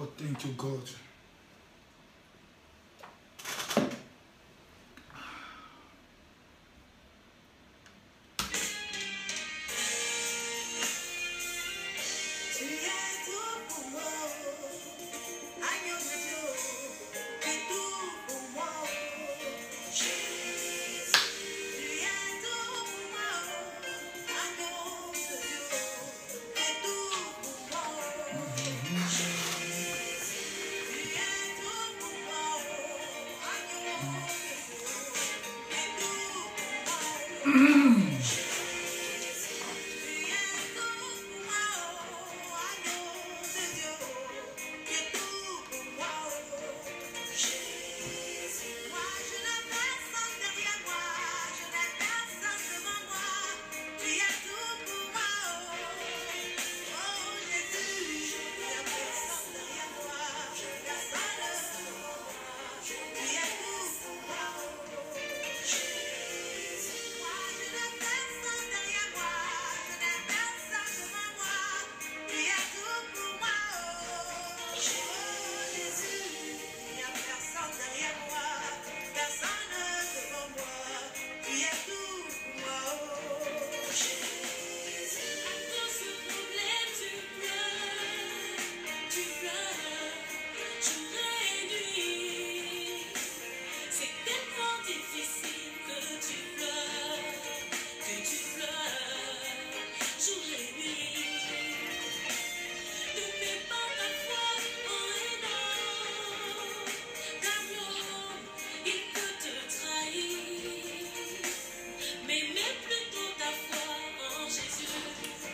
Oh, thank you, God.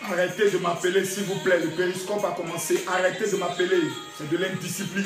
Arrêtez de m'appeler, s'il vous plaît. Le périscope a commencé. Arrêtez de m'appeler. C'est de l'indiscipline.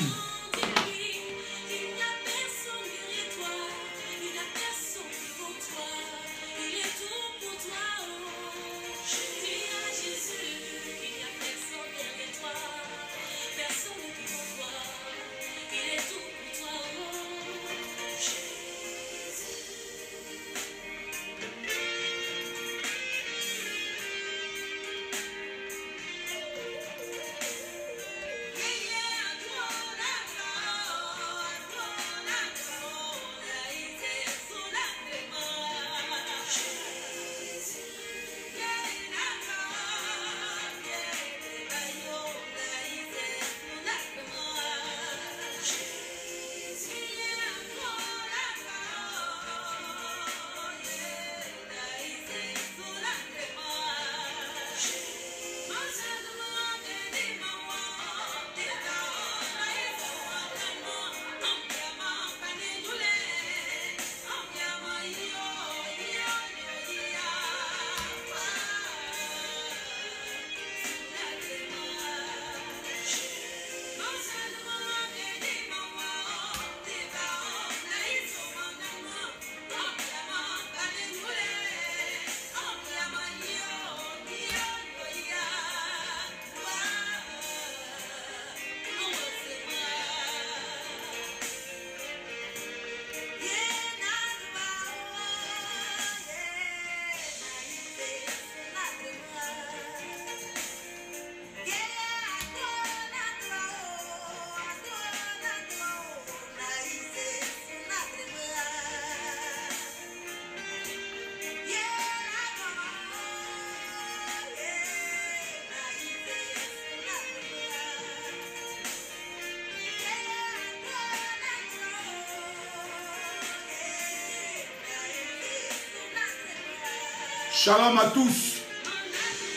Shalom à tous.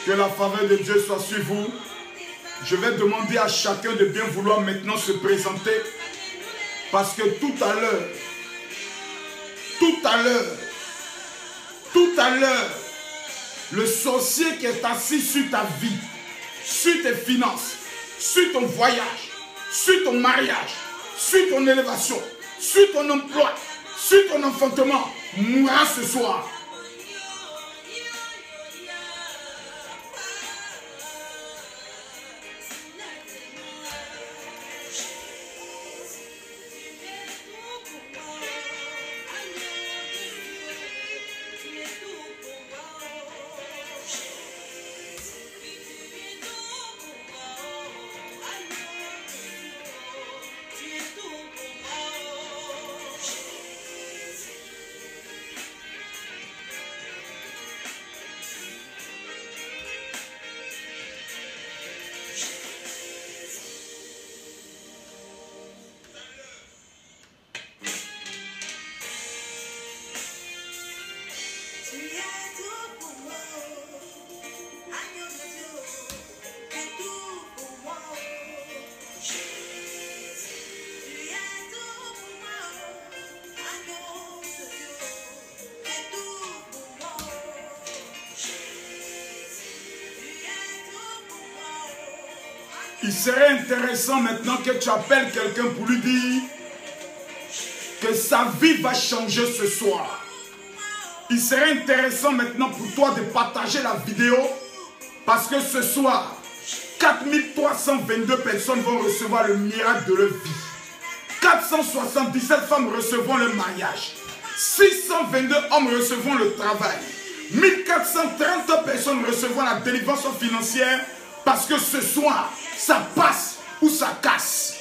Que la faveur de Dieu soit sur vous. Je vais demander à chacun de bien vouloir maintenant se présenter. Parce que tout à l'heure, le sorcier qui est assis sur ta vie, sur tes finances, sur ton voyage, sur ton mariage, sur ton élévation, sur ton emploi, sur ton enfantement, mourra ce soir. Il serait intéressant maintenant que tu appelles quelqu'un pour lui dire que sa vie va changer ce soir. Il serait intéressant maintenant pour toi de partager la vidéo parce que ce soir, 4322 personnes vont recevoir le miracle de leur vie. 477 femmes recevront le mariage. 622 hommes recevront le travail. 1430 personnes recevront la délivrance financière parce que ce soir, ça passe ou ça casse.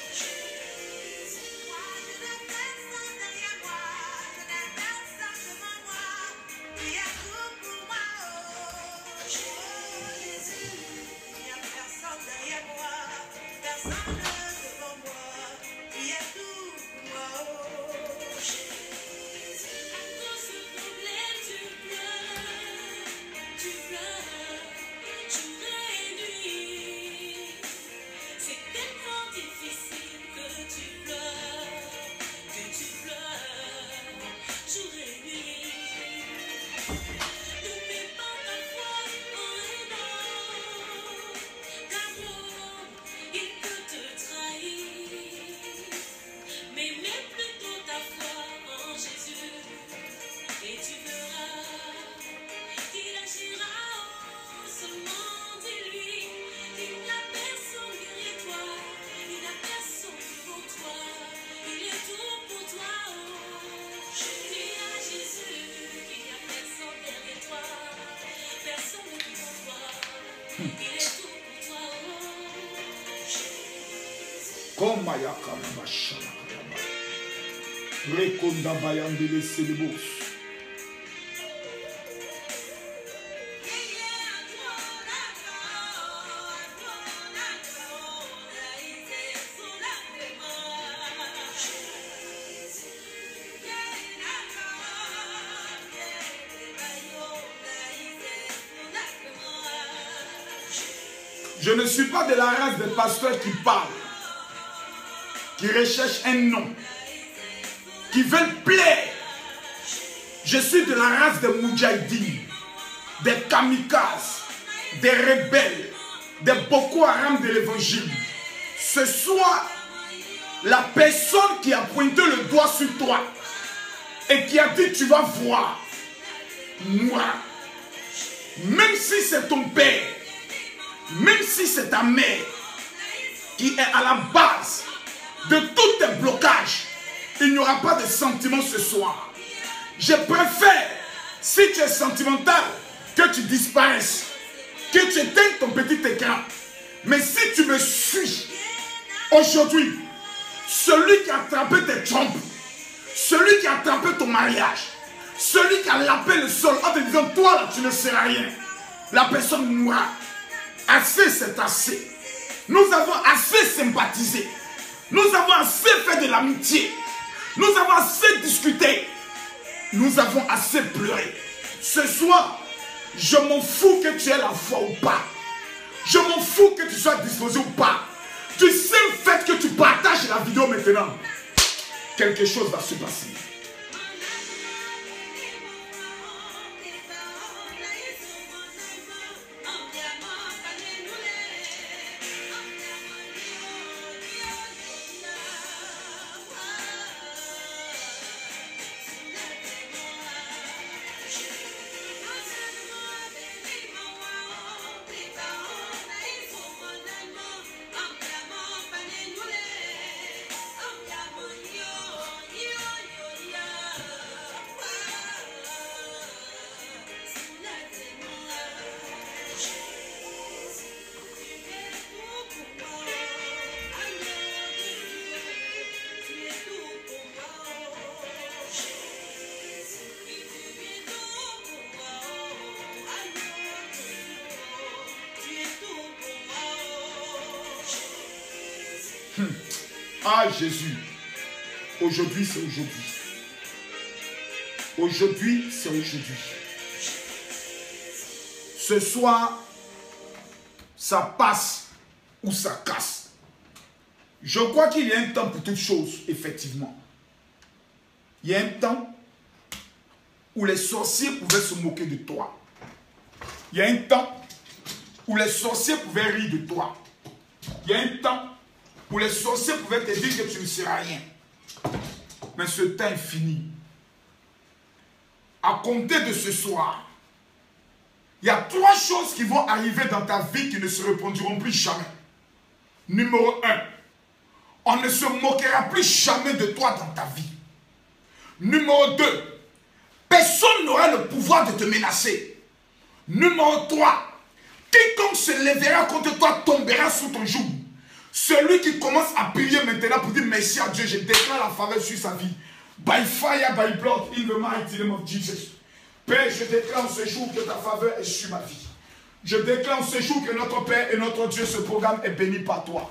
Je ne suis pas de la race des pasteurs qui parlent, qui recherchent un nom, qui veulent plaire. Je suis de la race des Moudjahidines, des kamikazes, des rebelles, des Boko Haram de l'évangile. Ce soir, la personne qui a pointé le doigt sur toi et qui a dit tu vas voir, moi, même si c'est ton père, même si c'est ta mère qui est à la base de tous tes blocages, il n'y aura pas de sentiments ce soir. Je préfère, si tu es sentimental, que tu disparaisses, que tu éteignes ton petit écran. Mais si tu me suis aujourd'hui, celui qui a attrapé tes trompes, celui qui a attrapé ton mariage, celui qui a lapé le sol en te disant toi là tu ne seras rien, la personne mourra. Assez, c'est assez. Nous avons assez sympathisé. Nous avons assez fait de l'amitié. Nous avons assez discuté. Nous avons assez pleuré. Ce soir, je m'en fous que tu aies la foi ou pas. Je m'en fous que tu sois disposé ou pas. Du seul fait que tu partages la vidéo maintenant, quelque chose va se passer. Ah Jésus, aujourd'hui c'est aujourd'hui. Aujourd'hui c'est aujourd'hui. Ce soir, ça passe ou ça casse. Je crois qu'il y a un temps pour toutes choses, effectivement. Il y a un temps où les sorciers pouvaient se moquer de toi. Il y a un temps où les sorciers pouvaient rire de toi. Il y a un temps où les sorciers pouvaient te dire que tu ne seras rien. Mais ce temps est fini. À compter de ce soir, il y a 3 choses qui vont arriver dans ta vie qui ne se reproduiront plus jamais. Numéro 1, on ne se moquera plus jamais de toi dans ta vie. Numéro 2, personne n'aura le pouvoir de te menacer. Numéro 3, quiconque se lèvera contre toi tombera sous ton joug. Celui qui commence à prier maintenant pour dire merci à Dieu, je déclare la faveur sur sa vie. By fire, by blood, in the mighty name of Jesus. Père, je déclare en ce jour que ta faveur est sur ma vie. Je déclare en ce jour que notre Père et notre Dieu, ce programme est béni par toi.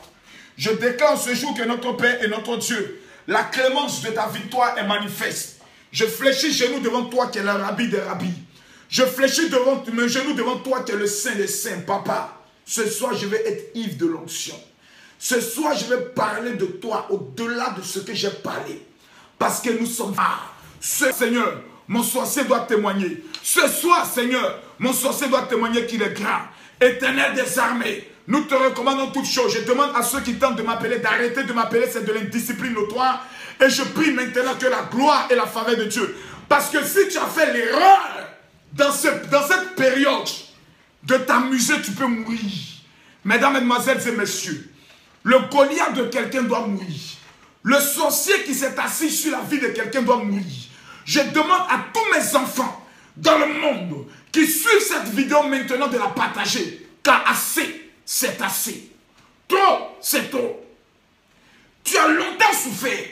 Je déclare en ce jour que notre Père et notre Dieu, la clémence de ta victoire est manifeste. Je fléchis genoux devant toi qui est le rabbi des rabbis. Je fléchis mes genoux devant toi qui est le saint des saints. Papa, ce soir je vais être ivre de l'onction. Ce soir je vais parler de toi au-delà de ce que j'ai parlé. Parce que nous sommes... Seigneur, mon sorcier doit témoigner. Ce soir, Seigneur, mon sorcier doit témoigner qu'il est grand. Éternel des armées, nous te recommandons toutes choses. Je demande à ceux qui tentent de m'appeler d'arrêter de m'appeler, c'est de l'indiscipline notoire. Et je prie maintenant que la gloire et la faveur de Dieu. Parce que si tu as fait l'erreur dans cette période de t'amuser, tu peux mourir. Mesdames, mesdemoiselles et messieurs, le Goliath de quelqu'un doit mourir. Le sorcier qui s'est assis sur la vie de quelqu'un doit mourir. Je demande à tous mes enfants dans le monde qui suivent cette vidéo maintenant de la partager. Car assez, c'est assez. Trop, c'est trop. Tu as longtemps souffert.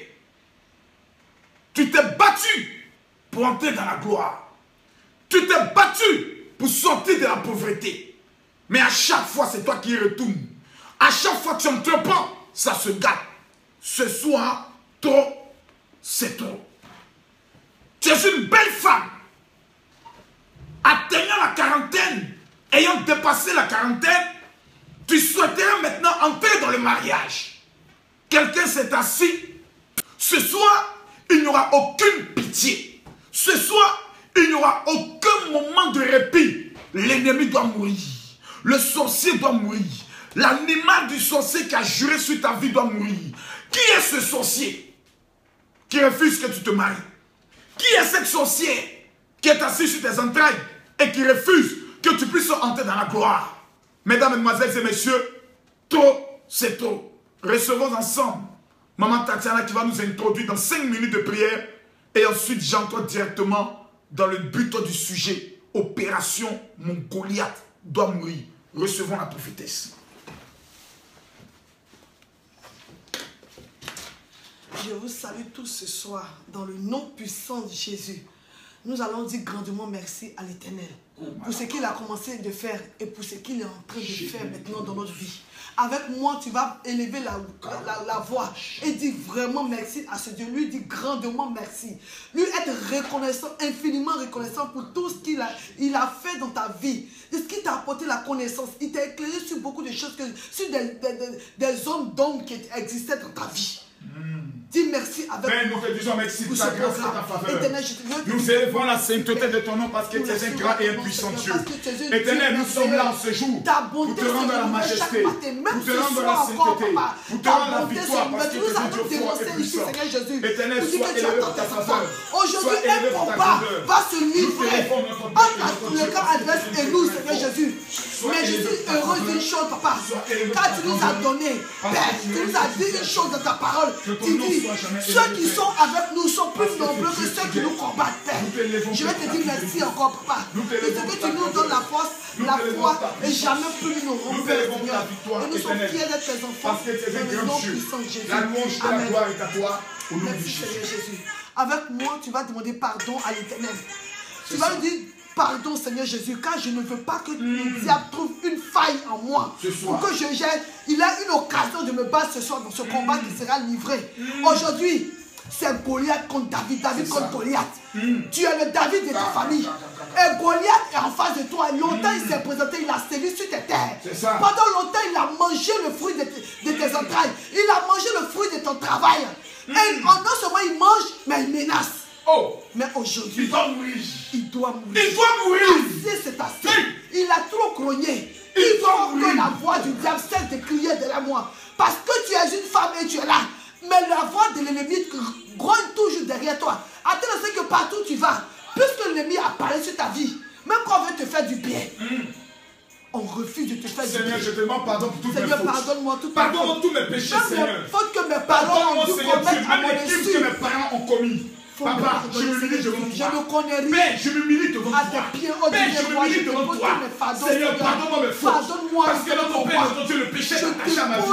Tu t'es battu pour entrer dans la gloire. Tu t'es battu pour sortir de la pauvreté. Mais à chaque fois, c'est toi qui y retournes. À chaque fois que tu entreprends, ça se gâte. Ce soir, trop, c'est trop. Tu es une belle femme. Atteignant la quarantaine, ayant dépassé la quarantaine, tu souhaiterais maintenant entrer dans le mariage. Quelqu'un s'est assis. Ce soir, il n'y aura aucune pitié. Ce soir, il n'y aura aucun moment de répit. L'ennemi doit mourir. Le sorcier doit mourir. L'animal du sorcier qui a juré sur ta vie doit mourir. Qui est ce sorcier qui refuse que tu te maries? Qui est cette sorcière qui est assise sur tes entrailles et qui refuse que tu puisses entrer dans la gloire? Mesdames, mesdemoiselles et messieurs, trop, c'est trop. Recevons ensemble Maman Tatiana qui va nous introduire dans 5 minutes de prière et ensuite j'entre directement dans le but du sujet. Opération Mon Goliath doit mourir. Recevons la prophétesse. Je vous salue tous ce soir dans le nom puissant de Jésus. Nous allons dire grandement merci à l'Éternel pour ce qu'il a commencé de faire et pour ce qu'il est en train de faire maintenant dans notre vie. Avec moi, tu vas élever la voix et dire vraiment merci à ce Dieu. Lui dire grandement merci. Lui être reconnaissant, infiniment reconnaissant pour tout ce qu'il a fait dans ta vie. Et ce qui t'a apporté la connaissance. Il t'a éclairé sur beaucoup de choses, sur des zones d'ombre qui existaient dans ta vie. Dis merci avec Père, nous te disons merci pour ta grâce et ta faveur. Éternel, nous élevons la sainteté de ton nom parce que tu es un grand et un puissant Dieu. Éternel, nous sommes là en ce jour pour te rendre la majesté, pour te rendre la sainteté, pour te rendre la victoire parce que tu es un Dieu fort et puissant. Éternel, sois élevé pour ta faveur. Aujourd'hui, un combat va se livrer entre le camp adverse et nous, Seigneur Jésus. Mais je suis heureux d'une chose, papa. Car tu nous as donné, Père, tu nous as dit une chose dans ta parole. Tu dis, ceux qui sont avec nous sont plus nombreux que ceux qui nous combattent, Père. Je vais te dire merci encore, papa. De ce que tu nous donnes la force, la foi, et jamais plus nous rompre, Seigneur. Et nous sommes fiers d'être tes enfants. Parce que tu es un grand Dieu. La louange de la gloire est à toi. Merci, Seigneur Jésus. Avec moi, tu vas demander pardon à l'Éternel. Tu vas lui dire pardon, Seigneur Jésus, car je ne veux pas que le diable trouve une faille en moi. Pour que il a une occasion de me battre ce soir dans ce combat qui sera livré. Aujourd'hui, c'est Goliath contre David, David contre Goliath. Tu es le David de ta famille. Et Goliath est en face de toi. Longtemps il s'est présenté, il a sévi sur tes terres. Pendant longtemps, il a mangé le fruit de tes entrailles. Il a mangé le fruit de ton travail. Et non seulement il mange, mais il menace. Oh, mais aujourd'hui, il doit mourir. Il doit mourir. Il doit mourir. Assez, c'est assez. Il a trop grogné. Il faut que la voix du diable cesse de crier derrière moi. Parce que tu es une femme et tu es là. Mais la voix de l'ennemi grogne toujours derrière toi. Attends, c'est que partout tu vas, puisque l'ennemi apparaît sur ta vie, même quand on veut te faire du bien, on refuse de te faire du bien. Seigneur, je te demande pardon pour toutes mes fautes. Seigneur, pardonne-moi toutes mes fautes. Pardonne-moi tous mes péchés, Seigneur. Même les fautes que mes parents ont dû commettre à mon insu. Que mes parents ont commis. Papa, je m'humilie devant toi. Je ne connais rien. Mais je m'humilie devant toi. Mais je m'humilie devant toi. Seigneur, pardonne-moi mes fautes. Parce que notre Père, notre Dieu, le péché est attaché à ma vie.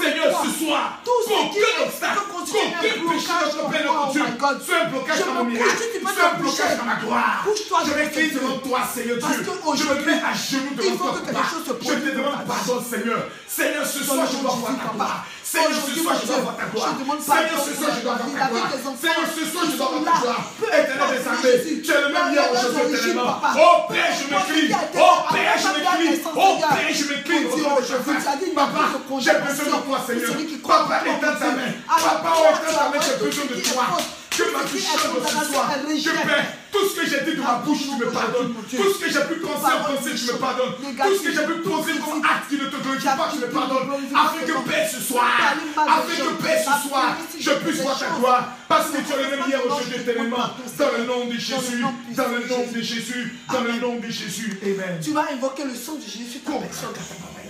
Seigneur, ce soir, aucun obstacle, aucun péché, notre Père, notre Dieu, soit un blocage à mon miracle, soit un blocage à ma gloire. Je m'incline devant toi, Seigneur Dieu. Je me mets à genoux devant toi, Papa. Je te demande pardon, Seigneur. Seigneur, ce soir, je dois voir ta gloire. Seigneur, ce soir, je dois voir ta gloire. Seigneur, ce soir, je dois voir ta gloire. Seigneur, ce soir, je dois voir ta gloire. Éternel des armées, tu es le même hier aujourd'hui, éternellement. Oh Père, je m'incline. Oh Père, je m'incline. Oh Père, je m'incline. Papa, j'ai besoin de toi, Seigneur. Papa, étends ta main. Papa, étends ta main, j'ai besoin de toi. Que ma vie change ce soir. Je perds tout ce que j'ai dit de ma bouche, tu me pardonnes. Tout ce que j'ai pu penser en pensée, tu me pardonnes. Tout ce que j'ai pu poser comme acte qui ne te glorifie pas, tu me pardonnes. Afin que paix ce soir, afin que paix ce soir, je puisse voir ta gloire. Parce que tu es le même hier, aujourd'hui, éternellement. Dans le nom de Jésus, dans le nom de Jésus, dans le nom de Jésus. Amen. Tu vas invoquer le sang de Jésus sur ta personne.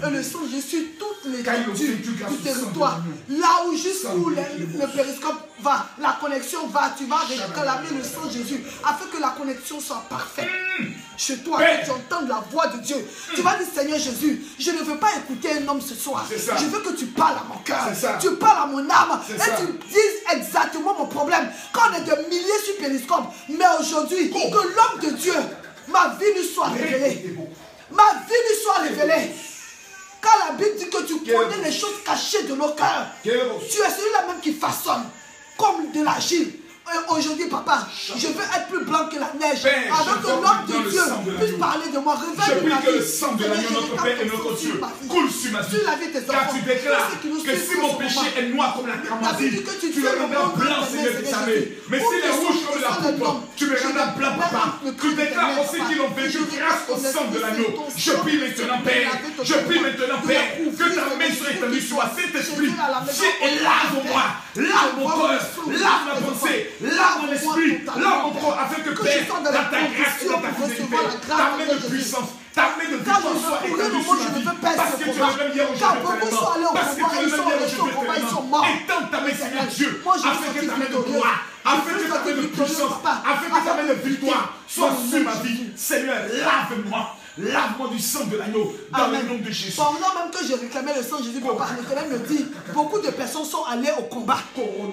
Le sang de Jésus, toutes les cultures du territoire. Là où jusqu'où le périscope va, la connexion va, tu vas réclamer le sang de Jésus afin que la connexion soit parfaite. Chez toi, que tu entends la voix de Dieu. Tu vas dire, Seigneur Jésus, je ne veux pas écouter un homme ce soir. Je veux que tu parles à mon cœur. Tu parles à mon âme. Et tu dises exactement mon problème. Quand on est de milliers sur périscope, mais aujourd'hui, que l'homme de Dieu, ma vie lui soit révélée. Ma vie lui soit révélée. Quand la Bible dit que tu connais les choses cachées de nos cœurs, tu es celui-là même qui façonne comme de l'argile. Aujourd'hui, papa, je veux être plus blanc que la neige. Avant que l'homme de Dieu puisse parler de moi, révèle ma vie. Je prie que le sang de l'agneau, notre Père et notre Dieu, coule sur ma vie. Car tu déclares que si mon péché est noir comme la cramoisie, tu le rendras blanc, Seigneur des armées. Mais s'il est rouge comme la pourpre, tu me rendras blanc, papa. Tu déclares aussi qu'ils ont vécu grâce au sang de l'agneau. Je prie maintenant, Père, je prie maintenant, Père, que ta main soit étendue sur moi, Saint-Esprit. Et lave-moi, lave mon cœur, lave ma pensée. Lave mon esprit, lave mon corps, afin que Père, dans ta grâce et dans ta fidélité, ta main de puissance, ta main de victoire soit étendue sur ma vie. Parce que tu es le même hier aujourd'hui, éternellement. Parce que tu es le même hier aujourd'hui, éternellement. Étends ta main, Seigneur Dieu, afin que ta main de gloire, afin que ta main de puissance, afin que ta main de victoire soit sur ma vie. Seigneur, lave-moi. Lave-moi du sang de l'agneau dans le nom de Jésus. Pendant même que je réclamais le sang de Jésus, papa, l'Éternel me dit, beaucoup de personnes sont allées au combat.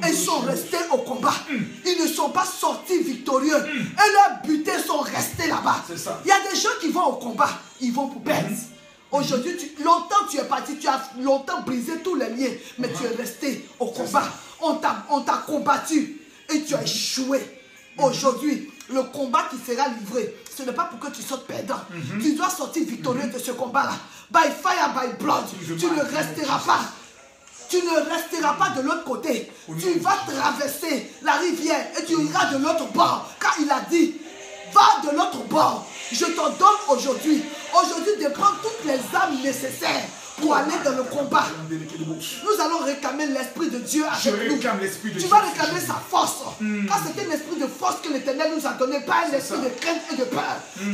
Elles sont restées au combat. Ils ne sont pas sortis victorieux. Et leurs butins sont restés là-bas. Il y a des gens qui vont au combat, ils vont pour perdre. Aujourd'hui, longtemps tu es parti, tu as longtemps brisé tous les liens, mais tu es resté au combat. On t'a combattu et tu as échoué. Aujourd'hui, le combat qui sera livré, ce n'est pas pour que tu sortes perdant. Tu dois sortir victorieux de ce combat-là. By fire, by blood. Tu ne resteras pas. Tu ne resteras pas de l'autre côté. Tu vas traverser la rivière et tu iras de l'autre bord. Car il a dit, va de l'autre bord. Je t'en donne aujourd'hui. Aujourd'hui, de prendre toutes les armes nécessaires pour aller dans le combat. Nous allons réclamer l'Esprit de Dieu avec nous. Tu vas réclamer sa force. Car c'est un esprit de force que l'Éternel nous a donné, pas un esprit de crainte et de peur.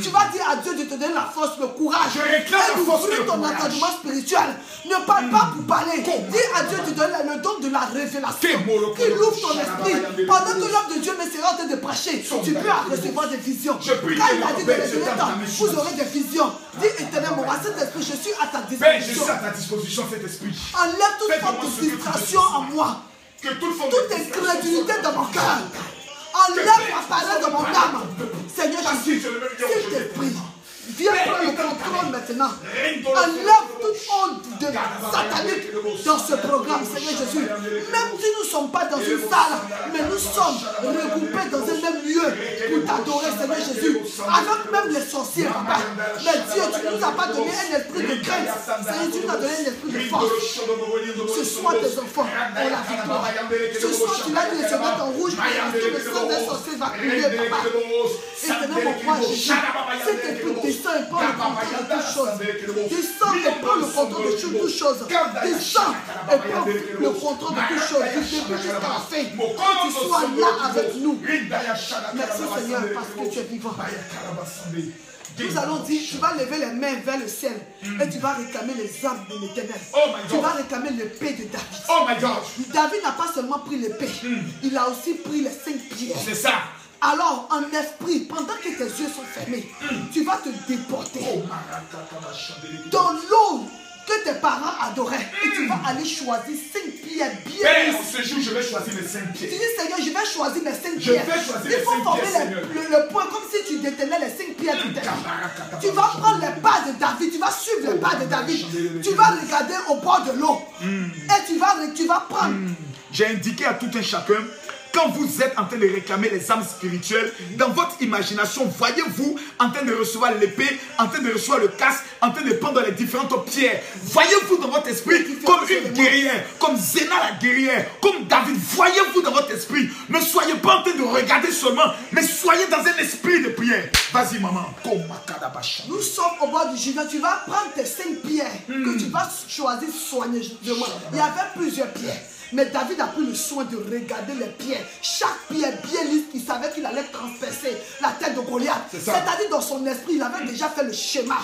Tu vas dire à Dieu de te donner la force, le courage. Et d'ouvrir ton entendement spirituel. Ne parle pas pour parler. Dis à Dieu de te donner le don de la révélation. Qu'il ouvre ton esprit. Pendant que l'homme de Dieu me sera en train de prêcher, tu peux recevoir des visions. Car il a dit dans les derniers temps, vous aurez des visions. Dis éternellement, à cet esprit, je suis à ta disposition. À ta disposition cet esprit. Enlève toute forme de frustration en moi. Toute incrédulité dans mon cœur. Enlève la parole de mon âme. Seigneur Jésus, s'il te prie, viens prendre le contrôle maintenant. Enlève toute honte de satanique dans ce programme, Seigneur Jésus. Même si nous ne sommes pas dans une salle, mais nous sommes regroupés dans un même lieu pour t'adorer, Seigneur Jésus. Avec même les sorciers, papa. Mais Dieu, tu ne nous as pas donné un esprit de crainte. Seigneur, tu nous as donné un esprit de force. Ce soir, tes enfants ont la victoire. Ce soir, tu l'as dit, se mettre en rouge parce que le sang d'un sorcier va couler, papa. Et maintenant, mon roi Jésus, cet esprit sang et prend le contrôle de toutes choses. Descends et prends le contrôle de toutes choses. Descends et prends le contrôle de toutes choses. Du début jusqu'à la fin. Que tu sois là avec nous. Merci Seigneur parce que tu es vivant. Nous allons dire, tu vas lever les mains vers le ciel et tu vas réclamer les âmes de l'Éternel. Tu vas réclamer l'épée de David. Oh my God. David n'a pas seulement pris l'épée, il a aussi pris les 5 pierres. C'est ça. Alors, en esprit, pendant que tes yeux sont fermés, tu vas te déporter dans l'eau que tes parents adoraient. Et tu vas aller choisir 5 pierres bien. Père, ce jour, je vais choisir mes 5 pierres. Tu dis, Seigneur, je vais choisir mes 5 pierres. Il faut former le point comme si tu détenais les 5 pierres du terre. Tu vas prendre les pas de David. Tu vas suivre les pas de David. Tu vas regarder au bord de l'eau. Et tu vas prendre. J'ai indiqué à tout un chacun. Quand vous êtes en train de réclamer les âmes spirituelles, dans votre imagination, voyez-vous en train de recevoir l'épée, en train de recevoir le casque, en train de prendre les différentes pierres. Voyez-vous dans votre esprit comme une guerrière, comme Zéna la guerrière, comme David. Voyez-vous dans votre esprit. Ne soyez pas en train de regarder seulement, mais soyez dans un esprit de prière. Vas-y maman. Nous sommes au bord du Jourdain. Tu vas prendre tes 5 pierres que tu vas choisir soigneusement. Il y avait plusieurs pierres. Mais David a pris le soin de regarder les pierres. Chaque pierre bien lisse, il savait qu'il allait transpercer la tête de Goliath. C'est-à-dire dans son esprit, il avait déjà fait le schéma.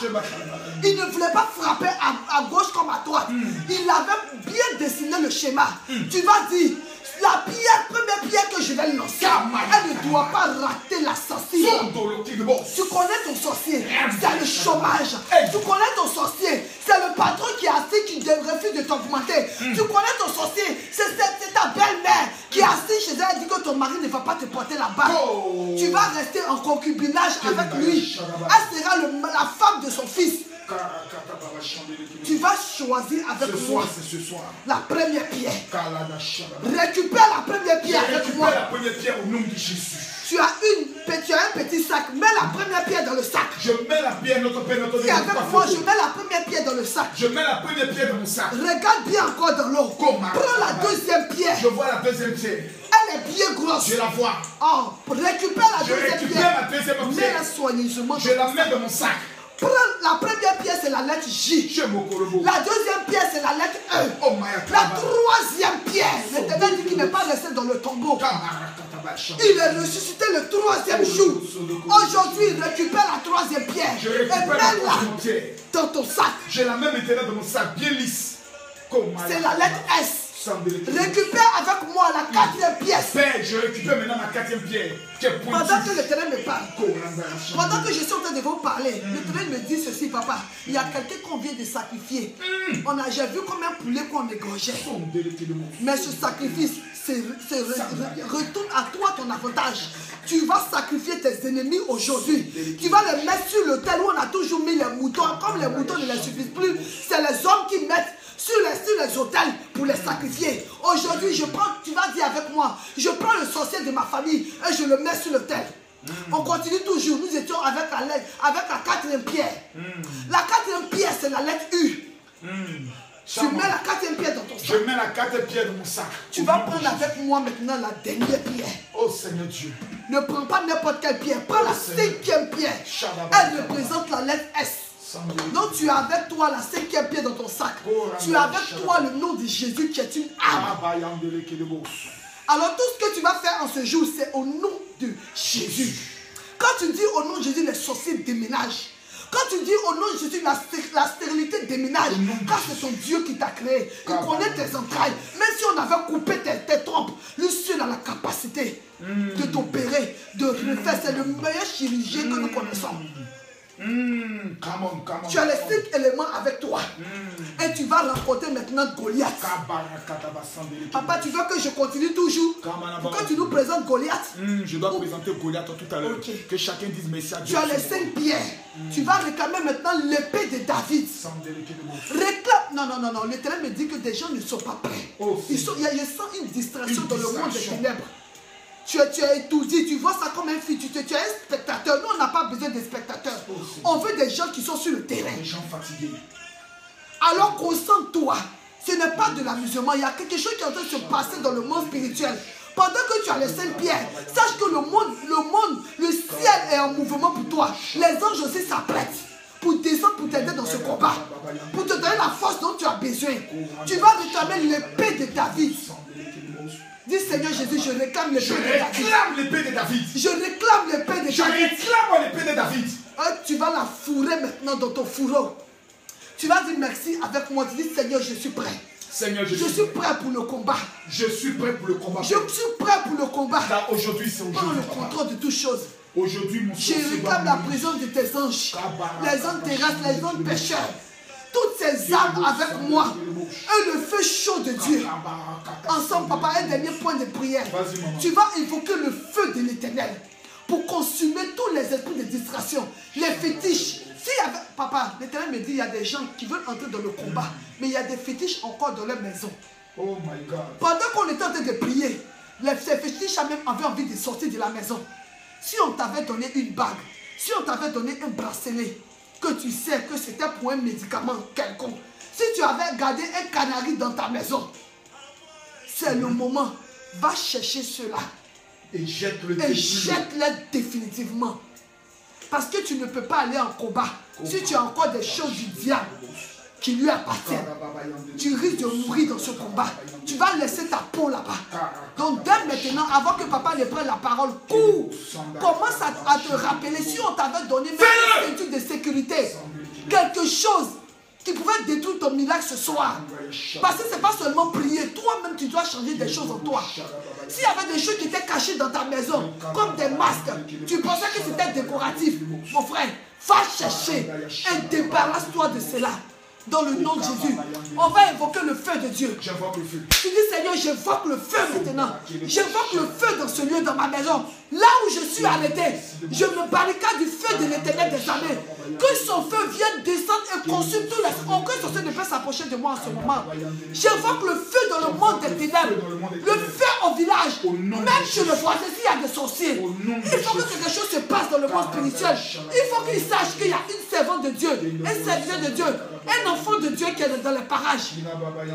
Il ne voulait pas frapper à gauche comme à droite. Il avait bien dessiné le schéma. Tu vas dire, la première pierre que je vais lancer, elle ne doit pas rater la sorcière. Tu connais ton sorcier, c'est le chômage. Tu connais ton sorcier, c'est le patron qui est assis, qui refuse de t'augmenter. Tu connais ton sorcier, c'est ta belle-mère qui est assise chez elle et dit que ton mari ne va pas te porter la balle. Tu vas rester en concubinage avec lui. Elle sera la femme de son fils. Tu vas choisir avec moi la première pierre. Récupère la première pierre avec moi. La première pierre au nom de Jésus. Tu as un petit sac. Mets la première pierre dans le sac. Je mets la pierre, notre Père, notre Dieu. Et avec moi, je mets la première pierre dans le sac. Je mets la première pierre dans mon sac. Regarde bien encore dans l'eau. Prends la deuxième pierre. Je vois la deuxième pierre. Elle est bien grosse. Je la vois. Oh, récupère la deuxième pierre. La deuxième pierre. Mets-la soigneusement. Je la mets dans mon sac. La première pierre, c'est la lettre J. La deuxième pierre, c'est la lettre E. La troisième pierre, l'Éternel dit qu'il n'est pas resté dans le tombeau. Il est ressuscité le 3e jour. Aujourd'hui, il récupère la 3e pierre. Et mets-la dans ton sac. Je la mets maintenant dans mon sac, bien lisse. C'est la lettre S. Récupère avec moi la 4e pièce. Père, je récupère maintenant ma 4e pierre. Pendant que l'Éternel me parle, pendant que je suis en train de vous parler, l'Éternel me dit ceci, papa. Il y a quelqu'un qu'on vient de sacrifier. J'ai vu comme un poulet qu'on égorgeait. Mais ce sacrifice retourne à toi ton avantage. Tu vas sacrifier tes ennemis aujourd'hui. Tu vas les mettre sur l'autel où on a toujours mis les moutons. Comme les moutons ne les suffisent plus, c'est les hommes qui mettent sur les autels pour les sacrifier. Aujourd'hui, tu vas dire avec moi, je prends le sorcier de ma famille et je le mets sur l'autel. On continue toujours. Nous étions avec la 4e pierre. La 4e pierre, c'est la lettre U. Tu mets la 4e pierre dans ton sac. Je mets la 4e pierre dans mon sac. Tu vas prendre avec moi maintenant la dernière pierre. Oh Seigneur Dieu. Ne prends pas n'importe quelle pierre. Prends la 5e pierre. Elle représente la lettre S. Donc tu as avec toi la 5e pierre dans ton sac. Tu as avec toi le nom de Jésus qui est une arme. Alors tout ce que tu vas faire en ce jour, c'est au nom de Jésus. Quand tu dis au nom de Jésus, les sorciers déménagent. Quand tu dis au nom de Jésus, la stérilité déménage. Car c'est ton Dieu qui t'a créé. Il connaît tes entrailles. Même si on avait coupé tes trompes, lui seul a la capacité de t'opérer, de refaire. C'est le meilleur chirurgien que nous connaissons. Tu as les 5 éléments avec toi. Et tu vas rencontrer maintenant Goliath. Papa, tu veux que je continue toujours? Quand tu nous présentes Goliath, je dois présenter Goliath tout à l'heure. Que chacun dise merci à Dieu. Tu as les 5 pierres. Tu vas réclamer maintenant l'épée de David. Réclame. Non. L'Éternel me dit que des gens ne sont pas prêts. Je sens une distraction dans le monde des ténèbres. Tu es étourdi, tu vois ça comme un fil, tu es un spectateur. Nous, on n'a pas besoin de spectateurs. On veut des gens qui sont sur le terrain. Des gens fatigués. Alors concentre-toi. Ce n'est pas de l'amusement. Il y a quelque chose qui est en train de se passer dans le monde spirituel. Pendant que tu as les saintes pierres, sache que le ciel est en mouvement pour toi. Les anges aussi s'apprêtent pour descendre, pour t'aider dans ce combat, pour te donner la force dont tu as besoin. Tu vas réclamer l'épée de David. Dis Seigneur Jésus, je réclame l'épée de David. Je réclame l'épée de David. Je réclame l'épée de David. Je réclame l'épée de David. Tu vas la fourrer maintenant dans ton fourreau. Tu vas dire merci avec moi. Tu dis Seigneur, je suis prêt. Seigneur, je suis prêt pour le combat. Je suis prêt pour le combat. Je suis prêt pour le combat. Car aujourd'hui, c'est aujourd'hui. Prends le contrôle de toutes choses. Aujourd'hui, mon je réclame la présence de tes anges. Les anges terrestres, les anges pécheurs. Toutes ces âmes avec moi. Et le feu chaud de Dieu. Ensemble, papa, un dernier point de prière. Tu vas invoquer le feu de l'Éternel pour consumer tous les esprits de distraction, les fétiches. Papa, l'Éternel me dit, il y a des gens qui veulent entrer dans le combat, mais il y a des fétiches encore dans leur maison. Oh my God. Pendant qu'on était en train de prier, ces fétiches avaient envie de sortir de la maison. Si on t'avait donné une bague, si on t'avait donné un bracelet, que tu sais que c'était pour un médicament quelconque, si tu avais gardé un canari dans ta maison, c'est le moment. Va chercher cela. Et jette-le définitivement. Parce que tu ne peux pas aller en combat si tu as encore des choses du diable qui lui appartiennent. Tu risques de mourir dans ce combat. Tu vas laisser ta peau là-bas. Donc dès maintenant, avant que papa ne prenne la parole, cours. Commence à te rappeler. Si on t'avait donné même une ceinture de sécurité, quelque chose qui pouvait détruire ton miracle ce soir. Parce que ce n'est pas seulement prier. Toi-même, tu dois changer des choses en toi. S'il y avait des choses qui étaient cachées dans ta maison, comme des masques, tu pensais que c'était décoratif. Mon frère, va chercher et débarrasse-toi de cela. Dans le nom de Jésus, on va invoquer le feu de Dieu. J'invoque le feu. Tu dis Seigneur, j'invoque le feu maintenant. J'invoque le feu dans ce lieu, dans ma maison. Là où je suis arrêté, je me barricade du feu de l'Éternel des armées. Que son feu vienne descendre et consume tous les... Aucun sorcier ne peut s'approcher de moi en ce moment. J'invoque le feu dans le monde des ténèbres. Le feu au village. Même chez le voisin, s'il y a des sorciers. Il faut que quelque chose se passe dans le monde spirituel. Il faut qu'ils sachent qu'il y a une servante de Dieu, un serviteur de Dieu, un enfant de Dieu qui est dans les parages.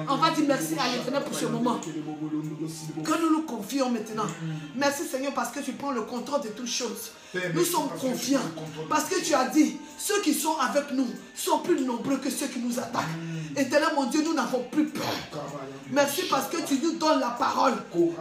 On va dire merci à l'Éternel pour ce moment. Que nous nous confions maintenant. Merci Seigneur parce que tu prends le contrôle de toutes choses. Nous sommes confiants parce que tu as dit, ceux qui sont avec nous sont plus nombreux que ceux qui nous attaquent. Éternel mon Dieu, nous n'avons plus peur. Merci parce que tu nous donnes la parole.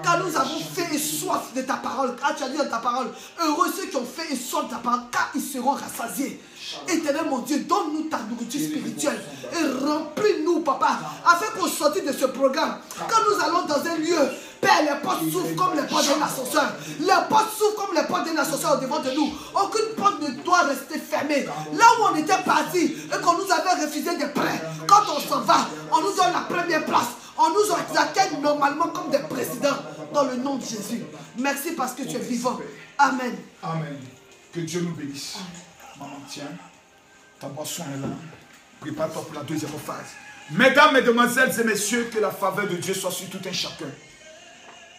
Car nous avons fait et soif de ta parole. Car tu as dit dans ta parole, heureux ceux qui ont fait et soif de ta parole, car ils seront rassasiés. Éternel mon Dieu, donne-nous ta nourriture spirituelle et remplis-nous, papa, afin qu'on sorte de ce programme. Quand nous allons dans un lieu, Père, les portes s'ouvrent comme les portes d'un ascenseur. Les portes s'ouvrent comme les portes d'un ascenseur devant de nous. Aucune porte ne doit rester fermée. Là où on était parti et qu'on nous avait refusé des prêts, quand on s'en va, on nous donne la première place. On nous accueille normalement comme des présidents dans le nom de Jésus. Merci parce que tu es vivant. Amen. Amen. Que Dieu nous bénisse. Maman, tiens, ta boisson est là. Prépare-toi pour la deuxième phase. Mesdames, mesdemoiselles et messieurs, que la faveur de Dieu soit sur tout un chacun.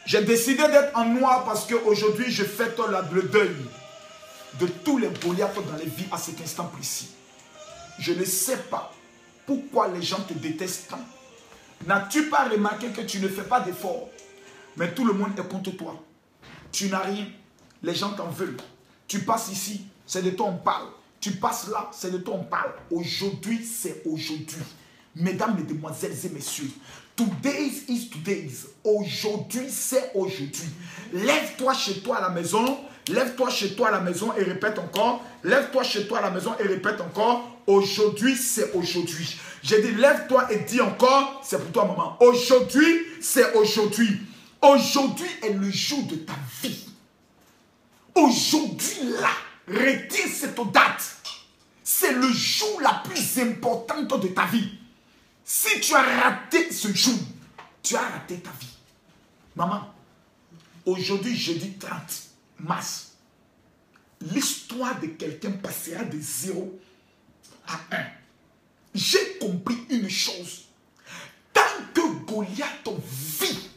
J'ai décidé d'être en noir parce qu'aujourd'hui, je fête le deuil de tous les Goliaths dans les vies à cet instant précis. Je ne sais pas pourquoi les gens te détestent tant. N'as-tu pas remarqué que tu ne fais pas d'efforts, mais tout le monde est contre toi. Tu n'as rien, les gens t'en veulent. Tu passes ici, c'est de toi on parle. Tu passes là, c'est de toi on parle. Aujourd'hui, c'est aujourd'hui. Mesdames, mesdemoiselles et messieurs, today's is today's. Aujourd'hui, c'est aujourd'hui. Lève-toi chez toi à la maison. Lève-toi chez toi à la maison et répète encore. Lève-toi chez toi à la maison et répète encore. Aujourd'hui, c'est aujourd'hui. J'ai dit, lève-toi et dis encore, c'est pour toi, maman. Aujourd'hui, c'est aujourd'hui. Aujourd'hui est le jour de ta vie. Aujourd'hui, là, retiens cette date. C'est le jour la plus importante de ta vie. Si tu as raté ce jour, tu as raté ta vie. Maman, aujourd'hui, jeudi 30 mars, l'histoire de quelqu'un passera de 0 à 1. J'ai compris une chose. Tant que Goliath vit,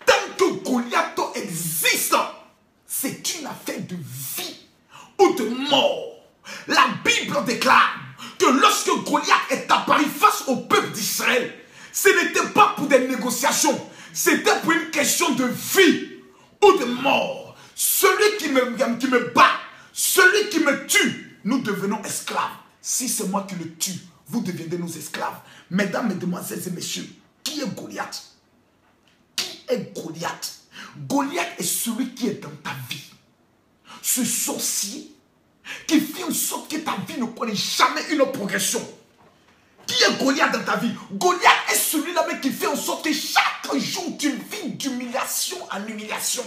tant que Goliath existe, c'est une affaire de vie ou de mort. La Bible déclare que lorsque Goliath est apparu face au peuple d'Israël, ce n'était pas pour des négociations, C'était pour une question de vie ou de mort. Celui qui me bat, celui qui me tue, nous devenons esclaves. Si c'est moi qui le tue, vous deviendrez nos esclaves. Mesdames, mesdemoiselles et messieurs, qui est Goliath? Qui est Goliath? Goliath est celui qui est dans ta vie. Ce sorcier qui fait en sorte que ta vie ne connaît jamais une progression. Qui est Goliath dans ta vie? Goliath est celui-là qui fait en sorte que chaque jour tu vis d'humiliation en humiliation.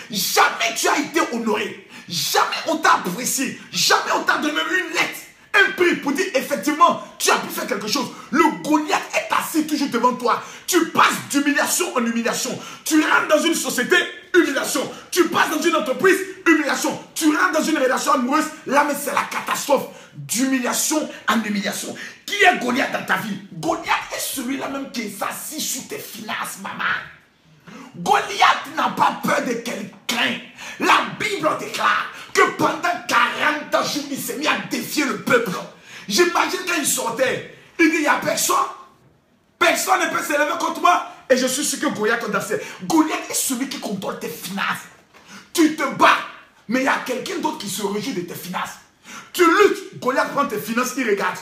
Jamais tu as été honoré. Jamais on t'a apprécié. Jamais on t'a donné même une lettre, un prix pour dire effectivement tu as pu faire quelque chose. Le Goliath est assis toujours devant toi. Tu passes d'humiliation en humiliation. Tu rentres dans une société, humiliation. Tu passes dans une entreprise, humiliation. Tu rentres dans une relation amoureuse, là mais c'est la catastrophe. D'humiliation en humiliation. Qui est Goliath dans ta vie? Goliath est celui-là même qui est assis sur tes finances, maman. Goliath n'a pas peur de quelqu'un. La Bible déclare que pendant 40 ans, il s'est mis à défier le peuple. J'imagine quand il sortait, il dit, il n'y a personne. Personne ne peut s'élever contre moi. Et je suis sûr que Goliath est dans ses... Goliath est celui qui contrôle tes finances. Tu te bats, mais il y a quelqu'un d'autre qui se réjouit de tes finances. Tu luttes, Goliath prend tes finances, il regarde.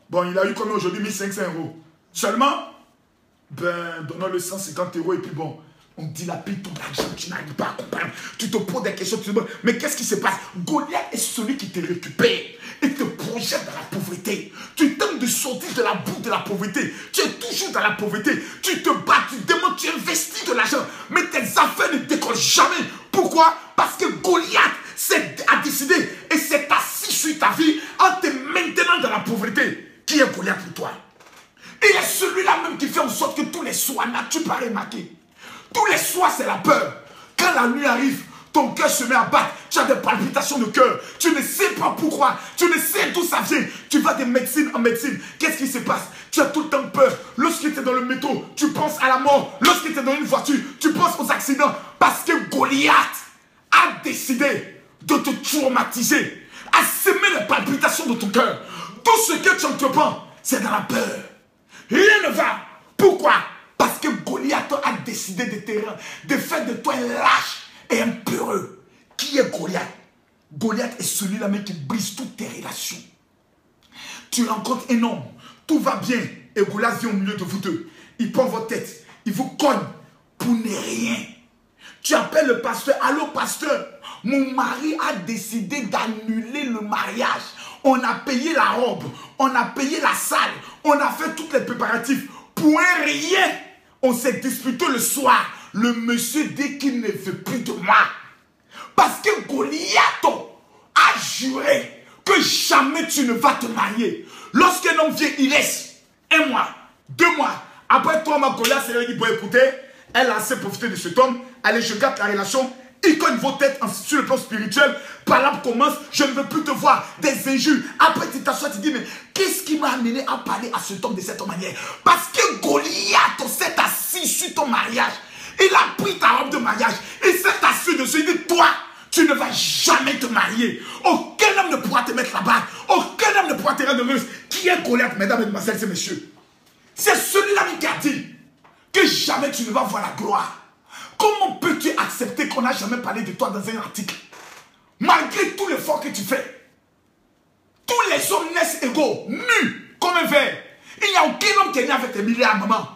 Bon, il a eu combien aujourd'hui? 1500 euros. Seulement, ben, donnons-le 150 euros et puis bon, on dilapide ton argent, tu n'arrives pas à comprendre. Tu te poses des questions, tu te demandes, mais qu'est-ce qui se passe? Goliath est celui qui te récupère et te projette dans la pauvreté. Tu tentes de sortir de la boue de la pauvreté. Tu es toujours dans la pauvreté. Tu te bats, tu demandes, tu investis de l'argent, mais tes affaires ne décollent jamais. Pourquoi? Parce que Goliath a décidé et s'est assis sur ta vie en te maintenant dans la pauvreté. Qui est Goliath pour toi? Il est celui-là même qui fait en sorte que tous les soirs, n'as-tu pas remarqué? Tous les soirs, c'est la peur. Quand la nuit arrive, ton cœur se met à battre. Tu as des palpitations de cœur. Tu ne sais pas pourquoi. Tu ne sais d'où ça vient. Tu vas de médecine en médecine. Qu'est-ce qui se passe? Tu as tout le temps peur. Lorsque tu es dans le métro, tu penses à la mort. Lorsque tu es dans une voiture, tu penses aux accidents. Parce que Goliath a décidé de te traumatiser, a semé les palpitations de ton cœur. Tout ce que tu entreprends, c'est dans la peur. Rien ne va. Pourquoi? Parce que Goliath a décidé de faire de toi un lâche et un peureux. Qui est Goliath? Goliath est celui-là même qui brise toutes tes relations. Tu rencontres un homme, tout va bien, et Goliath vient au milieu de vous deux. Il prend votre tête, il vous cogne pour ne rien. Tu appelles le pasteur, allô pasteur, mon mari a décidé d'annuler le mariage. On a payé la robe, on a payé la salle, on a fait tous les préparatifs. Pour un rien, on s'est disputé le soir. Le monsieur dit qu'il ne veut plus de moi. Parce que Goliath a juré que jamais tu ne vas te marier. Lorsqu'un homme vient, il laisse 1 mois, 2 mois. Après 3 mois, Goliath s'est dit, bon écoutez, elle a assez profité de cet homme. Allez, je garde la relation. Il cogne vos têtes sur le plan spirituel. Par là commence, je ne veux plus te voir. Des injures. Après tu t'assois, tu dis, mais qu'est-ce qui m'a amené à parler à cet homme de cette manière? Parce que Goliath s'est assis sur ton mariage. Il a pris ta robe de mariage. Il s'est assis dessus. Il dit, toi, tu ne vas jamais te marier. Aucun homme ne pourra te mettre là-bas. Aucun homme ne pourra te rendre heureuse. Qui est Goliath, mesdames, mesdemoiselles et messieurs? C'est celui-là qui a dit que jamais tu ne vas voir la gloire. Comment peux-tu accepter qu'on n'a jamais parlé de toi dans un article? Malgré tout l'effort que tu fais, tous les hommes naissent égaux, nus, comme un verre. Il n'y a aucun homme qui est né avec des milliards, maman.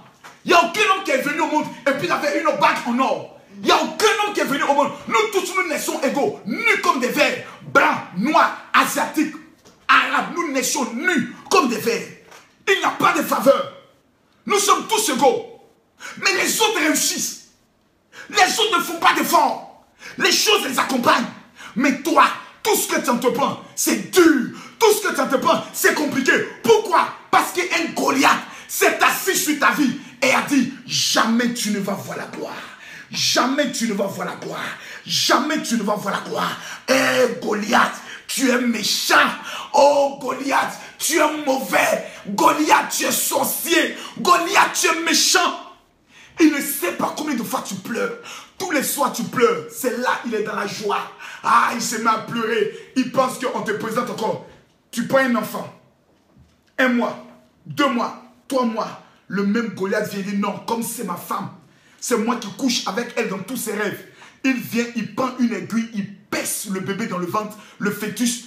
Il n'y a aucun homme qui est venu au monde et puis il avait une bague en or. Il n'y a aucun homme qui est venu au monde. Nous tous, nous naissons égaux, nus comme des vers. Blancs, noirs, asiatiques, arabes, nous naissons nus comme des vers. Il n'y a pas de faveur. Nous sommes tous égaux. Mais les autres réussissent. Les autres ne font pas d'efforts. Les choses les accompagnent. Mais toi, tout ce que tu entreprends, c'est dur. Tout ce que tu entreprends, c'est compliqué. Pourquoi? Parce qu'un Goliath s'est assis sur ta vie et a dit, jamais tu ne vas voir la gloire. Jamais tu ne vas voir la gloire. Jamais tu ne vas voir la gloire. Eh Goliath, tu es méchant. Oh Goliath, tu es mauvais. Goliath, tu es sorcier. Goliath, tu es méchant. Il ne sait pas combien de fois tu pleures. Tous les soirs tu pleures. C'est là il est dans la joie. Ah, il se met à pleurer. Il pense qu'on te présente encore. Tu prends un enfant. 1 mois, 2 mois, 3 mois. Le même Goliath vient dire non, comme c'est ma femme. C'est moi qui couche avec elle dans tous ses rêves. Il vient, il prend une aiguille, il pèse le bébé dans le ventre, le fœtus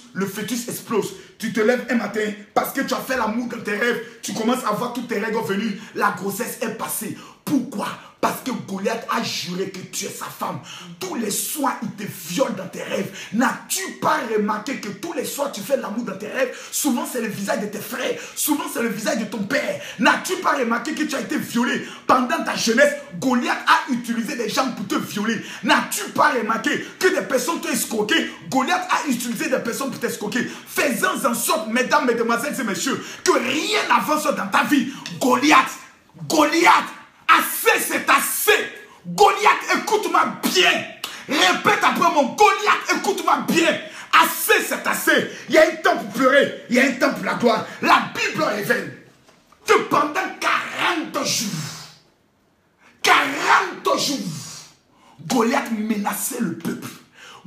explose. Tu te lèves un matin parce que tu as fait l'amour dans tes rêves, tu commences à voir toutes tes règles venues, la grossesse est passée. Pourquoi? Parce que Goliath a juré que tu es sa femme. Tous les soirs, il te viole dans tes rêves. N'as-tu pas remarqué que tous les soirs, tu fais l'amour dans tes rêves? Souvent, c'est le visage de tes frères. Souvent, c'est le visage de ton père. N'as-tu pas remarqué que tu as été violé pendant ta jeunesse? Goliath a utilisé des gens pour te violer. N'as-tu pas remarqué que des personnes t'ont escroqué? Goliath a utilisé des personnes pour t'escroquer. Faisant en sorte, mesdames, mesdemoiselles et messieurs, que rien n'avance dans ta vie. Goliath, assez, c'est assez. Goliath, écoute-moi bien. Répète après mon Goliath, écoute-moi bien. Assez, c'est assez. Il y a un temps pour pleurer, il y a un temps pour la gloire. La Bible révèle que pendant 40 jours, Goliath menaçait le peuple.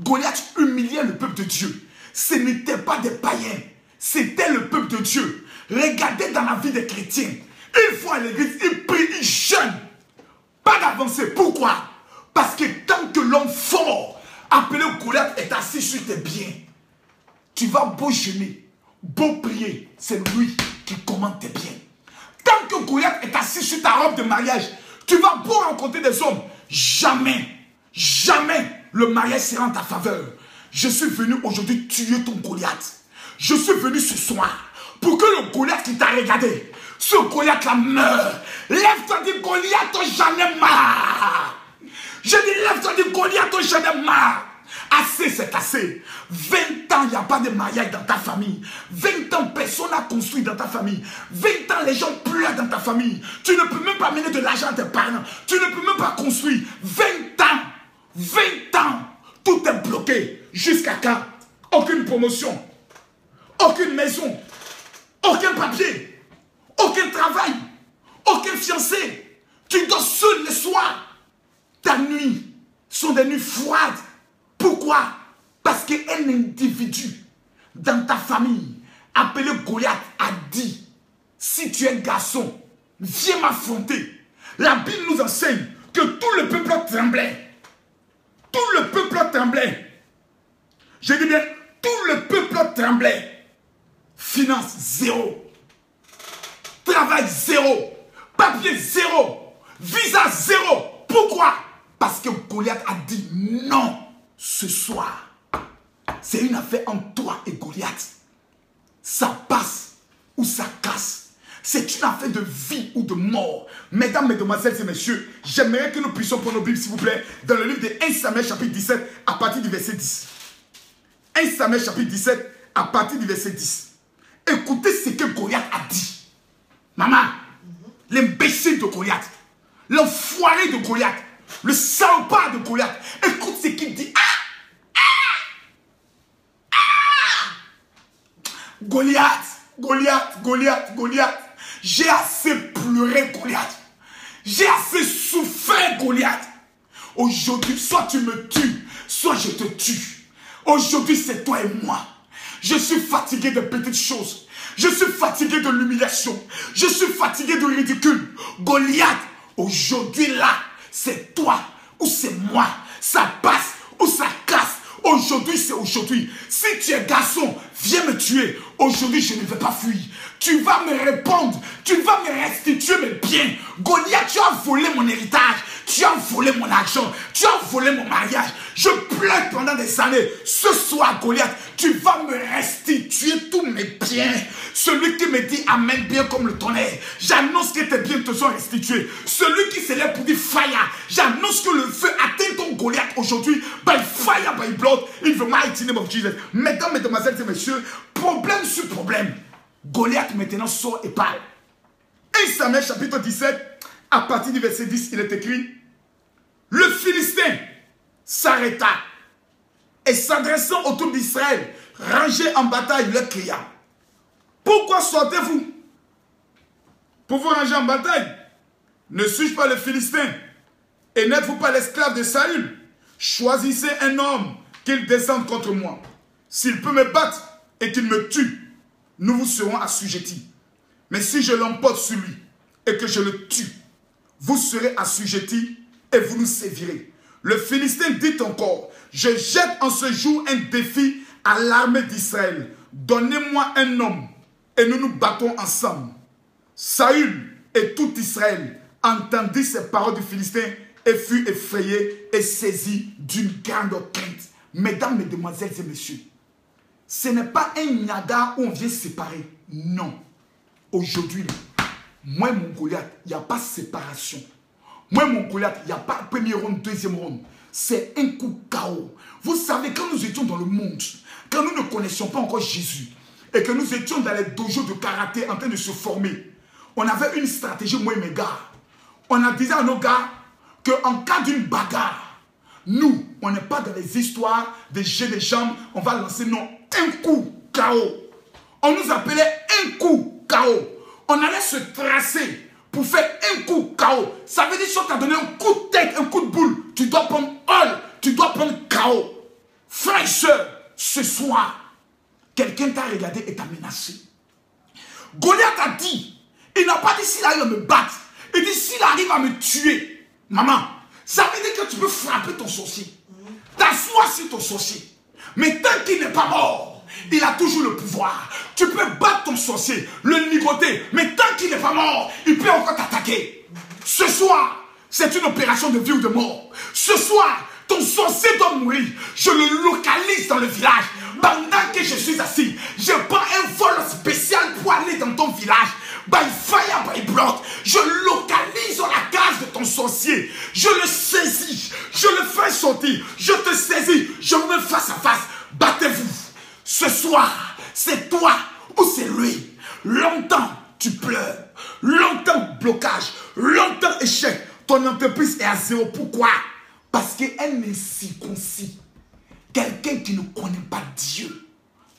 Goliath humiliait le peuple de Dieu. Ce n'était pas des païens, c'était le peuple de Dieu. Regardez dans la vie des chrétiens. Une fois à l'église, il prie, il jeûne. Pas d'avancée. Pourquoi? Parce que tant que l'homme fort, appelé Goliath, est assis sur tes biens, tu vas beau jeûner, beau prier, c'est lui qui commande tes biens. Tant que Goliath est assis sur ta robe de mariage, tu vas beau rencontrer des hommes, jamais le mariage sera en ta faveur. Je suis venu aujourd'hui tuer ton Goliath. Je suis venu ce soir pour que le Goliath qui t'a regardé, ce Goliath-là meurt. Lève-toi, dis Goliath, j'en ai marre. Je dis lève-toi, dis Goliath, j'en ai marre. Assez, c'est assez. 20 ans, il n'y a pas de mariage dans ta famille. 20 ans, personne n'a construit dans ta famille. 20 ans, les gens pleurent dans ta famille. Tu ne peux même pas mener de l'argent à tes parents. Tu ne peux même pas construire. 20 ans, tout est bloqué. Jusqu'à quand? Aucune promotion, aucune maison, aucun papier, aucun travail, aucun fiancé. Tu dors seul le soir. Ta nuit sont des nuits froides. Pourquoi? Parce qu'un individu dans ta famille appelé Goliath a dit: si tu es un garçon, viens m'affronter. La Bible nous enseigne que tout le peuple tremblait. Tout le peuple tremblait. Je dis bien, tout le peuple tremblait. Finance zéro. Travail zéro. Papier zéro. Visa zéro. Pourquoi? Parce que Goliath a dit non ce soir. C'est une affaire entre toi et Goliath. Ça passe ou ça casse. C'est une affaire de vie ou de mort. Mesdames, mesdemoiselles et messieurs, j'aimerais que nous puissions prendre nos Bibles, s'il vous plaît, dans le livre de 1 Samuel chapitre 17 à partir du verset 10. 1 Samuel chapitre 17 à partir du verset 10. Écoutez ce que Goliath a dit. Maman, l'imbécile de Goliath, l'enfoiré de Goliath, le salopard de Goliath, écoute ce qu'il dit. Goliath. J'ai assez pleuré, Goliath. J'ai assez souffert, Goliath. Aujourd'hui, soit tu me tues, soit je te tue. Aujourd'hui, c'est toi et moi. Je suis fatigué de petites choses. Je suis fatigué de l'humiliation. Je suis fatigué du ridicule. Goliath, aujourd'hui là, c'est toi ou c'est moi. Ça passe ou ça casse. Aujourd'hui, c'est aujourd'hui. Si tu es garçon, viens me tuer. Aujourd'hui, je ne vais pas fuir. Tu vas me répondre. Tu vas me restituer mes biens. Goliath, tu as volé mon héritage. Tu as volé mon argent. Tu as volé mon mariage. Je pleure pendant des années. Ce soir, Goliath, tu vas me restituer tous mes biens. Celui qui me dit amen bien comme le tonnerre. J'annonce que tes biens te sont restitués. Celui qui s'élève pour dire fire. J'annonce que le feu atteint ton Goliath aujourd'hui. By fire, by blood, in the mighty name of Jesus. Mesdames, mesdemoiselles et messieurs, problème sur problème. Goliath maintenant sort et parle. 1 Samuel chapitre 17, à partir du verset 10, il est écrit: le Philistin s'arrêta et s'adressant aux troupes d'Israël, rangées en bataille, leur cria: pourquoi sortez-vous pour vous ranger en bataille? Ne suis-je pas le Philistin? Et n'êtes-vous pas l'esclave de Saül? Choisissez un homme qu'il descende contre moi. S'il peut me battre et qu'il me tue, nous vous serons assujettis. Mais si je l'emporte sur lui et que je le tue, vous serez assujettis et vous nous servirez. Le Philistin dit encore, je jette en ce jour un défi à l'armée d'Israël. Donnez-moi un homme et nous nous battons ensemble. Saül et tout Israël entendit ces paroles du Philistin et fut effrayé et saisi d'une grande crainte. Mesdames, mesdemoiselles et messieurs, ce n'est pas un Niagara où on vient séparer. Non. Aujourd'hui, moi et mon Goliath, il n'y a pas séparation. Moi et mon Goliath, il n'y a pas premier round, deuxième round. C'est un coup KO. Vous savez, quand nous étions dans le monde, quand nous ne connaissions pas encore Jésus, et que nous étions dans les dojos de karaté en train de se former, on avait une stratégie, moi et mes gars. On a dit à nos gars qu'en cas d'une bagarre, nous, on n'est pas dans les histoires des jeux de jambes, on va lancer non, un coup KO. On nous appelait un coup KO. On allait se tracer pour faire un coup KO. Ça veut dire que si on t'a donné un coup de tête, un coup de boule, tu dois prendre all, tu dois prendre KO. Frère et soeur, ce soir, quelqu'un t'a regardé et t'a menacé. Goliath a dit, il n'a pas dit s'il arrive à me battre, il dit s'il arrive à me tuer. Maman, ça veut dire que tu peux frapper ton sorcier. T'assois sur ton sorcier. Mais tant qu'il n'est pas mort, il a toujours le pouvoir. Tu peux battre ton sorcier, le ligoter, mais tant qu'il n'est pas mort, il peut encore t'attaquer. Ce soir, c'est une opération de vie ou de mort. Ce soir, ton sorcier doit mourir. Je le localise dans le village. Pendant que je suis assis, je prends un vol spécial pour aller dans ton village. By fire, by blood. Je localise la cage de ton sorcier. Je le saisis. Je le fais sortir. Je te saisis. Je me mets face à face. Battez-vous. Ce soir, c'est toi ou c'est lui. Longtemps, tu pleures. Longtemps, blocage. Longtemps, échec. Ton entreprise est à zéro. Pourquoi? Parce qu'elle est circoncis. Quelqu'un qui ne connaît pas Dieu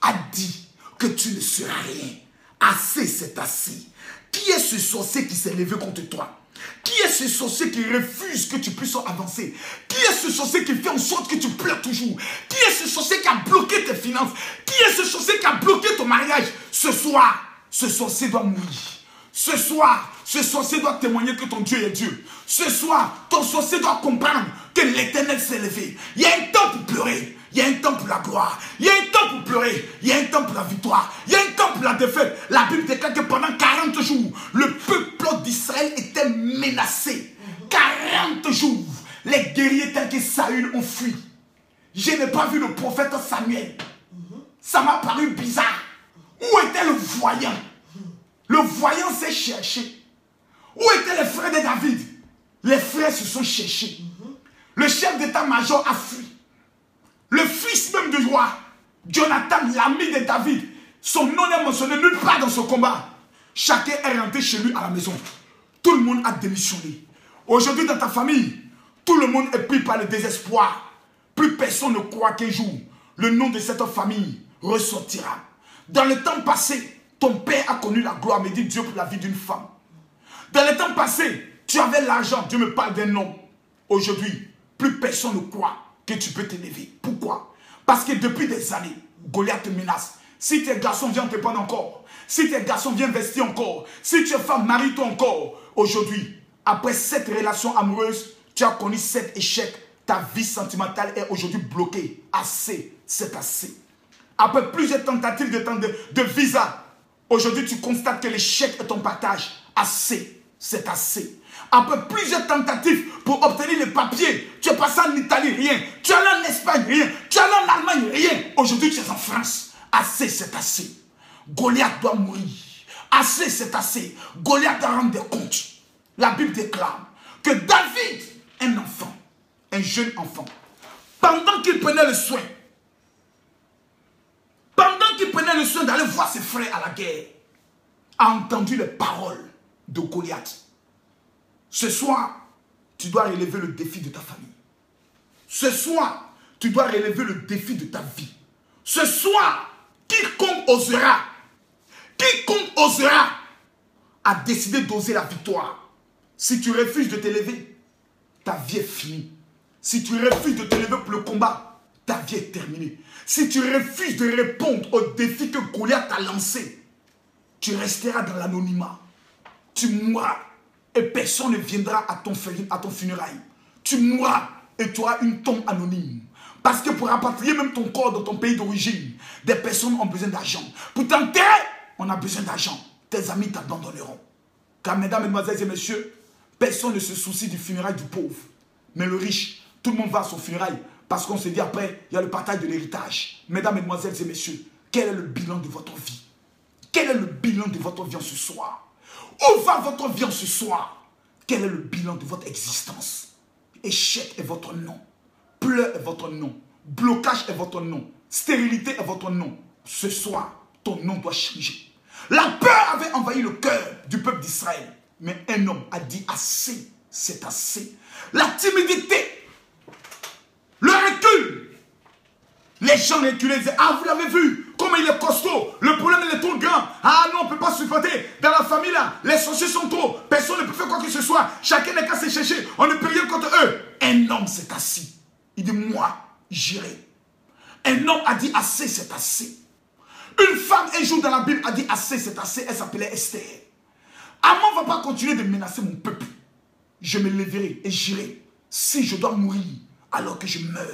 a dit que tu ne seras rien. Assez, c'est assez. Qui est ce sorcier qui s'est levé contre toi? Qui est ce sorcier qui refuse que tu puisses avancer? Qui est ce sorcier qui fait en sorte que tu pleures toujours? Qui est ce sorcier qui a bloqué tes finances? Qui est ce sorcier qui a bloqué ton mariage? Ce soir, ce sorcier doit mourir. Ce soir, ce sorcier doit témoigner que ton Dieu est Dieu. Ce soir, ton sorcier doit comprendre que l'Éternel s'est levé. Il y a un temps pour pleurer. Il y a un temps pour la gloire. Il y a un temps pour pleurer. Il y a un temps pour la victoire. Il y a un temps pour la défaite. La Bible déclare que pendant 40 jours, le peuple d'Israël était menacé. 40 jours, les guerriers tels que Saül ont fui. Je n'ai pas vu le prophète Samuel. Ça m'a paru bizarre. Où était le voyant? Le voyant s'est cherché. Où étaient les frères de David? Les frères se sont cherchés. Le chef d'état-major a fui. Le fils même du roi, Jonathan, l'ami de David, son nom n'est mentionné nulle part dans ce combat. Chacun est rentré chez lui à la maison. Tout le monde a démissionné. Aujourd'hui dans ta famille, tout le monde est pris par le désespoir. Plus personne ne croit qu'un jour, le nom de cette famille ressortira. Dans le temps passé, ton père a connu la gloire, mais dit Dieu pour la vie d'une femme. Dans le temps passé, tu avais l'argent, Dieu me parle d'un homme. Aujourd'hui, plus personne ne croit que tu peux t'élever. Pourquoi? Parce que depuis des années, Goliath te menace. Si tes garçons viennent te prendre encore, si tes garçons viennent investir encore, si tu es femme, marie-toi encore. Aujourd'hui, après cette relation amoureuse, tu as connu cet échec. Ta vie sentimentale est aujourd'hui bloquée. Assez, c'est assez. Après plusieurs tentatives de visa, aujourd'hui tu constates que l'échec est ton partage. Assez, c'est assez. Après plusieurs tentatives pour obtenir les papiers, tu es passé en Italie, rien. Tu es allé en Espagne, rien. Tu es allé en Allemagne, rien. Aujourd'hui, tu es en France. Assez, c'est assez. Goliath doit mourir. Assez, c'est assez. Goliath doit rendre des comptes. La Bible déclare que David, un enfant, un jeune enfant, pendant qu'il prenait le soin, d'aller voir ses frères à la guerre, a entendu les paroles de Goliath. Ce soir, tu dois relever le défi de ta famille. Ce soir, tu dois relever le défi de ta vie. Ce soir, quiconque osera a décidé d'oser la victoire. Si tu refuses de t'élever, ta vie est finie. Si tu refuses de t'élever pour le combat, ta vie est terminée. Si tu refuses de répondre au défi que Goliath t'a lancé, tu resteras dans l'anonymat. Tu mourras et personne ne viendra à ton funérail. tu mourras et tu auras une tombe anonyme. Parce que pour rapatrier même ton corps dans ton pays d'origine, des personnes ont besoin d'argent. Pour t'enterrer, on a besoin d'argent. Tes amis t'abandonneront. Car mesdames, mesdemoiselles et messieurs, personne ne se soucie du funérail du pauvre. Mais le riche, tout le monde va à son funérail. Parce qu'on se dit après, il y a le partage de l'héritage. Mesdames, mesdemoiselles et messieurs, quel est le bilan de votre vie? Quel est le bilan de votre vie en ce soir? Où va votre vie en ce soir? Quel est le bilan de votre existence? Échec est votre nom. Pleurs est votre nom. Blocage est votre nom. Stérilité est votre nom. Ce soir, ton nom doit changer. La peur avait envahi le cœur du peuple d'Israël. Mais un homme a dit assez, c'est assez. La timidité, le recul. Les gens reculaient, disaient, ah, vous l'avez vu, comment il est costaud, le problème il est trop grand. Ah non, on ne peut pas supporter. Dans la famille là, les sorciers sont trop. Personne ne peut faire quoi que ce soit. Chacun n'est qu'à se chercher. On ne peut rien contre eux. Un homme s'est assis. Il dit, moi, j'irai. Un homme a dit, assez, c'est assez. Une femme, un jour dans la Bible, a dit, assez, c'est assez. Elle s'appelait Esther. Aman ne va pas continuer de menacer mon peuple. Je me lèverai et j'irai. Si je dois mourir, alors que je meurs.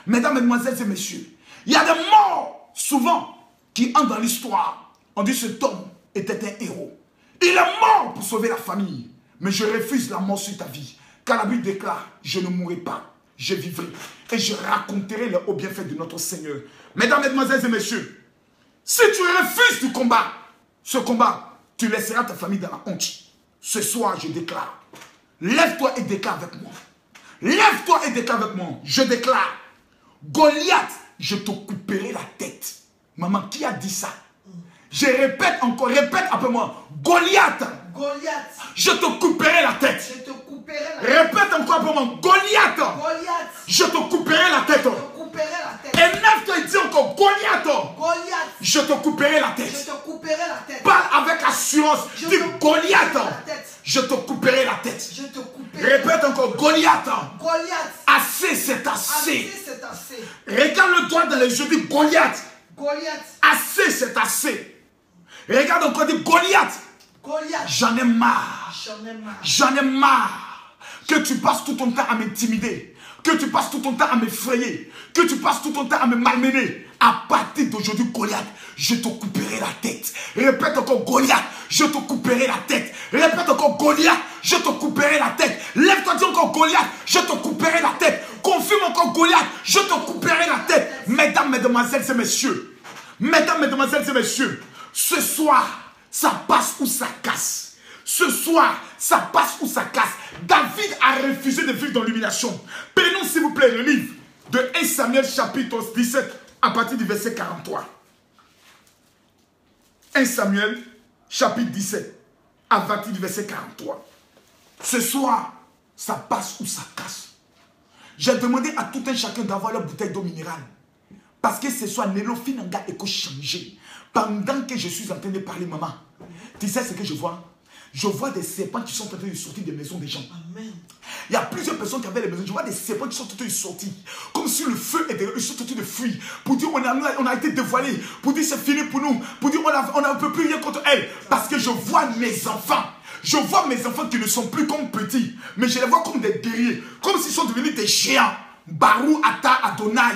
Mesdames, mesdemoiselles et messieurs, il y a des morts, souvent, qui entrent dans l'histoire. On dit, cet homme était un héros. Il est mort pour sauver la famille. Mais je refuse la mort sur ta vie. Car la Bible déclare, je ne mourrai pas. Je vivrai et je raconterai les hauts bienfaits de notre Seigneur. Mesdames, mesdemoiselles et messieurs, si tu refuses du combat, ce combat, tu laisseras ta famille dans la honte. Ce soir, je déclare, lève-toi et déclare avec moi. Lève-toi et déclare avec moi. Je déclare, Goliath, je te couperai la tête. Maman, qui a dit ça? Je répète encore, répète après moi. Goliath, Goliath, je te couperai la tête. je te couperai la tête. Répète encore après moi. Goliath, Goliath, je te couperai la tête. je te couperai la tête. Et lève-toi et dis encore, Goliath, Goliath, je te couperai la je tête. te couperai la tête. Parle avec assurance. Je Dis, te Goliath, couperai la tête. je te couperai la tête. Je te couperai. Répète encore, Goliath, Goliath, assez, c'est assez, assez. c'est assez. Regarde le doigt dans les yeux, dis Goliath, Goliath, assez, c'est assez. Regarde encore, dis Goliath, Goliath, j'en ai marre. j'en ai marre. J'en ai marre que tu passes tout ton temps à m'intimider, que tu passes tout ton temps à m'effrayer, que tu passes tout ton temps à me malmener. À partir d'aujourd'hui, Goliath, je te couperai la tête. Répète encore, Goliath, je te couperai la tête. Répète encore, Goliath, je te couperai la tête. Lève-toi, dis encore, Goliath, je te couperai la tête. Confirme encore, Goliath, je te couperai la tête. Mesdames, mesdemoiselles et messieurs, mesdames, mesdemoiselles et messieurs, ce soir, ça passe ou ça casse. Ce soir, ça passe ou ça casse. David a refusé de vivre dans l'humiliation. Prenons s'il vous plaît le livre de 1 Samuel chapitre 17 à partir du verset 43. 1 Samuel chapitre 17 à partir du verset 43. Ce soir, ça passe ou ça casse. J'ai demandé à tout un chacun d'avoir leur bouteille d'eau minérale. Parce que ce soir, Nélo Finanga est changé. Pendant que je suis en train de parler, maman, tu sais ce que je vois? Je vois des serpents qui sont en train de sortir des maisons des gens. Amen. Il y a plusieurs personnes qui avaient les maisons. Je vois des serpents qui sont en train de sortir. Comme si le feu était. Ils sont en train de fuir. Pour dire on a été dévoilés. Pour dire c'est fini pour nous. Pour dire on ne peut plus rien contre elles. Parce que je vois mes enfants. Je vois mes enfants qui ne sont plus comme petits. Mais je les vois comme des guerriers. Comme s'ils sont devenus des géants. Barou Ata Adonai.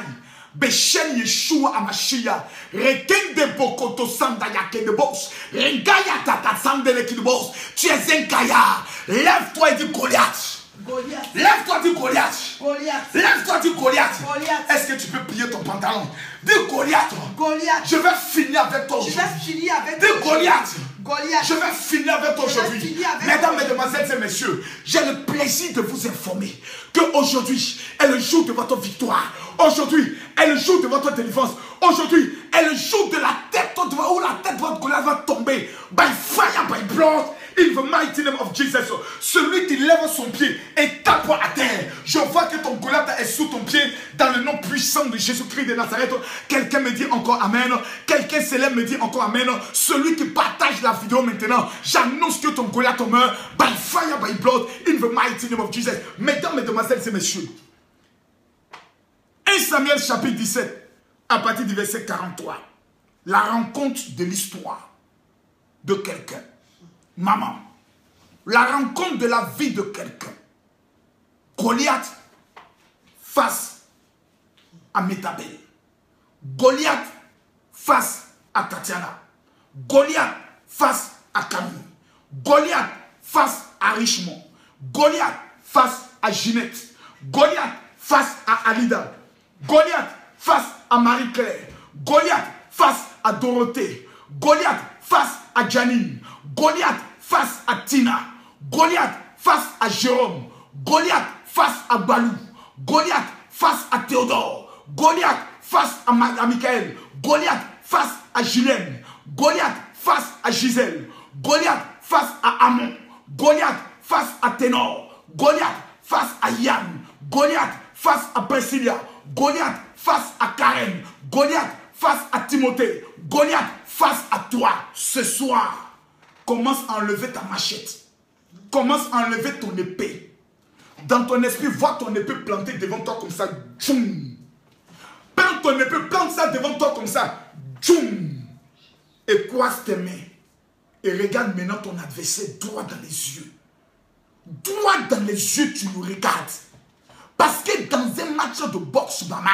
Beshen Yeshua Amashia, Rekende Bokoto Sanda Yakedebos, Rengaya Tata Sandele Kidebos, tu es un gaillard. Lève-toi et dis Goliath. Goliath, Lève-toi, dis Goliath. Goliath, Lève-toi, dis Goliath. Goliath. Est-ce que tu peux plier ton pantalon? Dis Goliath. Goliath, Je vais finir avec toi je aujourd'hui. vais finir avec Dis toi. Goliath. Goliath, Je vais finir avec toi Je vais aujourd'hui. finir avec Mesdames, toi. mesdemoiselles et messieurs, j'ai le plaisir de vous informer qu'aujourd'hui est le jour de votre victoire. Aujourd'hui est le jour de votre délivrance. Aujourd'hui est le jour de la tête où la tête de votre Goliath va tomber. By fire, by blood, in the mighty name of Jesus. Celui qui lève son pied et tape à terre. Je vois que ton Goliath est sous ton pied dans le nom puissant de Jésus-Christ de Nazareth. Quelqu'un me dit encore Amen. Quelqu'un célèbre me dit encore Amen. Celui qui partage la vidéo maintenant, j'annonce que ton Goliath meurt by fire, by blood, in the mighty name of Jesus. Mesdames, mesdemoiselles et messieurs, 1 Samuel chapitre 17, à partir du verset 43. La rencontre de l'histoire de quelqu'un. Maman, la rencontre de la vie de quelqu'un. Goliath face à Métabel. Goliath face à Tatiana. Goliath face à Camille. Goliath face à Richemont. Goliath face à Ginette. Goliath face à Alida. Goliath face à Marie-Claire. Goliath face à Dorothée. Goliath face à Janine. Goliath face à Tina. Goliath face à Jérôme. Goliath face à Balou. Goliath face à Théodore. Goliath face à Michael. Goliath face à Julien. Goliath face à Gisèle. Goliath face à Amon. Goliath face à Ténor. Goliath face à Yann. Goliath face à Priscilla. Goliath face à Karen. Goliath face à Timothée. Goliath face à toi. Ce soir, commence à enlever ta machette. Commence à enlever ton épée. Dans ton esprit, vois ton épée plantée devant toi comme ça. Tchoum. Prends ton épée, plante ça devant toi comme ça. Tchoum. Et croise tes mains. Et regarde maintenant ton adversaire droit dans les yeux. Droit dans les yeux, tu nous regardes. Parce que dans un match de boxe, maman,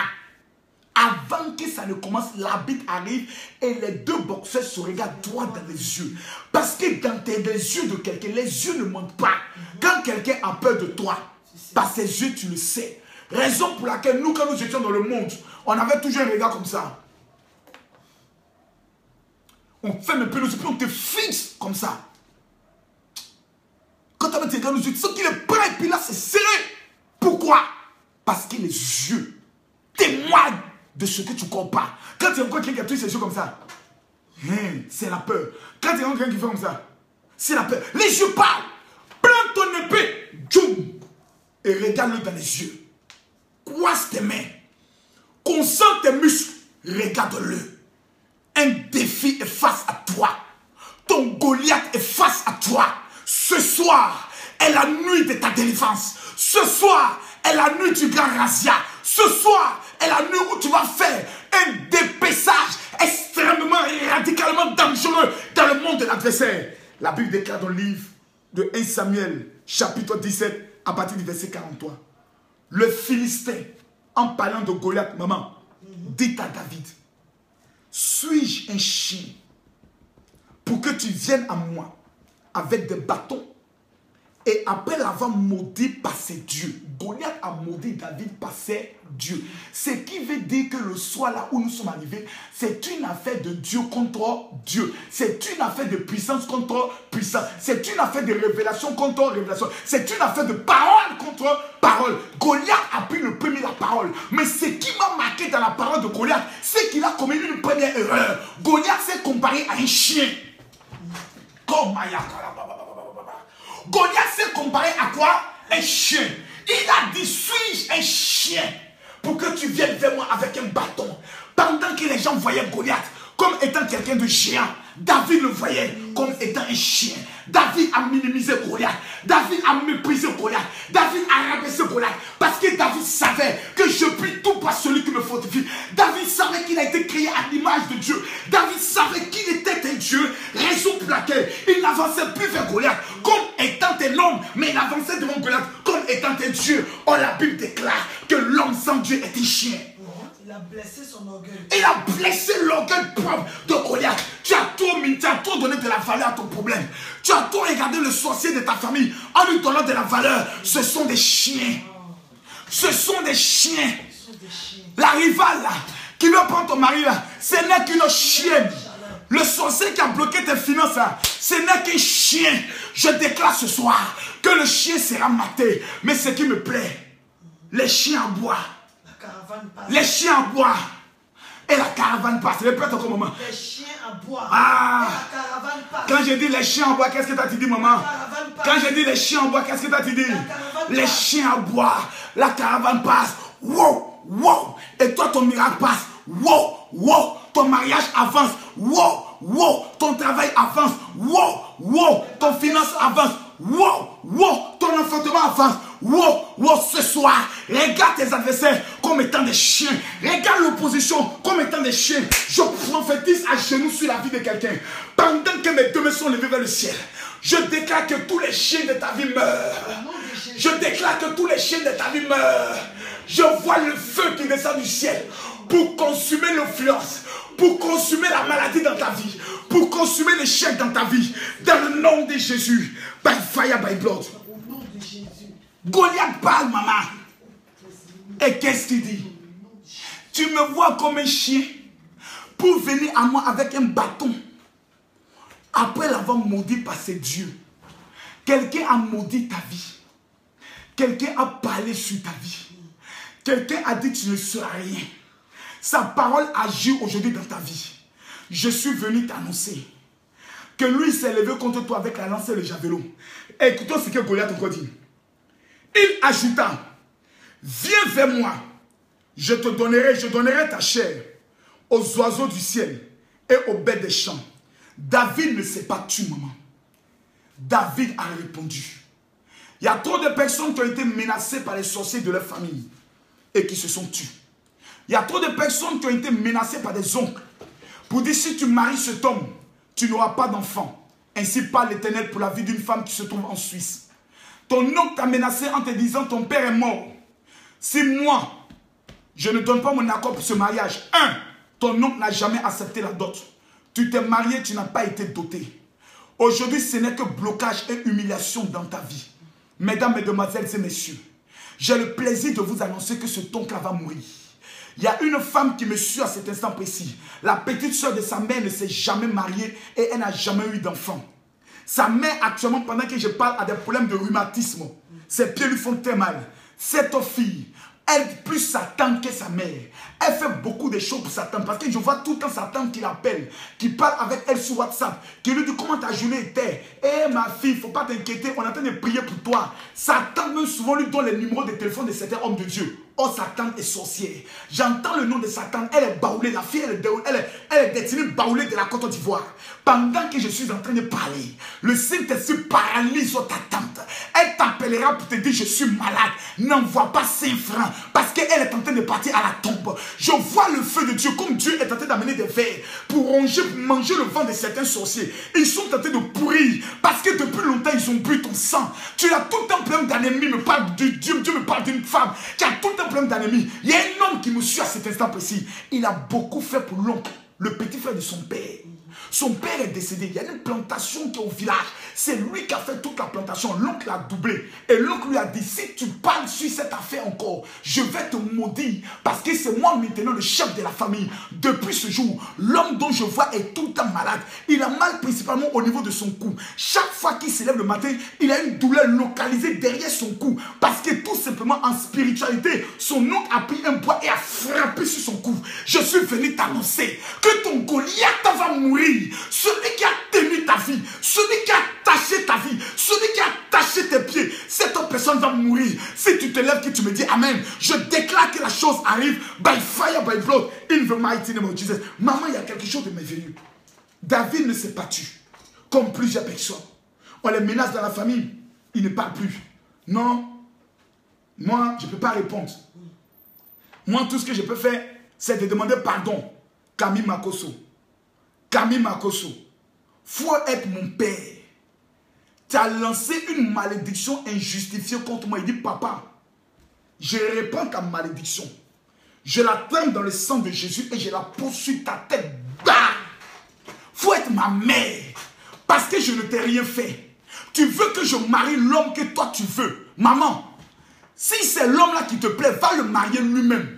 avant que ça ne commence, l'arbitre arrive et les deux boxeurs se regardent droit dans les yeux. Parce que dans les yeux de quelqu'un, les yeux ne mentent pas. Quand quelqu'un a peur de toi, par ses yeux, tu le sais. Raison pour laquelle nous, quand nous étions dans le monde, on avait toujours un regard comme ça. On ferme un peu nos yeux, puis on te fixe comme ça. Quand tu regardes nos yeux, tu sens qu'il est prêt, puis là, c'est serré. Pourquoi? Parce que les yeux témoignent de ce que tu ne comprends pas. Quand tu vois quelqu'un qui a tous ses yeux comme ça, c'est la peur. Quand tu vois quelqu'un qui fait comme ça, c'est la peur. Les yeux parlent. Prends ton épée, tchoum, et regarde-le dans les yeux. Croise tes mains. Concentre tes muscles. Regarde-le. Un défi est face à toi. Ton Goliath est face à toi. Ce soir est la nuit de ta délivrance. Ce soir est la nuit du grand razzia. Ce soir est la nuit où tu vas faire un dépaissage extrêmement, radicalement dangereux dans le monde de l'adversaire. La Bible déclare dans le livre de 1 Samuel, chapitre 17, à partir du verset 43. Le Philistin, en parlant de Goliath, maman, dit à David, suis-je un chien pour que tu viennes à moi avec des bâtons? Et après l'avoir maudit par ses dieux, Goliath a maudit David par ses dieux. Ce qui veut dire que le soir là où nous sommes arrivés, c'est une affaire de Dieu contre Dieu. C'est une affaire de puissance contre puissance. C'est une affaire de révélation contre révélation. C'est une affaire de parole contre parole. Goliath a pris le premier la parole. Mais ce qui m'a marqué dans la parole de Goliath, c'est qu'il a commis une première erreur. Goliath s'est comparé à un chien. Goliath s'est comparé à quoi? Un chien. Il a dit, suis-je un chien pour que tu viennes vers moi avec un bâton? Pendant que les gens voyaient Goliath comme étant quelqu'un de géant, David le voyait comme étant un chien. David a minimisé Goliath. David a méprisé Goliath. David a rabaissé Goliath. Parce que David savait que je puis tout par celui qui me fortifie. David savait qu'il a été créé à l'image de Dieu. David savait qu'il était un Dieu. Raison pour laquelle il n'avançait plus vers Goliath comme étant un homme, mais il avançait devant Goliath comme étant un Dieu. Or la Bible déclare que l'homme sans Dieu est un chien. Il a blessé son orgueil. Il a blessé l'orgueil propre de Goliath. Tu as trop donné de la valeur à ton problème. Tu as trop regardé le sorcier de ta famille en lui donnant de la valeur. Ce sont des chiens. Ce sont des chiens. La rivale là, qui veut prendre ton mari là, ce n'est qu'une chienne. Le sorcier qui a bloqué tes finances là, ce n'est qu'un chien. Je déclare ce soir que le chien sera maté. Mais ce qui me plaît, les chiens à bois. Les chiens à bois. Et la caravane passe. Répète encore, maman. Les chiens à bois. Ah. Et la caravane passe. Quand j'ai dit les chiens à bois, qu'est-ce que tu as dit, maman? Quand j'ai dit les chiens à bois, qu'est-ce que tu as dit? Les chiens à bois. La caravane passe. Wow, wow. Et toi, ton miracle passe. Wow, wow. Ton mariage avance. Wow, wow. Ton travail avance. Wow, wow. Ton finance avance. Wow, wow. Ton enfantement avance. Wow, wow, ce soir, regarde tes adversaires comme étant des chiens. Regarde l'opposition comme étant des chiens. Je prophétise à genoux sur la vie de quelqu'un. Pendant que mes deux mains sont levées vers le ciel, je déclare que tous les chiens de ta vie meurent. Je déclare que tous les chiens de ta vie meurent. Je vois le feu qui descend du ciel pour consumer l'influence, pour consumer la maladie dans ta vie, pour consumer l'échec dans ta vie. Dans le nom de Jésus. By fire, by blood. Goliath parle, maman. Et qu'est-ce qu'il dit? Tu me vois comme un chien pour venir à moi avec un bâton. Après l'avoir maudit par ses dieux. Quelqu'un a maudit ta vie. Quelqu'un a parlé sur ta vie. Quelqu'un a dit tu ne seras rien. Sa parole agit aujourd'hui dans ta vie. Je suis venu t'annoncer que lui s'est levé contre toi avec la lance et le javelot. Écoutons ce que Goliath encore dit. Il ajouta, viens vers moi, je donnerai ta chair aux oiseaux du ciel et aux bêtes des champs. David ne s'est pas tué, maman. David a répondu. Il y a trop de personnes qui ont été menacées par les sorciers de leur famille et qui se sont tués. Il y a trop de personnes qui ont été menacées par des oncles pour dire si tu maries cet homme, tu n'auras pas d'enfant. Ainsi parle l'Éternel pour la vie d'une femme qui se trouve en Suisse. Ton oncle t'a menacé en te disant ton père est mort. Si moi, je ne donne pas mon accord pour ce mariage, ton oncle n'a jamais accepté la dot. Tu t'es marié, tu n'as pas été doté. Aujourd'hui, ce n'est que blocage et humiliation dans ta vie. Mesdames, mesdemoiselles et messieurs, j'ai le plaisir de vous annoncer que ce oncle-là va mourir. Il y a une femme qui me suit à cet instant précis. La petite soeur de sa mère ne s'est jamais mariée et elle n'a jamais eu d'enfant. Sa mère, actuellement, pendant que je parle, a des problèmes de rhumatisme. Ses pieds lui font très mal. Cette fille, elle est plus sa tante que sa mère. Elle fait beaucoup de choses pour sa tante. Parce que je vois tout le temps sa tante qui l'appelle, qui parle avec elle sur WhatsApp, qui lui dit comment ta journée était. Eh ma fille, il ne faut pas t'inquiéter, on est en train de prier pour toi. Sa tante même souvent lui donne les numéros de téléphone de certains hommes de Dieu. Oh, sa tante est sorcière. J'entends le nom de sa tante. Elle est baoulée. La fille, elle est destinée baoulée de la Côte d'Ivoire. Pendant que je suis en train de parler, le Saint-Esprit paralyse ta tante. Elle t'appellera pour te dire je suis malade. N'envoie pas 5 francs parce qu'elle est en train de partir à la tombe. Je vois le feu de Dieu comme Dieu est en train d'amener des vers pour ronger, pour manger le vent de certains sorciers. Ils sont en train de pourrir parce que depuis longtemps ils ont bu ton sang. Tu as tout un problème d'ennemi. Me parle de Dieu. Dieu me parle d'une femme qui a tout un problème d'ennemi. Il y a un homme qui me suit à cet instant précis. Il a beaucoup fait pour l'oncle, le petit frère de son père. Son père est décédé. Il y a une plantation qui est au village. C'est lui qui a fait toute la plantation. L'oncle a doublé. Et l'oncle lui a dit, si tu parles sur cette affaire encore, je vais te maudire. Parce que c'est moi maintenant le chef de la famille. Depuis ce jour, l'homme dont je vois est tout le temps malade. Il a mal principalement au niveau de son cou. Chaque fois qu'il se lève le matin, il a une douleur localisée derrière son cou. Parce que tout simplement en spiritualité, son oncle a pris un bois et a frappé sur son cou. Je suis venu t'annoncer que ton Goliath va mourir. Celui qui a tenu ta vie, celui qui a taché ta vie, celui qui a taché tes pieds, cette personne va mourir. Si tu te lèves et tu me dis Amen, je déclare que la chose arrive by fire, by blood, in the mighty name of Jesus. Maman, il y a quelque chose de merveilleux. David ne s'est pas tué, comme plusieurs personnes. On les menace dans la famille, il ne parle plus. Non, moi, je ne peux pas répondre. Moi, tout ce que je peux faire, c'est de demander pardon. Camille Makoso. Camille Makoso, faut être mon père. Tu as lancé une malédiction injustifiée contre moi. Il dit, papa, je répands ta malédiction. Je la trempe dans le sang de Jésus et je la poursuis ta tête. Bah! Faut être ma mère. Parce que je ne t'ai rien fait. Tu veux que je marie l'homme que toi tu veux. Maman, si c'est l'homme-là qui te plaît, va le marier lui-même.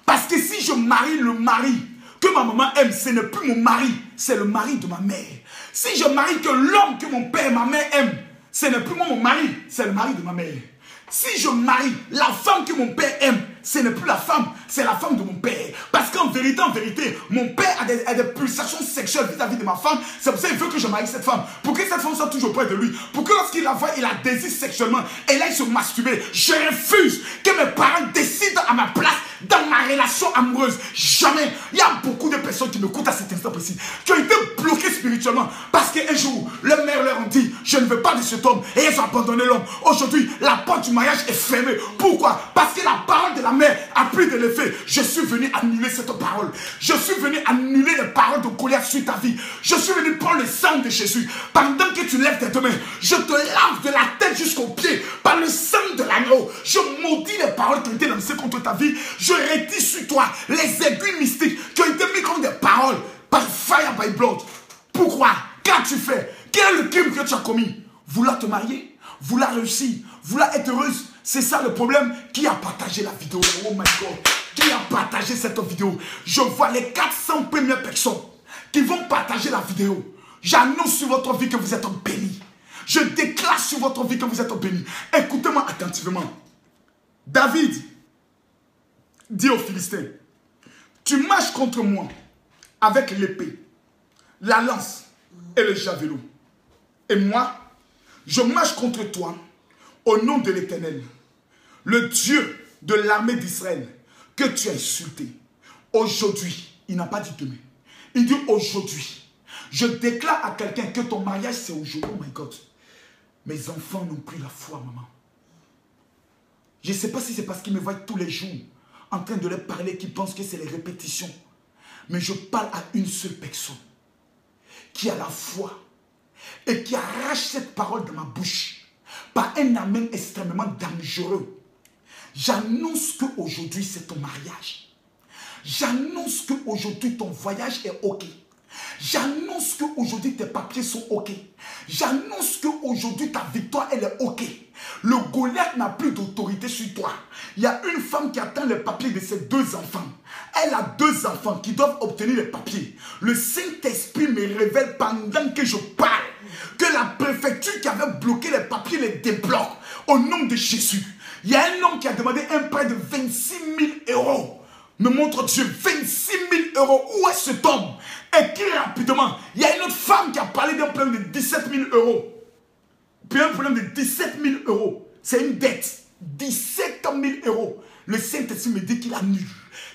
Parce que si je marie le mari que ma maman aime, ce n'est plus mon mari, c'est le mari de ma mère. Si je marie que l'homme que mon père et ma mère aiment, ce n'est plus moi mon mari, c'est le mari de ma mère. Si je marie la femme que mon père aime, ce n'est plus la femme, c'est la femme de mon père. Parce qu'en vérité, mon père a des pulsations sexuelles vis-à-vis de ma femme. C'est pour ça qu'il veut que je marie cette femme. Pour que cette femme soit toujours près de lui. Pour que lorsqu'il la voit, il la désire sexuellement. Et là, il se masturbe. Je refuse que mes parents décident à ma place dans ma relation amoureuse. Jamais. Il y a beaucoup de personnes qui m'écoutent à cet instant précis, qui ont été bloquées spirituellement. Parce qu'un jour, leur mère leur a dit, je ne veux pas de cet homme. Et elles ont abandonné l'homme. Aujourd'hui, la porte du mariage est fermée. Pourquoi? Parce que la parole de la mère a pris de l'effet. Je suis venu annuler cette parole. Je suis venu annuler les paroles de Goliath sur ta vie. Je suis venu prendre le sang de Jésus. Pendant que tu lèves tes deux mains, je te lave de la tête jusqu'aux pieds par le sang de l'agneau. Je maudis les paroles qui ont été lancées contre ta vie. Je retire sur toi les aiguilles mystiques qui ont été mises comme des paroles by fire, by blood. Pourquoi? Qu'as-tu fait? Quel est le crime que tu as commis? Vouloir te marier? Vouloir réussir? Vouloir être heureuse? C'est ça le problème. Qui a partagé la vidéo? Oh my God. Qui a partagé cette vidéo? Je vois les 400 premières personnes qui vont partager la vidéo. J'annonce sur votre vie que vous êtes bénis. Je déclare sur votre vie que vous êtes bénis. Écoutez-moi attentivement. David dit aux Philistins, tu marches contre moi avec l'épée, la lance et le javelot. Et moi, je marche contre toi au nom de l'Éternel, le Dieu de l'armée d'Israël que tu as insulté. Aujourd'hui, il n'a pas dit demain. Il dit aujourd'hui. Je déclare à quelqu'un que ton mariage c'est aujourd'hui. Oh my God. Mes enfants n'ont plus la foi, maman. Je ne sais pas si c'est parce qu'ils me voient tous les jours en train de leur parler qu'ils pensent que c'est les répétitions. Mais je parle à une seule personne qui a la foi et qui arrache cette parole de ma bouche par un amen extrêmement dangereux. J'annonce qu'aujourd'hui c'est ton mariage. J'annonce qu'aujourd'hui ton voyage est OK. J'annonce qu'aujourd'hui tes papiers sont OK. J'annonce qu'aujourd'hui ta victoire elle est OK. Le Goliath n'a plus d'autorité sur toi. Il y a une femme qui attend les papiers de ses 2 enfants. Elle a 2 enfants qui doivent obtenir les papiers. Le Saint-Esprit me révèle pendant que je parle que la préfecture qui avait bloqué les papiers les débloque au nom de Jésus. Il y a un homme qui a demandé un prêt de 26 000 €. Me montre Dieu, 26 000 €. Où est cet homme? Écris rapidement. Il y a une autre femme qui a parlé d'un problème de 17 000 €. Puis un problème de 17 000 €. C'est une dette. 17 000 €. Le Saint-Esprit me dit qu'il annule.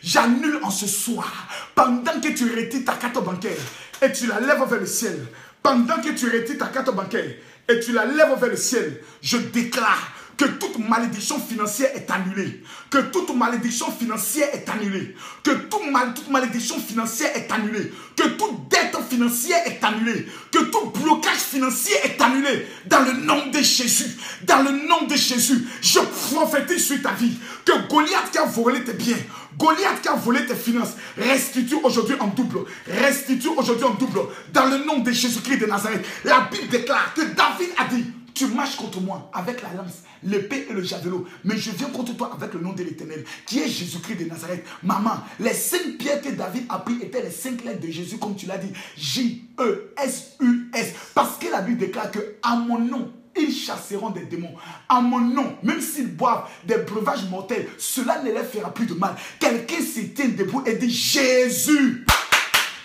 J'annule en ce soir. Pendant que tu retires ta carte bancaire et tu la lèves vers le ciel. Pendant que tu retires ta carte bancaire et tu la lèves vers le ciel, je déclare que toute malédiction financière est annulée. Que toute malédiction financière est annulée. Que toute malédiction financière est annulée. Que toute dette financière est annulée. Que tout blocage financier est annulé. Dans le nom de Jésus. Dans le nom de Jésus. Je prophétise sur ta vie. Que Goliath qui a volé tes biens. Goliath qui a volé tes finances. Restitue aujourd'hui en double. Restitue aujourd'hui en double. Dans le nom de Jésus-Christ de Nazareth. La Bible déclare que David a dit, tu marches contre moi avec la lance, l'épée et le javelot. Mais je viens contre toi avec le nom de l'Éternel, qui est Jésus-Christ de Nazareth. Maman, les 5 pierres que David a pris étaient les 5 lettres de Jésus, comme tu l'as dit. J-E-S-U-S. Parce que la Bible déclare que à mon nom, ils chasseront des démons. À mon nom, même s'ils boivent des breuvages mortels, cela ne leur fera plus de mal. Quelqu'un se tient debout et dit Jésus,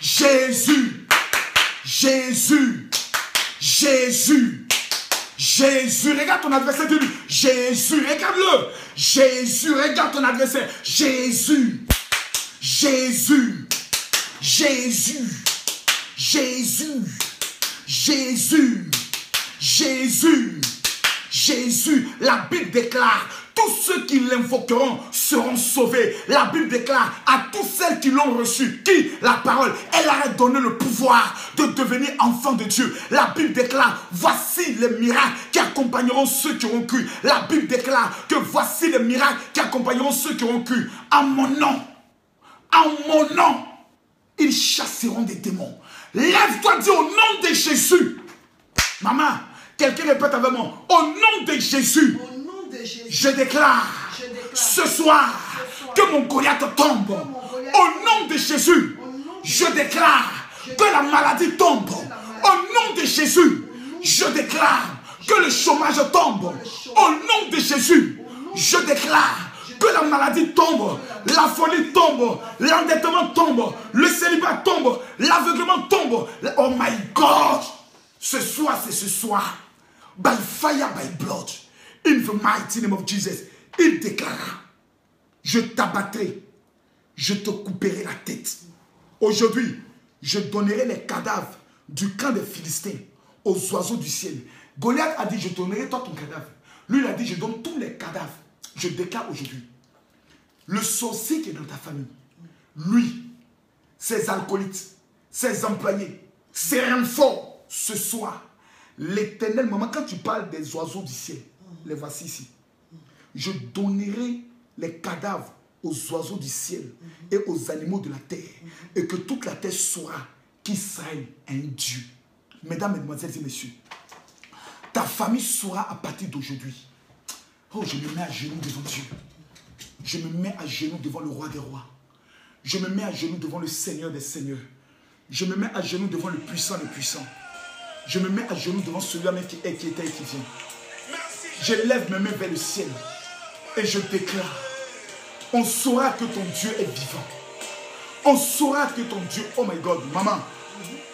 Jésus, Jésus, Jésus. Jésus, regarde ton adversaire, dis-lui, Jésus, regarde-le. Jésus, regarde ton adversaire. Jésus, Jésus, Jésus, Jésus, Jésus, Jésus, Jésus. La Bible déclare, tous ceux qui l'invoqueront seront sauvés. La Bible déclare à tous celles qui l'ont reçu, qui, la parole, elle a donné le pouvoir de devenir enfants de Dieu. La Bible déclare, voici les miracles qui accompagneront ceux qui auront cru. La Bible déclare que voici les miracles qui accompagneront ceux qui auront cru. En mon nom, ils chasseront des démons. Lève-toi, dis au nom de Jésus. Maman, quelqu'un répète avec moi, au nom de Jésus. Je déclare ce soir que mon Goliath tombe. Au nom de Jésus, je déclare que la maladie tombe. Au nom de Jésus, je déclare que le chômage tombe. Au nom de Jésus, je déclare que la maladie tombe, la folie tombe, l'endettement tombe, le célibat tombe, l'aveuglement tombe. Oh my God! Ce soir, c'est ce soir. By fire, by blood. In the mighty name of Jesus, il déclara, je t'abattrai, je te couperai la tête. Aujourd'hui, je donnerai les cadavres du camp des Philistins aux oiseaux du ciel. Goliath a dit, je donnerai toi ton cadavre. Lui, il a dit, je donne tous les cadavres. Je déclare aujourd'hui, le sorcier qui est dans ta famille, lui, ses alcoolites, ses employés, ses renforts, ce soir, l'Éternel, maman, quand tu parles des oiseaux du ciel, les voici ici. Je donnerai les cadavres aux oiseaux du ciel et aux animaux de la terre. Et que toute la terre saura qu'Israël est un Dieu. Mesdames, mesdemoiselles et messieurs, ta famille saura à partir d'aujourd'hui. Oh, je me mets à genoux devant Dieu. Je me mets à genoux devant le roi des rois. Je me mets à genoux devant le Seigneur des seigneurs. Je me mets à genoux devant le puissant des puissants. Je me mets à genoux devant celui-là qui est, qui était et qui vient. Je lève mes mains vers le ciel et je déclare, on saura que ton Dieu est vivant. On saura que ton Dieu, oh my God, maman,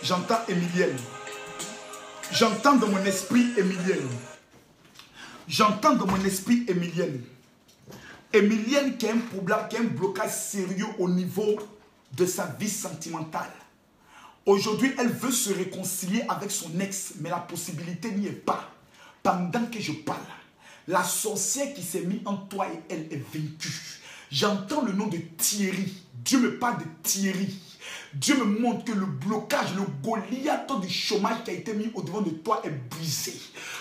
j'entends Emilienne. J'entends dans mon esprit Emilienne. J'entends dans mon esprit Emilienne. Emilienne qui a un problème, qui a un blocage sérieux au niveau de sa vie sentimentale. Aujourd'hui, elle veut se réconcilier avec son ex, mais la possibilité n'y est pas. Pendant que je parle, la sorcière qui s'est mise en toi et elle est vaincue. J'entends le nom de Thierry. Dieu me parle de Thierry. Dieu me montre que le blocage, le Goliath du chômage qui a été mis au-devant de toi est brisé.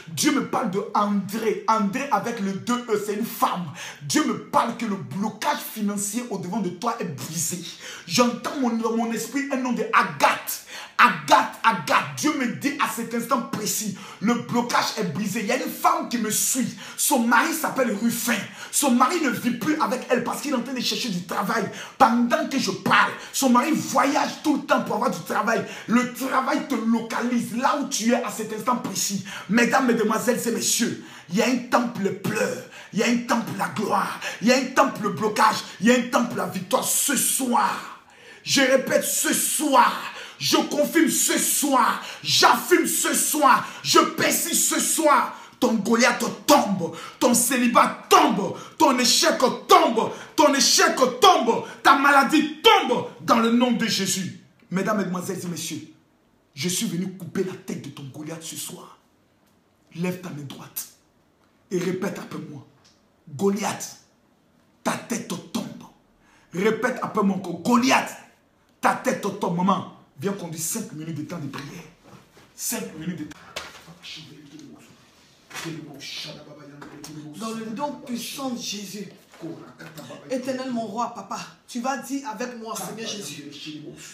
Dieu me parle de André. André avec le 2E, c'est une femme. Dieu me parle que le blocage financier au-devant de toi est brisé. J'entends dans mon esprit un nom de Agathe. Agathe, Agathe, Dieu me dit à cet instant précis, le blocage est brisé. Il y a une femme qui me suit. Son mari s'appelle Ruffin. Son mari ne vit plus avec elle parce qu'il est en train de chercher du travail. Pendant que je parle, son mari voyage tout le temps pour avoir du travail. Le travail te localise là où tu es à cet instant précis. Mesdames, mesdemoiselles et messieurs, il y a un temple pleur. Il y a un temple la gloire. Il y a un temple le blocage. Il y a un temple la victoire. Ce soir, je répète, ce soir, je confirme ce soir, j'affirme ce soir, je persiste ce soir. Ton Goliath tombe, ton célibat tombe, ton échec tombe, ton échec tombe, ta maladie tombe dans le nom de Jésus. Mesdames, mesdemoiselles et messieurs, je suis venu couper la tête de ton Goliath ce soir. Lève ta main droite et répète après moi. Goliath, ta tête tombe. Répète après moi encore. Goliath, ta tête tombe. Maman, viens conduire 5 minutes de temps de prière. 5 minutes de temps. Dans le nom puissant de Jésus. Éternel mon roi, papa, tu vas dire avec moi, Seigneur Jésus,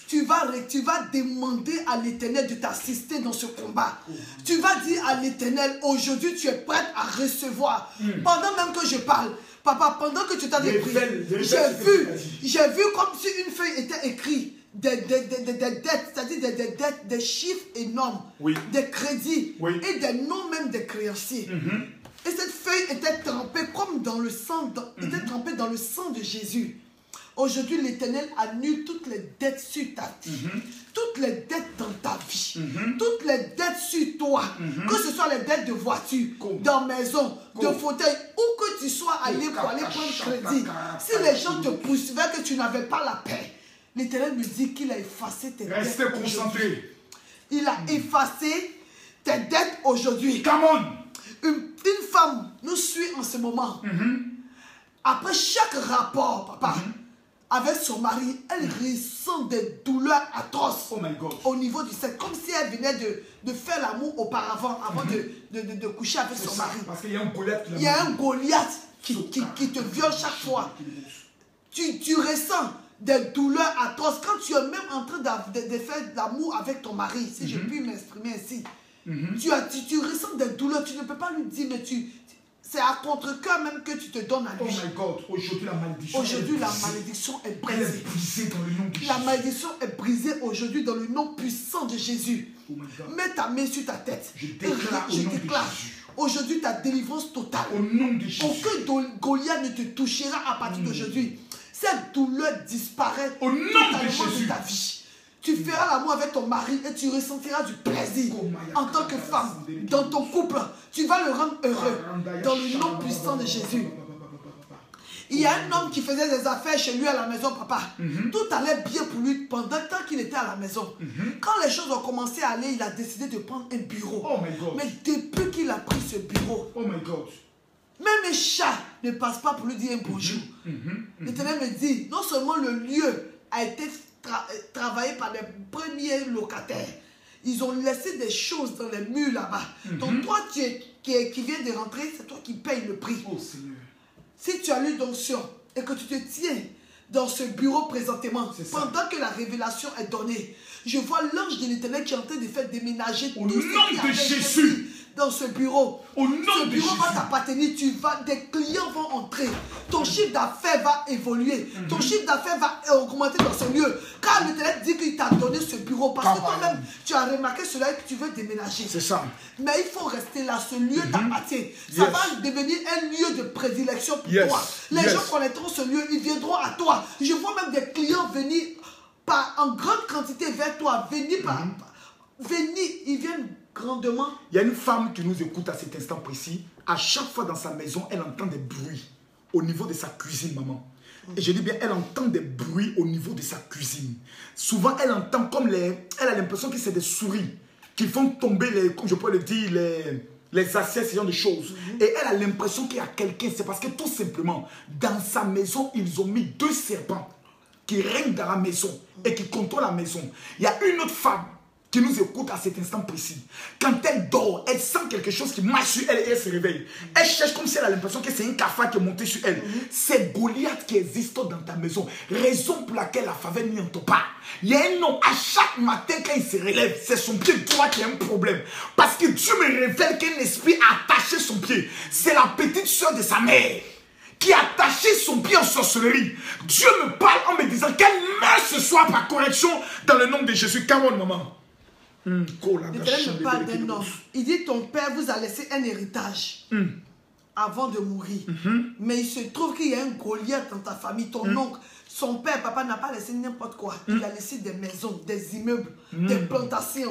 tu vas demander à l'Éternel de t'assister dans ce combat. Tu vas dire à l'Éternel, aujourd'hui tu es prête à recevoir. Pendant même que je parle, papa, pendant que tu t'as prié, j'ai vu comme si une feuille était écrite. Des dettes, c'est-à-dire des dettes, des chiffres énormes, des crédits et des noms même des créanciers. Et cette feuille était trempée comme dans le sang, était trempée dans le sang de Jésus. Aujourd'hui, l'Éternel annule toutes les dettes sur ta vie, toutes les dettes dans ta vie, toutes les dettes sur toi, que ce soit les dettes de voiture, de maison, de fauteuil, où que tu sois allé pour aller prendre crédit. Si les gens te poursuivaient que tu n'avais pas la paix, l'Éternel me dit qu'il a effacé tes dettes. Restez concentrés. Il a effacé tes dettes aujourd'hui. Come on. Une femme nous suit en ce moment. Après chaque rapport, papa, avec son mari, elle ressent des douleurs atroces au niveau du sexe. Comme si elle venait de faire l'amour auparavant, avant de coucher avec son mari. Parce qu'il y a un Goliath. Il y a un Goliath qui te viole chaque fois. Tu ressens des douleurs atroces. Quand tu es même en train de faire l'amour avec ton mari, si je puis m'exprimer ainsi, tu ressens des douleurs, tu ne peux pas lui dire, mais c'est à contre-cœur même que tu te donnes à lui. Oh my God, aujourd'hui la malédiction. Aujourd'hui la malédiction est brisée. Elle est brisée dans le nom de Jésus. La malédiction est brisée aujourd'hui dans le nom puissant de Jésus. Oh my God. Mets ta main sur ta tête. Je déclare au nom de Jésus. Aujourd'hui ta délivrance totale. Au nom de Jésus. Aucun Goliath ne te touchera à partir d'aujourd'hui. Cette douleur disparaît au nom de Jésus. De ta vie. Tu feras l'amour avec ton mari et tu ressentiras du plaisir en tant que femme dans ton couple. Tu vas le rendre heureux dans le nom puissant de Jésus. Il y a un homme qui faisait des affaires chez lui à la maison, papa. Tout allait bien pour lui pendant qu'il était à la maison. Quand les choses ont commencé à aller, il a décidé de prendre un bureau. Oh my God. Mais depuis qu'il a pris ce bureau, oh my God, même un chat ne passe pas pour lui dire un bonjour. L'Éternel me dit, non seulement le lieu a été travaillé par les premiers locataires, ils ont laissé des choses dans les murs là-bas. Donc toi qui viens de rentrer, c'est toi qui payes le prix. Oh Seigneur. si tu as lu d'onction et que tu te tiens dans ce bureau présentement, pendant que la révélation est donnée, je vois l'ange de l'Éternel qui est en train de faire déménager au nom de Jésus dans ce bureau. Au nom ce de bureau Jésus. va t'appartenir, des clients vont entrer, ton chiffre d'affaires va évoluer, ton chiffre d'affaires va augmenter dans ce lieu. Car l'Éternel dit qu'il t'a donné ce bureau parce que toi-même, tu as remarqué cela et que tu veux déménager. C'est ça. Mais il faut rester là, ce lieu t'appartient. Ça va devenir un lieu de prédilection pour toi. Les gens connaîtront ce lieu, ils viendront à toi. Je vois même des clients venir en grande quantité vers toi, venir, ils viennent grandement. Il y a une femme qui nous écoute à cet instant précis. À chaque fois dans sa maison, elle entend des bruits au niveau de sa cuisine, maman. Et je dis bien, elle entend des bruits au niveau de sa cuisine. Souvent, elle entend comme elle a l'impression que c'est des souris qui font tomber, comme je peux le dire, les assiettes, ce genre de choses. Et elle a l'impression qu'il y a quelqu'un. C'est parce que tout simplement, dans sa maison, ils ont mis 2 serpents qui règnent dans la maison et qui contrôlent la maison. Il y a une autre femme qui nous écoute à cet instant précis. Quand elle dort, elle sent quelque chose qui marche sur elle et elle se réveille. Elle cherche comme si elle a l'impression que c'est un cafard qui est monté sur elle. C'est Goliath qui existe dans ta maison. Raison pour laquelle la faveur n'y entre pas. Il y a un homme, à chaque matin quand il se relève, c'est son pied droit qui a un problème. Parce que Dieu me révèle qu'un esprit a attaché son pied. C'est la petite soeur de sa mère qui a attaché son pied en sorcellerie. Dieu me parle en me disant qu'elle meurt ce soir par correction dans le nom de Jésus. Come on, maman. L'Éternel me parle d'un homme. Il dit, ton père vous a laissé un héritage avant de mourir. Mais il se trouve qu'il y a un Goliath dans ta famille, ton oncle. Son père, papa n'a pas laissé n'importe quoi. Il a laissé des maisons, des immeubles, des plantations.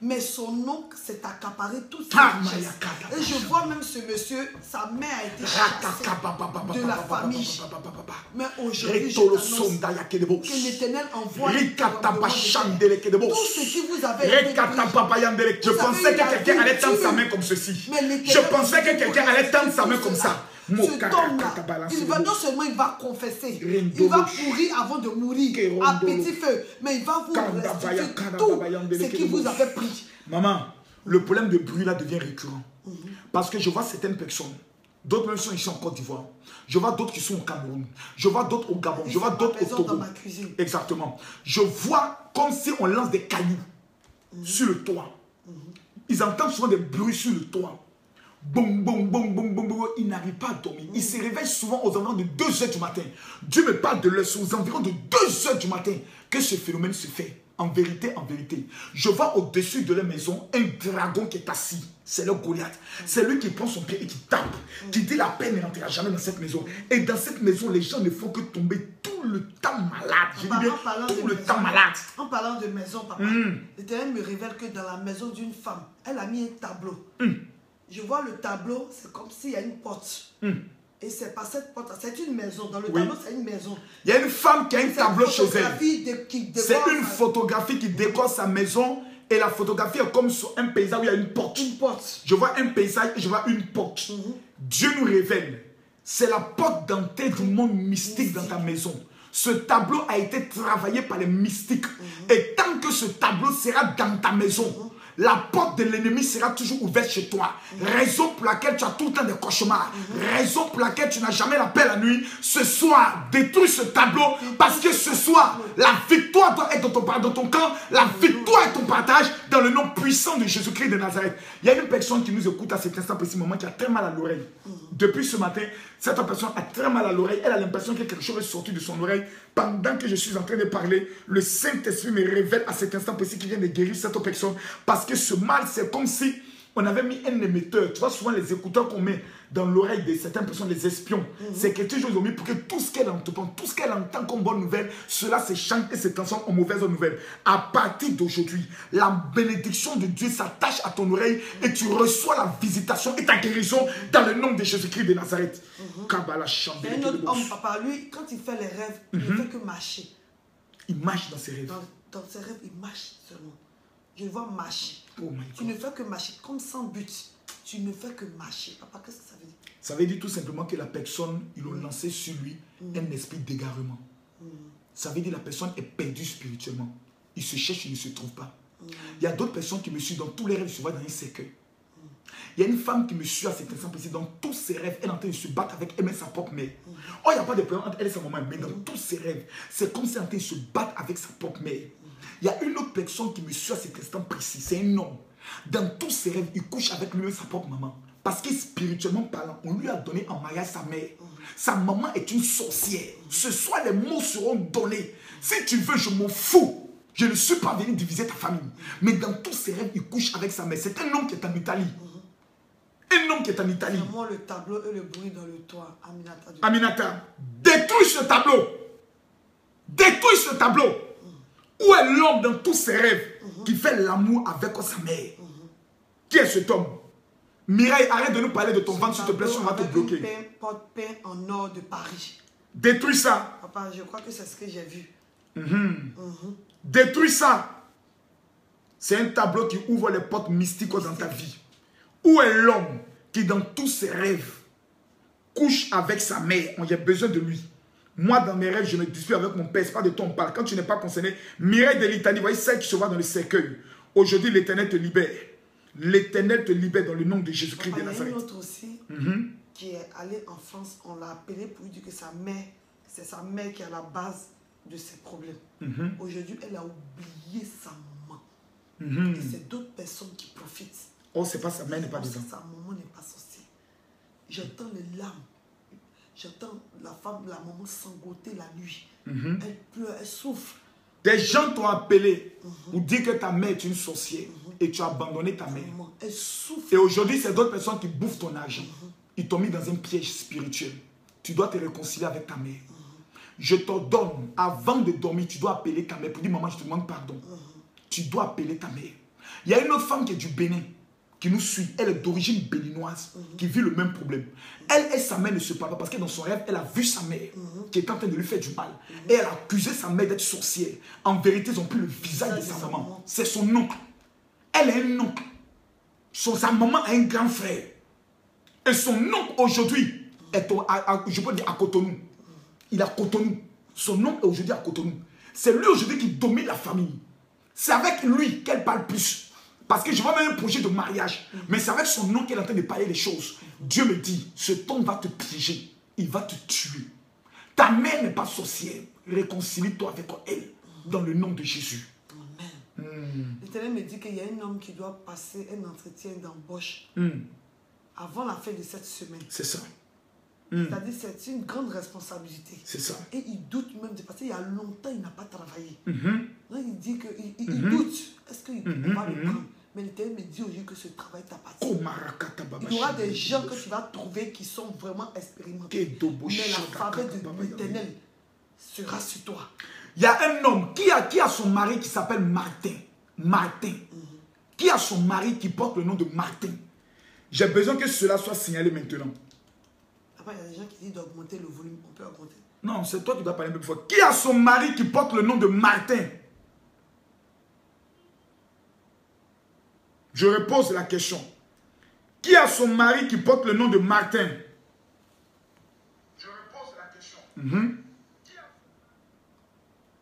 Mais son oncle s'est accaparé tout ça. Et je vois même ce monsieur, sa mère a été chassée de la famille. Mais aujourd'hui, je t'annonce que l'Éternel envoie tout ce qui vous avait été pris. Je pensais que quelqu'un allait tendre sa main comme ceci. Je pensais que quelqu'un allait tendre sa main comme ça. Cet homme-là, non seulement il va confesser, il va pourrir avant de mourir à petit feu, mais il va vous restituer tout ce qui vous avait pris. Maman, le problème de bruit là devient récurrent. Parce que je vois certaines personnes, d'autres même sont ici en Côte d'Ivoire, je vois d'autres qui sont au Cameroun, je vois d'autres au Gabon, je vois d'autres au Togo. Exactement. Je vois comme si on lance des cailloux sur le toit. Ils entendent souvent des bruits sur le toit. Boum, boum, boum, boum, boum, boum. Il n'arrive pas à dormir. Il se réveille souvent aux environs de 2 h du matin. Dieu me parle de l'heure, aux environs de 2 h du matin que ce phénomène se fait. En vérité, je vois au-dessus de leur maison un dragon qui est assis. C'est le Goliath. C'est lui qui prend son pied et qui tape. Qui dit la paix ne rentrera jamais dans cette maison. Et dans cette maison, les gens ne font que tomber tout le temps malade. Je dis bien, tout le temps malade. En parlant de maison, papa, l'Éternel me révèle que dans la maison d'une femme, elle a mis un tableau. Je vois le tableau, c'est comme s'il y a une porte. Et c'est pas cette porte, c'est une maison. Dans le tableau, c'est une maison. Il y a une femme qui a un tableau chez elle. C'est une photographie qui décore sa maison. Et la photographie est comme sur un paysage où il y a une porte. Je vois un paysage et je vois une porte. Dieu nous révèle. C'est la porte d'entrée du monde mystique dans ta maison. Ce tableau a été travaillé par les mystiques. Et tant que ce tableau sera dans ta maison, la porte de l'ennemi sera toujours ouverte chez toi. Raison pour laquelle tu as tout le temps des cauchemars. Raison pour laquelle tu n'as jamais la paix la nuit. Ce soir, détruis ce tableau. Parce que ce soir, la victoire doit être dans ton camp. La victoire est ton partage dans le nom puissant de Jésus-Christ de Nazareth. Il y a une personne qui nous écoute à cet instant précis moment qui a très mal à l'oreille. Depuis ce matin, cette personne a très mal à l'oreille. Elle a l'impression que quelque chose est sorti de son oreille. Pendant que je suis en train de parler, le Saint-Esprit me révèle à cet instant précis qu'il vient de guérir cette personne. Parce que ce mal, c'est comme si on avait mis un émetteur. Tu vois, souvent les écouteurs qu'on met dans l'oreille de certaines personnes, les espions, c'est quelque chose qu'ils ont mis pour que tout ce qu'elle entend, tout ce qu'elle entend comme bonne nouvelle, cela se change et se transforme en mauvaise nouvelle. À partir d'aujourd'hui, la bénédiction de Dieu s'attache à ton oreille et tu reçois la visitation et ta guérison dans le nom de Jésus-Christ de Nazareth. Il y a un autre homme, papa, lui, quand il fait les rêves, il ne fait que marcher. Il marche dans ses rêves. Dans ses rêves, il marche seulement. Je vois marcher. Oh tu ne fais que marcher, comme sans but. Tu ne fais que marcher. Papa, qu'est-ce que ça veut dire? Ça veut dire tout simplement que la personne, ils ont lancé sur lui un esprit d'égarement. Ça veut dire que la personne est perdue spirituellement. Il se cherche, il ne se trouve pas. Il y a d'autres personnes qui me suivent dans tous les rêves, je vois dans un cercueil. Il y a une femme qui me suit à cet instant précis. Dans tous ses rêves, elle est en train de se battre avec elle-même sa propre mère. Oh, il n'y a pas de problème entre elle et sa maman. Mais dans tous ses rêves, c'est comme si elle est en train de se battre avec sa propre mère. Il y a une autre personne qui me suit à cet instant précis. C'est un homme. Dans tous ses rêves, il couche avec lui-même sa propre maman. Parce que spirituellement parlant, on lui a donné en mariage sa mère. Sa maman est une sorcière. Ce soir, les mots seront donnés. Si tu veux, je m'en fous. Je ne suis pas venu diviser ta famille. Mais dans tous ses rêves, il couche avec sa mère. C'est un homme qui est en Italie. Un homme qui est en Italie. Moi, le tableau et le bruit dans le toit. Aminata. Aminata, détruis ce tableau. Détruis ce tableau. Où est l'homme dans tous ses rêves qui fait l'amour avec sa mère? Qui est cet homme? Mireille, arrête de nous parler de ton ventre, s'il te plaît, si on va te bloquer. Porte peint en or de Paris. Détruis ça. Papa, je crois que c'est ce que j'ai vu. Détruis ça. C'est un tableau qui ouvre les portes mystiques dans ta vie. Où est l'homme qui, dans tous ses rêves, couche avec sa mère? On a besoin de lui. Moi, dans mes rêves, je me dispute avec mon père. Ce n'est pas de toi on parle. Quand tu n'es pas concerné, Mireille de l'Italie, voyez celle qui se voit dans le cercueil. Aujourd'hui, l'Éternel te libère. L'Éternel te libère dans le nom de Jésus-Christ de Nazareth. Il y a une autre aussi qui est allée en France. On l'a appelée pour lui dire que sa mère, c'est sa mère qui est à la base de ses problèmes. Aujourd'hui, elle a oublié sa maman. Et c'est d'autres personnes qui profitent. Oh, c'est pas sa mère n'est pas dedans. Sa maman n'est pas sorcière. J'entends les larmes. J'entends la maman sangloter la nuit. Elle pleure, elle souffre. Des gens t'ont appelé pour dire que ta mère est une sorcière et tu as abandonné ta mère. Elle souffre. Et aujourd'hui, c'est d'autres personnes qui bouffent ton argent. Ils t'ont mis dans un piège spirituel. Tu dois te réconcilier avec ta mère. Je t'ordonne, avant de dormir, tu dois appeler ta mère pour dire maman, je te demande pardon. Tu dois appeler ta mère. Il y a une autre femme qui est du Bénin, qui nous suit. Elle est d'origine béninoise, qui vit le même problème. Elle et sa mère ne se parlent pas parce que dans son rêve, elle a vu sa mère qui est en train de lui faire du mal. Et elle a accusé sa mère d'être sorcière. En vérité, ils ont pris le visage de sa maman. C'est son oncle. Elle est un oncle. Sa maman a un grand frère. Et son oncle aujourd'hui est je peux dire à Cotonou. Il est à Cotonou. Son oncle est aujourd'hui à Cotonou. C'est lui aujourd'hui qui domine la famille. C'est avec lui qu'elle parle plus. Parce que je vois même un projet de mariage. Mais c'est avec son nom qu'elle est en train de parler les choses. Dieu me dit, cet homme va te piéger. Il va te tuer. Ta mère n'est pas sorcière. Réconcilie-toi avec elle. Dans le nom de Jésus. Amen. L'Éternel me dit qu'il y a un homme qui doit passer un entretien d'embauche avant la fin de cette semaine. C'est ça. C'est-à-dire c'est une grande responsabilité. C'est ça. Et il doute même, parce qu'il y a longtemps, il n'a pas travaillé. Donc il dit qu'il doute. Est-ce qu'il va le prendre? Mais l'Éternel me dit aujourd'hui que ce travail t'appartient. Il y aura des gens que tu vas trouver qui sont vraiment expérimentés. Mais la faveur de l'Éternel sera sur toi. Il y a un homme qui a son mari qui s'appelle Martin. Martin. Qui a son mari qui porte le nom de Martin. J'ai besoin que cela soit signalé maintenant. Il y a des gens qui disent d'augmenter le volume. On peut augmenter. Non, c'est toi qui dois parler un peu plus fort. Qui a son mari qui porte le nom de Martin? Je repose la question. Qui a son mari qui porte le nom de Martin? Je repose la question.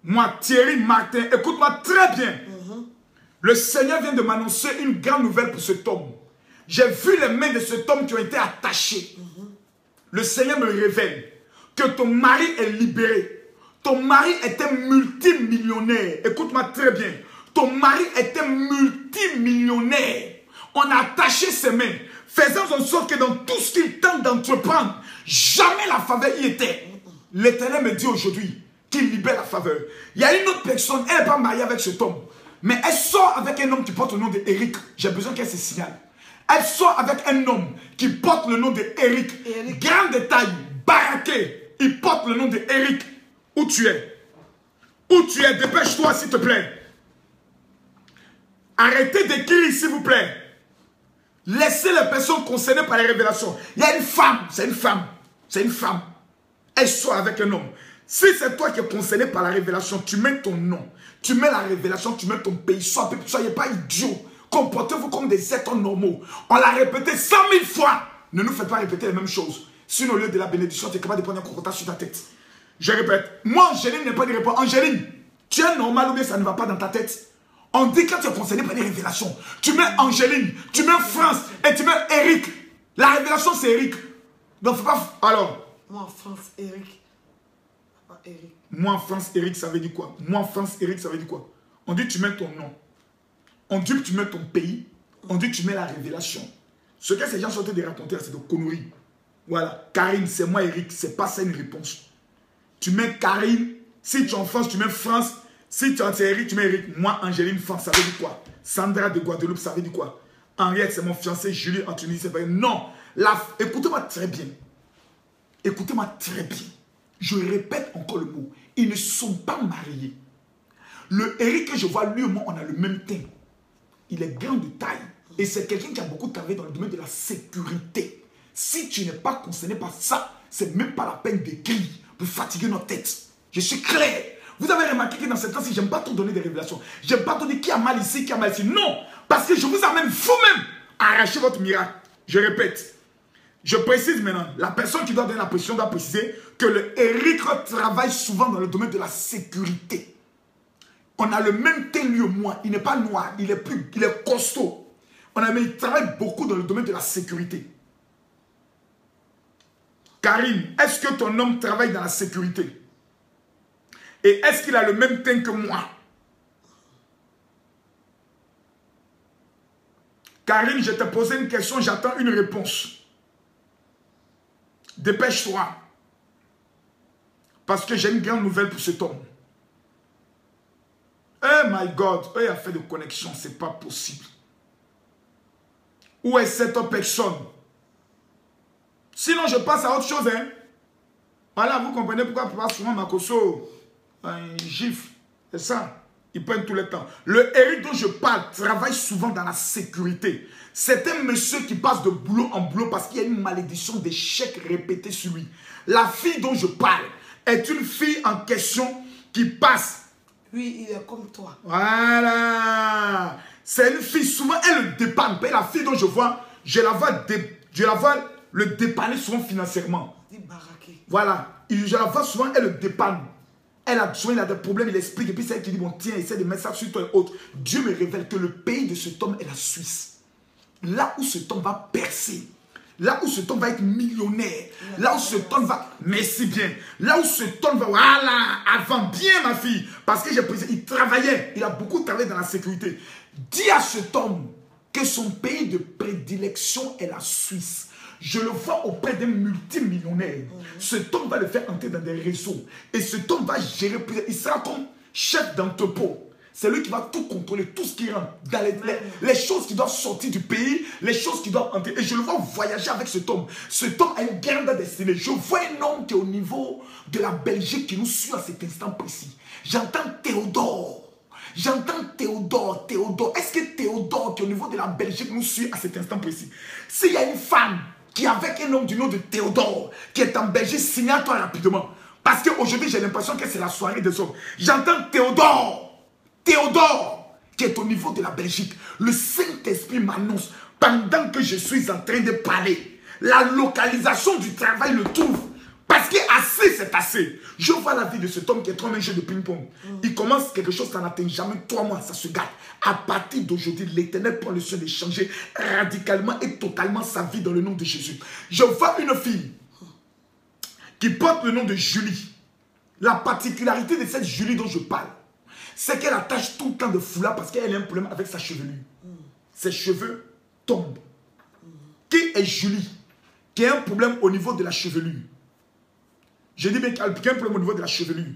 Moi, Thierry Martin, écoute-moi très bien. Le Seigneur vient de m'annoncer une grande nouvelle pour cet homme. J'ai vu les mains de cet homme qui ont été attachées. Le Seigneur me révèle que ton mari est libéré. Ton mari est un multimillionnaire. Écoute-moi très bien. Ton mari est un multimillionnaire. On a attaché ses mains, faisant en sorte que dans tout ce qu'il tente d'entreprendre, jamais la faveur y était. L'Éternel me dit aujourd'hui qu'il libère la faveur. Il y a une autre personne, elle n'est pas mariée avec cet homme, mais elle sort avec un homme qui porte le nom d'Éric. J'ai besoin qu'elle se signale. Elle sort avec un homme qui porte le nom d'Éric. Grand détail, baraqué. Il porte le nom d'Éric. Où tu es? Où tu es? Dépêche-toi, s'il te plaît. Arrêtez d'écrire, s'il vous plaît. Laissez les personnes concernées par les révélations. Il y a une femme, c'est une femme. C'est une femme. Elle sort avec un homme. Si c'est toi qui es concerné par la révélation, tu mets ton nom. Tu mets la révélation, tu mets ton pays. Soyez pas idiot. Comportez-vous comme des êtres normaux. On l'a répété 100 000 fois. Ne nous faites pas répéter les mêmes choses. Sinon, au lieu de la bénédiction, tu es capable de prendre un crocotage sur ta tête. Je répète. Moi, Angéline n'est pas de répondre. Angéline, tu es normal ou bien ça ne va pas dans ta tête? On dit que tu es concerné par des révélations. Tu mets Angéline, tu mets France et tu mets Eric. La révélation, c'est Eric. Donc, faut pas... Alors. Moi en France, Eric. Eric. Moi en France, Eric, ça veut dire quoi? Moi en France, Eric, ça veut dire quoi? On dit tu mets ton nom. On dit que tu mets ton pays. On dit que tu mets la révélation. Ce que ces gens sont en train de raconter, c'est de conneries. Voilà. Karine, c'est moi, Eric. C'est pas ça une réponse. Tu mets Karine. Si tu es en France, tu mets France. Si tu es Eric, tu mets Eric. Moi, Angéline, France, ça veut dire quoi? Sandra de Guadeloupe, ça veut dire quoi? Henriette, c'est mon fiancé. Julie, en Tunisie, c'est pas... Non. Écoutez-moi très bien. Écoutez-moi très bien. Je répète encore le mot. Ils ne sont pas mariés. Le Eric que je vois, lui et moi, on a le même teint. Il est grand de taille. Et c'est quelqu'un qui a beaucoup travaillé dans le domaine de la sécurité. Si tu n'es pas concerné par ça, c'est même pas la peine d'écrire pour fatiguer notre tête. Je suis clair. Vous avez remarqué que dans ce temps-ci, je n'aime pas trop donner des révélations. Je n'aime pas trop dire qui a mal ici, qui a mal ici. Non, parce que je vous amène vous-même à arracher votre miracle. Je répète. Je précise maintenant, la personne qui doit donner la précision doit préciser que le Eric travaille souvent dans le domaine de la sécurité. On a le même teint lui et moi. Il n'est pas noir, il est costaud. Il travaille beaucoup dans le domaine de la sécurité. Karine, est-ce que ton homme travaille dans la sécurité? Et est-ce qu'il a le même teint que moi? Karine, je t'ai posé une question, j'attends une réponse. Dépêche-toi. Parce que j'ai une grande nouvelle pour cet homme. Oh my God, il a fait de connexion, c'est pas possible. Où est cette personne? Sinon, je passe à autre chose. Hein? Voilà, vous comprenez pourquoi je passe souvent Makoso, un gifle. C'est ça. Ils prennent tout le temps. Le Eric dont je parle travaille souvent dans la sécurité. C'est un monsieur qui passe de boulot en boulot parce qu'il y a une malédiction d'échecs répétés sur lui. La fille dont je parle est une fille en question qui passe. Oui, il est comme toi. Voilà. C'est une fille, souvent elle le dépanne. La fille dont je vois, je la vois le dépanner souvent financièrement. Voilà. Je la vois souvent, elle le dépanne. Elle a besoin, il a des problèmes, il explique. Et puis c'est elle qui dit, bon tiens, essaie de mettre ça sur toi et autres. Dieu me révèle que le pays de cet homme est la Suisse. Là où cet homme va percer. Là où cet homme va être millionnaire. Là où cet homme va... Merci bien. Là où cet homme va... Voilà. Avant bien ma fille. Parce que j'ai précisé, il travaillait. Il a beaucoup travaillé dans la sécurité. Dis à cet homme que son pays de prédilection est la Suisse. Je le vois auprès d'un multimillionnaire. Cet homme va le faire entrer dans des réseaux. Et cet homme va gérer... Il sera comme chef d'entrepôt. C'est lui qui va tout contrôler, tout ce qui rentre. Dans les choses qui doivent sortir du pays, les choses qui doivent entrer. Et je le vois voyager avec cet homme. Cet homme a une grande destinée. Je vois un homme qui est au niveau de la Belgique qui nous suit à cet instant précis. J'entends Théodore. J'entends Théodore. Est-ce que Théodore qui est au niveau de la Belgique nous suit à cet instant précis? S'il y a une femme qui est avec un homme du nom de Théodore, qui est en Belgique, signale-toi rapidement. Parce qu'aujourd'hui, j'ai l'impression que c'est la soirée des hommes. J'entends Théodore, qui est au niveau de la Belgique. Le Saint-Esprit m'annonce, pendant que je suis en train de parler, la localisation du travail le trouve. Parce que assez, c'est assez. Je vois la vie de cet homme qui est trop un jeu de ping-pong. Il commence quelque chose, ça n'atteint jamais 3 mois, ça se gâte. À partir d'aujourd'hui, l'Éternel prend le soin de changer radicalement et totalement sa vie dans le nom de Jésus. Je vois une fille qui porte le nom de Julie. La particularité de cette Julie dont je parle, c'est qu'elle attache tout le temps de foulard parce qu'elle a un problème avec sa chevelure. Ses cheveux tombent. Qui est Julie? Qui a un problème au niveau de la chevelure. Je dis bien qu'il y a un problème au niveau de la chevelure.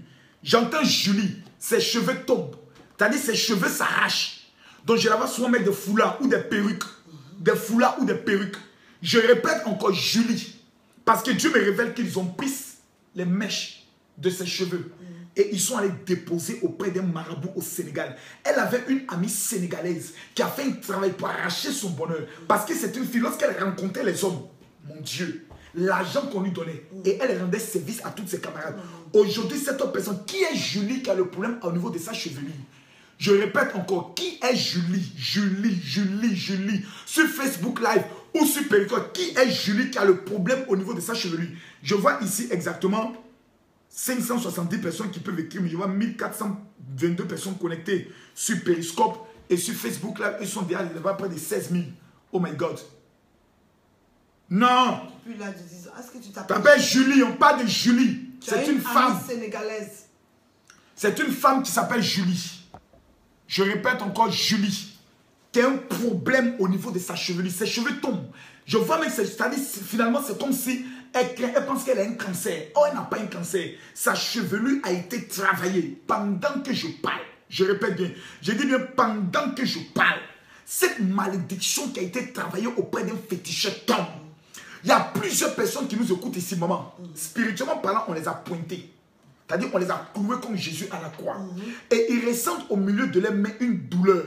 J'entends Julie, ses cheveux tombent. C'est-à-dire ses cheveux s'arrachent. Donc je la vois souvent mettre des foulards ou des perruques. Des foulards ou des perruques. Je répète encore Julie. Parce que Dieu me révèle qu'ils ont pris les mèches de ses cheveux. Et ils sont allés déposer auprès d'un marabout au Sénégal. Elle avait une amie sénégalaise qui a fait un travail pour arracher son bonheur. Parce que c'est une fille, lorsqu'elle rencontrait les hommes, mon Dieu, l'argent qu'on lui donnait, et elle rendait service à toutes ses camarades. Aujourd'hui, cette autre personne, qui est Julie qui a le problème au niveau de sa chevelure? Je répète encore, qui est Julie? Julie. Sur Facebook Live ou sur Periscope, qui est Julie qui a le problème au niveau de sa chevelure? Je vois ici exactement 570 personnes qui peuvent écrire, mais je vois 1422 personnes connectées sur Periscope Et sur Facebook, là, ils sont déjà à près de 16 000. Oh my God. Non. Depuis l'âge de 10 ans, est-ce que tu t'appelles Julie, on parle de Julie. C'est une femme sénégalaise. C'est une femme qui s'appelle Julie. Je répète encore Julie. Qui a un problème au niveau de sa chevelure. Ses cheveux tombent. Je vois même, c'est-à-dire finalement c'est comme si elle pense qu'elle a un cancer. Oh, elle n'a pas un cancer. Sa chevelure a été travaillée pendant que je parle. Je répète bien. Je dis bien pendant que je parle. Cette malédiction qui a été travaillée auprès d'un féticheur tombe. Il y a plusieurs personnes qui nous écoutent ici, maman. Spirituellement parlant, on les a pointés. C'est-à-dire on les a cloués comme Jésus à la croix. Et ils ressentent au milieu de leurs mains une douleur.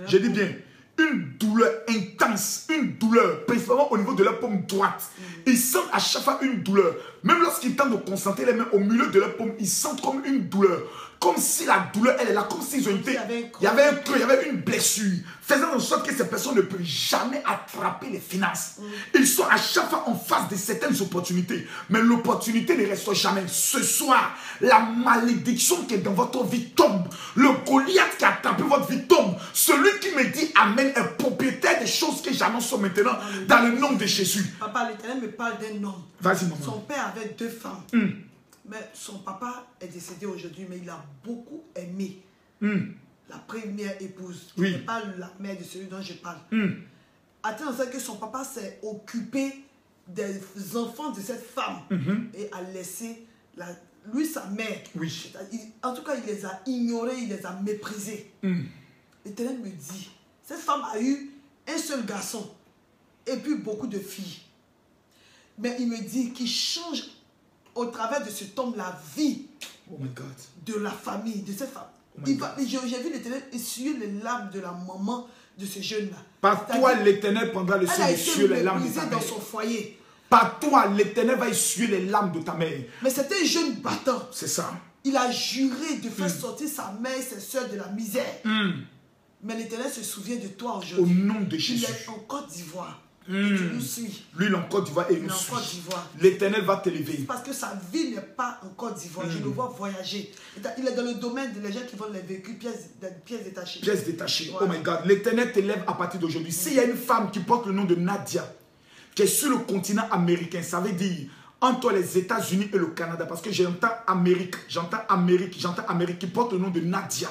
Je dis bien, une douleur intense, une douleur, principalement au niveau de leur paume droite. Ils sentent à chaque fois une douleur. Même lorsqu'ils tentent de concentrer les mains au milieu de leur paume, ils sentent comme une douleur. Comme si la douleur, elle est là, comme s'ils ont été... Il y avait un creux, il y avait une blessure. Faisant en sorte que ces personnes ne peuvent jamais attraper les finances. Ils sont à chaque fois en face de certaines opportunités. Mais l'opportunité ne reste jamais. Ce soir, la malédiction qui est dans votre vie tombe. Le Goliath qui a tapé votre vie tombe. Celui qui me dit Amen est propriétaire des choses que j'annonce maintenant dans le nom de Jésus. Papa, l'Éternel me parle d'un homme. Vas-y, maman. Son père avait 2 femmes. Mais son papa est décédé aujourd'hui, mais il a beaucoup aimé la première épouse. Ce n'est pas la mère de celui dont je parle. Attends, c'est que son papa s'est occupé des enfants de cette femme et a laissé lui, sa mère. En tout cas, il les a ignorés, il les a méprisés. L'Éternel me dit, cette femme a eu un seul garçon et puis beaucoup de filles. Mais il me dit qu'il change au travers de ce tombe la vie de la famille, de cette femme. J'ai vu l'Éternel essuyer les larmes de la maman de ce jeune-là. Par toi, l'Éternel prendra le soin d'essuyer les larmes de ta mère. Dans son foyer. Par toi, l'Éternel va essuyer les larmes de ta mère. Mais c'était un jeune battant. C'est ça. Il a juré de faire sortir sa mère et ses soeurs de la misère. Mais l'Éternel se souvient de toi aujourd'hui. Au nom de Jésus. Il est en Côte d'Ivoire. Tu nous suis. Lui, il est en Côte d'Ivoire et il nous suit. L'Éternel va t'élever. Parce que sa vie n'est pas en Côte d'Ivoire. Je le vois voyager. Il est dans le domaine des gens qui vendent les véhicules, pièces détachées. Pièces détachées. Voilà. Oh my God. L'Éternel t'élève à partir d'aujourd'hui. S'il y a une femme qui porte le nom de Nadia, qui est sur le continent américain, ça veut dire entre les États-Unis et le Canada. Parce que j'entends Amérique, qui porte le nom de Nadia.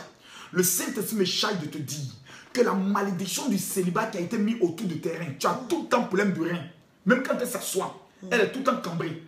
Le Saint-Esprit me charge de te dire que la malédiction du célibat qui a été mise autour de tes reins, tu as tout le temps problème de rein. Même quand elle s'assoit, elle est tout le temps cambrée.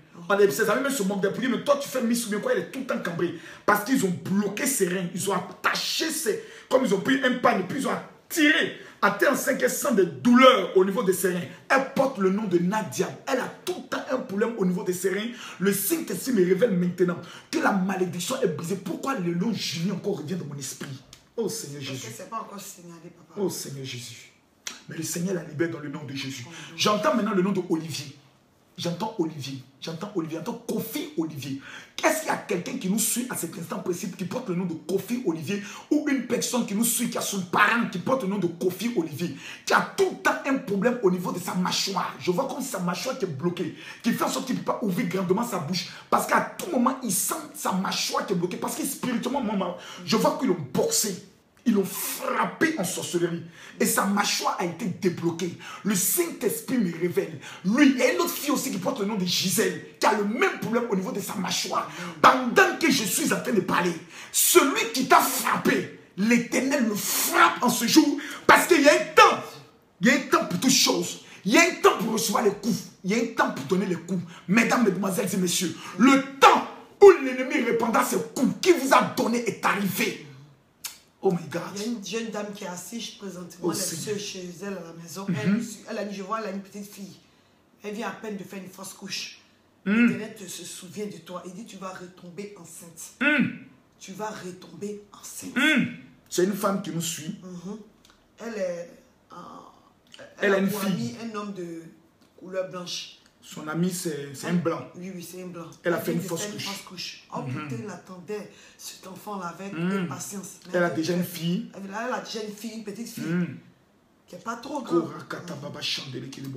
Ses amis même se moquent d'elle pour dire, mais toi tu fais Miss ou bien quoi, elle est tout le temps cambrée. Parce qu'ils ont bloqué ses reins, ils ont attaché ses... Comme ils ont pris un pan et puis ils ont tiré. À tel point qu'elle sent des douleurs au niveau de ses reins. Elle porte le nom de Nadia. Elle a tout le temps un problème au niveau de ses reins. Le Saint-Esprit me révèle maintenant que la malédiction est brisée. Pourquoi le nom Julie encore revient dans mon esprit? Oh Seigneur Jésus. Parce que c'est pas encore signalé, papa. Oh Seigneur Jésus. Mais le Seigneur la libère dans le nom de Jésus. J'entends maintenant le nom de Olivier. J'entends Olivier. J'entends Kofi Olivier. Est-ce qu'il y a quelqu'un qui nous suit à cet instant précis qui porte le nom de Kofi Olivier, ou une personne qui nous suit, qui a son parent qui porte le nom de Kofi Olivier, qui a tout le temps un problème au niveau de sa mâchoire? Je vois comme si sa mâchoire qui est bloquée, qui fait en sorte qu'il ne peut pas ouvrir grandement sa bouche. Parce qu'à tout moment, il sent sa mâchoire qui est bloquée. Parce que spirituellement, moi, je vois qu'ils l'ont boxé. Ils l'ont frappé en sorcellerie. Et sa mâchoire a été débloquée. Le Saint-Esprit me révèle. Lui, il y a une autre fille aussi qui porte le nom de Gisèle, qui a le même problème au niveau de sa mâchoire. Pendant que je suis en train de parler, celui qui t'a frappé, l'Éternel le frappe en ce jour. Parce qu'il y a un temps. Il y a un temps pour toutes choses. Il y a un temps pour recevoir les coups. Il y a un temps pour donner les coups. Mesdames, mesdemoiselles et messieurs, le temps où l'ennemi répandra ses coups qu'il vous a donné est arrivé. Oh my God. Il y a une jeune dame qui est assise présentement, elle est chez elle à la maison. Elle a dit, je vois, elle a une petite fille. Elle vient à peine de faire une fausse couche. L'Éternel se souvient de toi. Il dit, tu vas retomber enceinte. Tu vas retomber enceinte. C'est une femme qui nous suit. Elle a une fille. Un homme de couleur blanche. Son ami, c'est un blanc. Oui, c'est un blanc. Elle a fait une fausse couche. Oh putain, il attendait cet enfant-là avec impatience. Elle a déjà une fille. Elle a déjà une fille, une petite fille. qui n'est pas trop grande.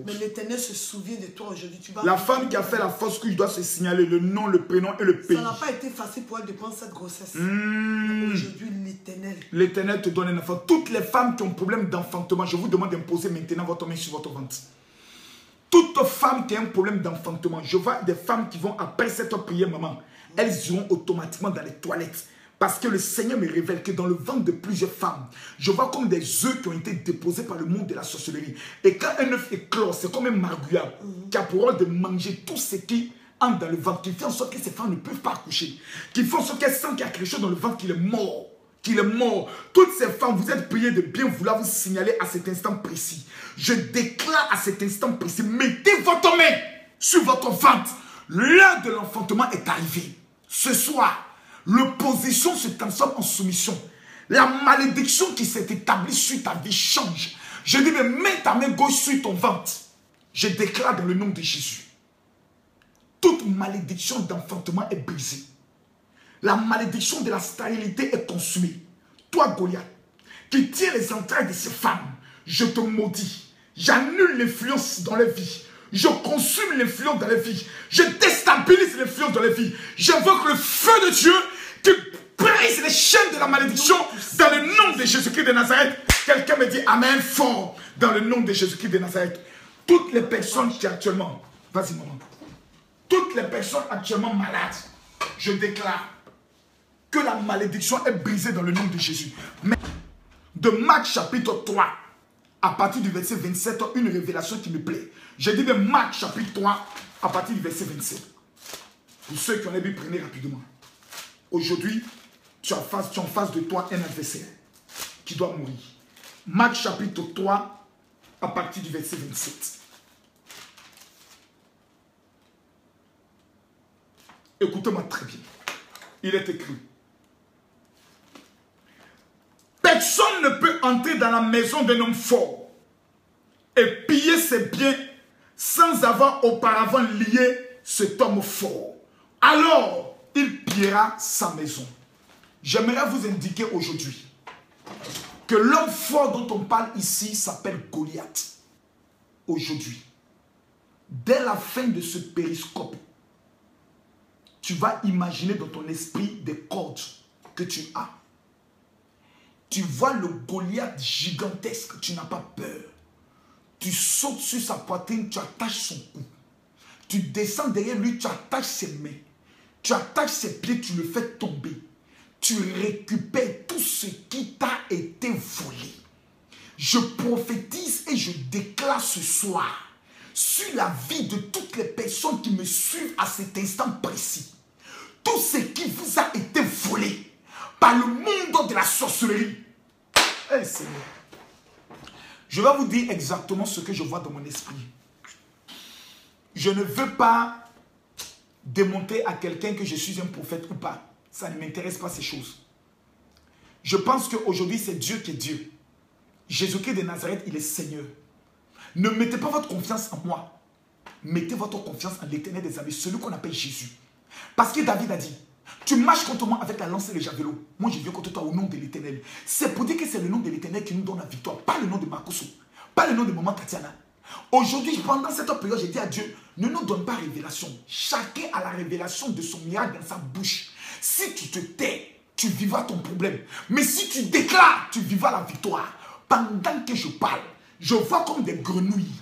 Mais l'Éternel se souvient de toi aujourd'hui. La femme qui a fait la fausse couche doit se signaler le nom, le prénom et le pays. Ça n'a pas été facile pour elle de prendre cette grossesse. Aujourd'hui, l'Éternel. L'Éternel te donne un enfant. Toutes les femmes qui ont un problème d'enfantement, je vous demande d'imposer maintenant votre main sur votre ventre. Toute femme qui a un problème d'enfantement, je vois des femmes qui vont, après cette prière, maman, elles iront automatiquement dans les toilettes. Parce que le Seigneur me révèle que dans le ventre de plusieurs femmes, je vois comme des œufs qui ont été déposés par le monde de la sorcellerie. Et quand un œuf éclore, c'est comme un marguerite qui a pour rôle de manger tout ce qui entre dans le ventre, qui fait en sorte que ces femmes ne peuvent pas accoucher, qui font en sorte qu'elles sentent qu'il y a quelque chose dans le ventre qui est mort. Qu'il est mort. Toutes ces femmes, vous êtes priées de bien vouloir vous signaler à cet instant précis. Je déclare à cet instant précis, mettez votre main sur votre ventre. L'heure de l'enfantement est arrivée. Ce soir, l'opposition se transforme en soumission. La malédiction qui s'est établie sur ta vie change. Je dis, mais mets ta main gauche sur ton ventre. Je déclare dans le nom de Jésus. Toute malédiction d'enfantement est brisée. La malédiction de la stérilité est consumée. Toi, Goliath, qui tiens les entrailles de ces femmes, je te maudis. J'annule l'influence dans les vies. Je consume l'influence dans les vies. Je déstabilise l'influence dans les vies. J'invoque le feu de Dieu qui brise les chaînes de la malédiction dans le nom de Jésus-Christ de Nazareth. Quelqu'un me dit Amen fort dans le nom de Jésus-Christ de Nazareth. Toutes les personnes qui actuellement, vas-y maman, toutes les personnes actuellement malades, je déclare que la malédiction est brisée dans le nom de Jésus. Mais de Marc chapitre 3, à partir du verset 27, une révélation qui me plaît. Je dis de Marc chapitre 3, à partir du verset 27. Pour ceux qui ont envie, prenez rapidement. Aujourd'hui, tu as en face de toi un adversaire qui doit mourir. Marc chapitre 3, à partir du verset 27. Écoutez-moi très bien. Il est écrit. Personne ne peut entrer dans la maison d'un homme fort et piller ses biens sans avoir auparavant lié cet homme fort. Alors, il pillera sa maison. J'aimerais vous indiquer aujourd'hui que l'homme fort dont on parle ici s'appelle Goliath. Aujourd'hui, dès la fin de ce périscope, tu vas imaginer dans ton esprit des cordes que tu as. Tu vois le Goliath gigantesque, tu n'as pas peur. Tu sautes sur sa poitrine, tu attaches son cou. Tu descends derrière lui, tu attaches ses mains. Tu attaches ses pieds, tu le fais tomber. Tu récupères tout ce qui t'a été volé. Je prophétise et je déclare ce soir sur la vie de toutes les personnes qui me suivent à cet instant précis. Tout ce qui vous a été volé par le monde de la sorcellerie. Hey, Seigneur. Je vais vous dire exactement ce que je vois dans mon esprit. Je ne veux pas démontrer à quelqu'un que je suis un prophète ou pas. Ça ne m'intéresse pas ces choses. Je pense qu'aujourd'hui c'est Dieu qui est Dieu. Jésus-Christ de Nazareth, il est Seigneur. Ne mettez pas votre confiance en moi. Mettez votre confiance en l'Éternel des armées, celui qu'on appelle Jésus. Parce que David a dit, tu marches contre moi avec la lance et le javelot. Moi, je viens contre toi au nom de l'Éternel. C'est pour dire que c'est le nom de l'Éternel qui nous donne la victoire. Pas le nom de Marcoso. Pas le nom de Maman Tatiana. Aujourd'hui, pendant cette période, j'ai dit à Dieu, ne nous donne pas révélation. Chacun a la révélation de son miracle dans sa bouche. Si tu te tais, tu vivras ton problème. Mais si tu déclares, tu vivras la victoire. Pendant que je parle, je vois comme des grenouilles.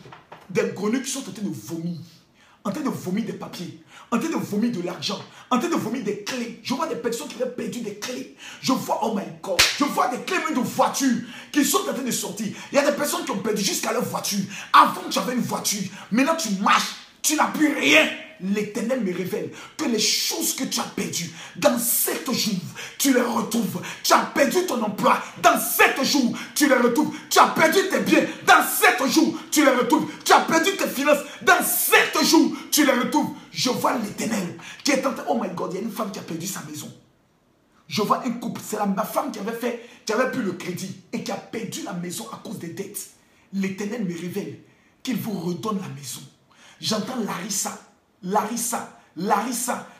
Des grenouilles qui sont en train de vomir. En train de vomir des papiers, en train de vomir de l'argent, en train de vomir des clés. Je vois des personnes qui ont perdu des clés. Je vois, oh my God, je vois des clés même de voitures qui sont en train de sortir. Il y a des personnes qui ont perdu jusqu'à leur voiture. Avant, tu avais une voiture. Maintenant, tu marches, tu n'as plus rien. L'Éternel me révèle que les choses que tu as perdues, dans 7 jours, tu les retrouves. Tu as perdu ton emploi, dans 7 jours, tu les retrouves. Tu as perdu tes biens, dans 7 jours, tu les retrouves. Tu as perdu tes finances, dans 7 jours, tu les retrouves. Je vois l'Éternel qui est en train, oh my God, il y a une femme qui a perdu sa maison. Je vois un couple, c'est ma femme qui avait pris le crédit et qui a perdu la maison à cause des dettes. L'Éternel me révèle qu'il vous redonne la maison. J'entends Larissa,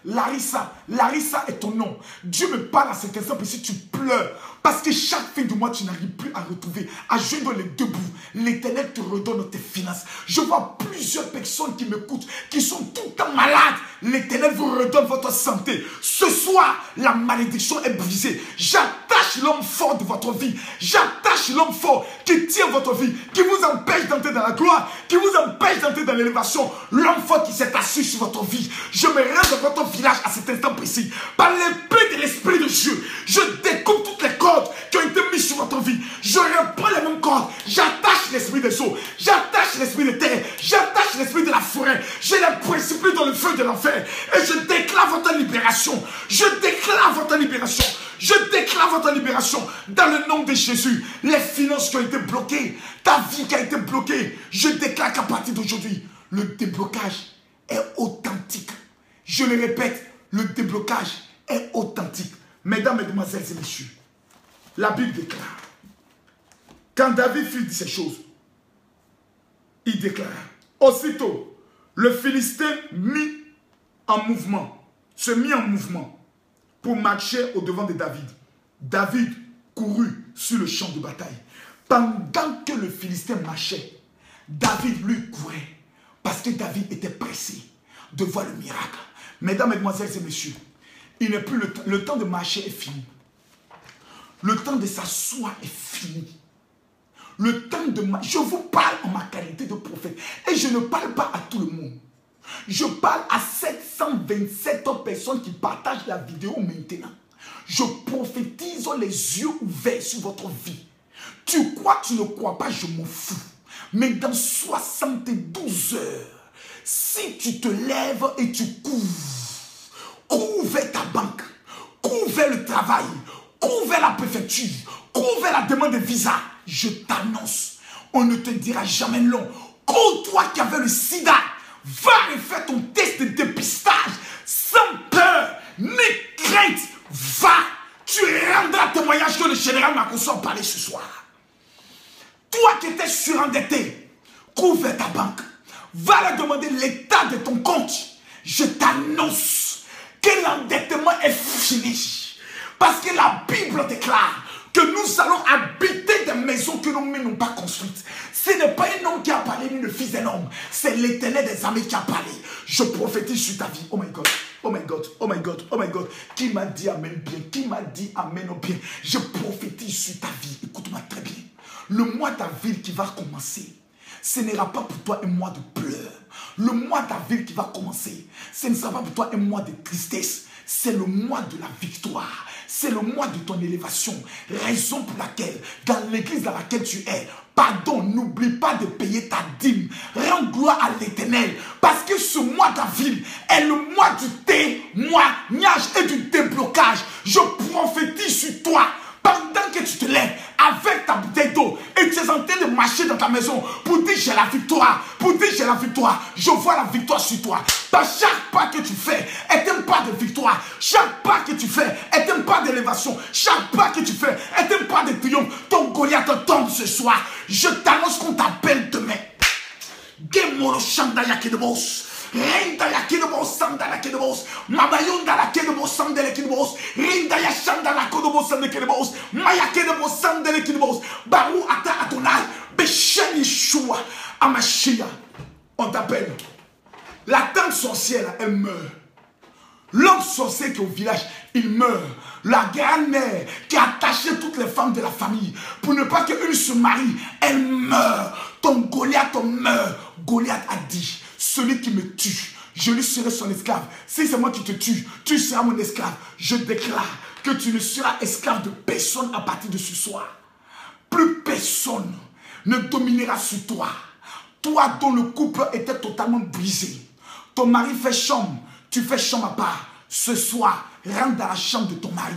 Larissa, Larissa est ton nom. Dieu me parle à cet instant, si tu pleures. Parce que chaque fin de mois, tu n'arrives plus à retrouver, à joindre les deux bouts. L'Éternel te redonne tes finances. Je vois plusieurs personnes qui m'écoutent, qui sont tout le temps malades. L'Éternel vous redonne votre santé. Ce soir, la malédiction est brisée. J'attache l'homme fort de votre vie. J'attache l'homme fort qui tient votre vie, qui vous empêche d'entrer dans la gloire, qui vous empêche d'entrer dans l'élévation. L'homme fort qui s'est assis sur votre vie. Je me rends dans votre village à cet instant précis. Par l'épée de l'Esprit de Dieu, je découpe toutes les cordes qui ont été mises sur votre vie. Je reprends les mêmes cordes. J'attache l'esprit des eaux. J'attache l'esprit de terre. J'attache l'esprit de la forêt. Je les précipite dans le feu de l'enfer. Et je déclare votre libération. Je déclare votre libération. Je déclare votre libération dans le nom de Jésus. Les finances qui ont été bloquées, ta vie qui a été bloquée, je déclare qu'à partir d'aujourd'hui, le déblocage est authentique. Je le répète, le déblocage est authentique. Mesdames, mesdemoiselles et messieurs, la Bible déclare, quand David fit ces choses, il déclara, aussitôt, le Philistin se mit en mouvement pour marcher au-devant de David. David courut sur le champ de bataille. Pendant que le Philistin marchait, David lui courait parce que David était pressé de voir le miracle. Mesdames, mesdemoiselles et messieurs, il n'est plus le temps de marcher est fini. Le temps de s'asseoir est fini. Le temps de marcher, je vous parle en ma qualité de prophète. Et je ne parle pas à tout le monde. Je parle à 727 personnes qui partagent la vidéo maintenant. Je prophétise les yeux ouverts sur votre vie. Tu crois, tu ne crois pas, je m'en fous. Mais dans 72 heures, si tu te lèves et tu cours vers ta banque, cours vers le travail, cours vers la préfecture, cours vers la demande de visa, je t'annonce, on ne te dira jamais non. Cours, toi qui avais le sida, va refaire ton test de dépistage sans peur ni crainte. Va, tu rendras témoignage que le général Makosso a parlé ce soir. Toi qui étais surendetté, cours vers ta banque. Va leur demander l'état de ton compte. Je t'annonce que l'endettement est fini. Parce que la Bible déclare que nous allons habiter des maisons que nos mains n'ont pas construites. Ce n'est pas un homme qui a parlé ni le fils d'un homme. C'est l'Éternel des armées qui a parlé. Je prophétise sur ta vie. Oh my God. Oh my God, oh my God, oh my God. Qui m'a dit amen bien? Qui m'a dit amen bien? Je prophétise sur ta vie. Écoute-moi très bien. Le mois d'avril qui va commencer, ce ne sera pas pour toi un mois de pleurs. Le mois d'avril qui va commencer, ce ne sera pas pour toi un mois de tristesse. C'est le mois de la victoire. C'est le mois de ton élévation. Raison pour laquelle, dans l'église dans laquelle tu es, pardon, n'oublie pas de payer ta dîme. Rends gloire à l'Éternel. Parce que ce mois d'avril est le mois du témoignage et du déblocage. Je prophétise sur toi. Pendant que tu te lèves avec ta bouteille d'eau et tu es en train de marcher dans ta maison pour dire j'ai la victoire, pour dire j'ai la victoire, je vois la victoire sur toi. Parce que chaque pas que tu fais est un pas de victoire. Chaque pas que tu fais est un pas d'élévation. Chaque pas que tu fais est un pas de triomphe. Ton Goliath tombe ce soir. Je t'annonce qu'on t'appelle demain. Gemoro Shandaya Kedebos. Rinda ya kidobo sanda la kedebos, mabayunda la kedebo sanda la kedebos, rinda ya shanda la kodobo sanda kedebos, maya kedebo sanda la kedebos, barou ata atonai, beshen Yeshua, Amashia. On t'appelle. La tante sorcière, elle meurt. L'homme sorcier qui est au village, il meurt. La grand-mère qui a attaché toutes les femmes de la famille pour ne pas qu'une se marie, elle meurt. Ton Goliath meurt. Goliath a dit, celui qui me tue, je lui serai son esclave. Si c'est moi qui te tue, tu seras mon esclave. Je déclare que tu ne seras esclave de personne à partir de ce soir. Plus personne ne dominera sur toi. Toi dont le couple était totalement brisé. Ton mari fait chambre, tu fais chambre à part. Ce soir, rentre dans la chambre de ton mari.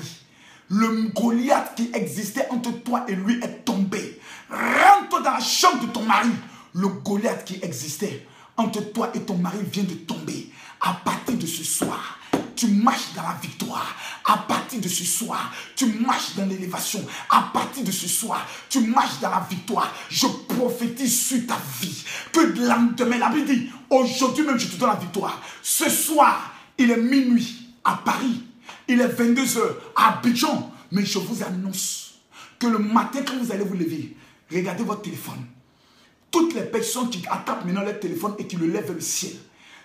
Le Goliath qui existait entre toi et lui est tombé. Rentre dans la chambre de ton mari. Le Goliath qui existait entre toi et ton mari vient de tomber. À partir de ce soir, tu marches dans la victoire. À partir de ce soir, tu marches dans l'élévation. À partir de ce soir, tu marches dans la victoire. Je prophétise sur ta vie que le lendemain, la Bible dit, aujourd'hui même je te donne la victoire. Ce soir Il est minuit à Paris. Il est 22 h à Abidjan. Mais je vous annonce que le matin, quand vous allez vous lever, regardez votre téléphone. Toutes les personnes qui attrapent maintenant leur téléphone et qui le lèvent vers le ciel,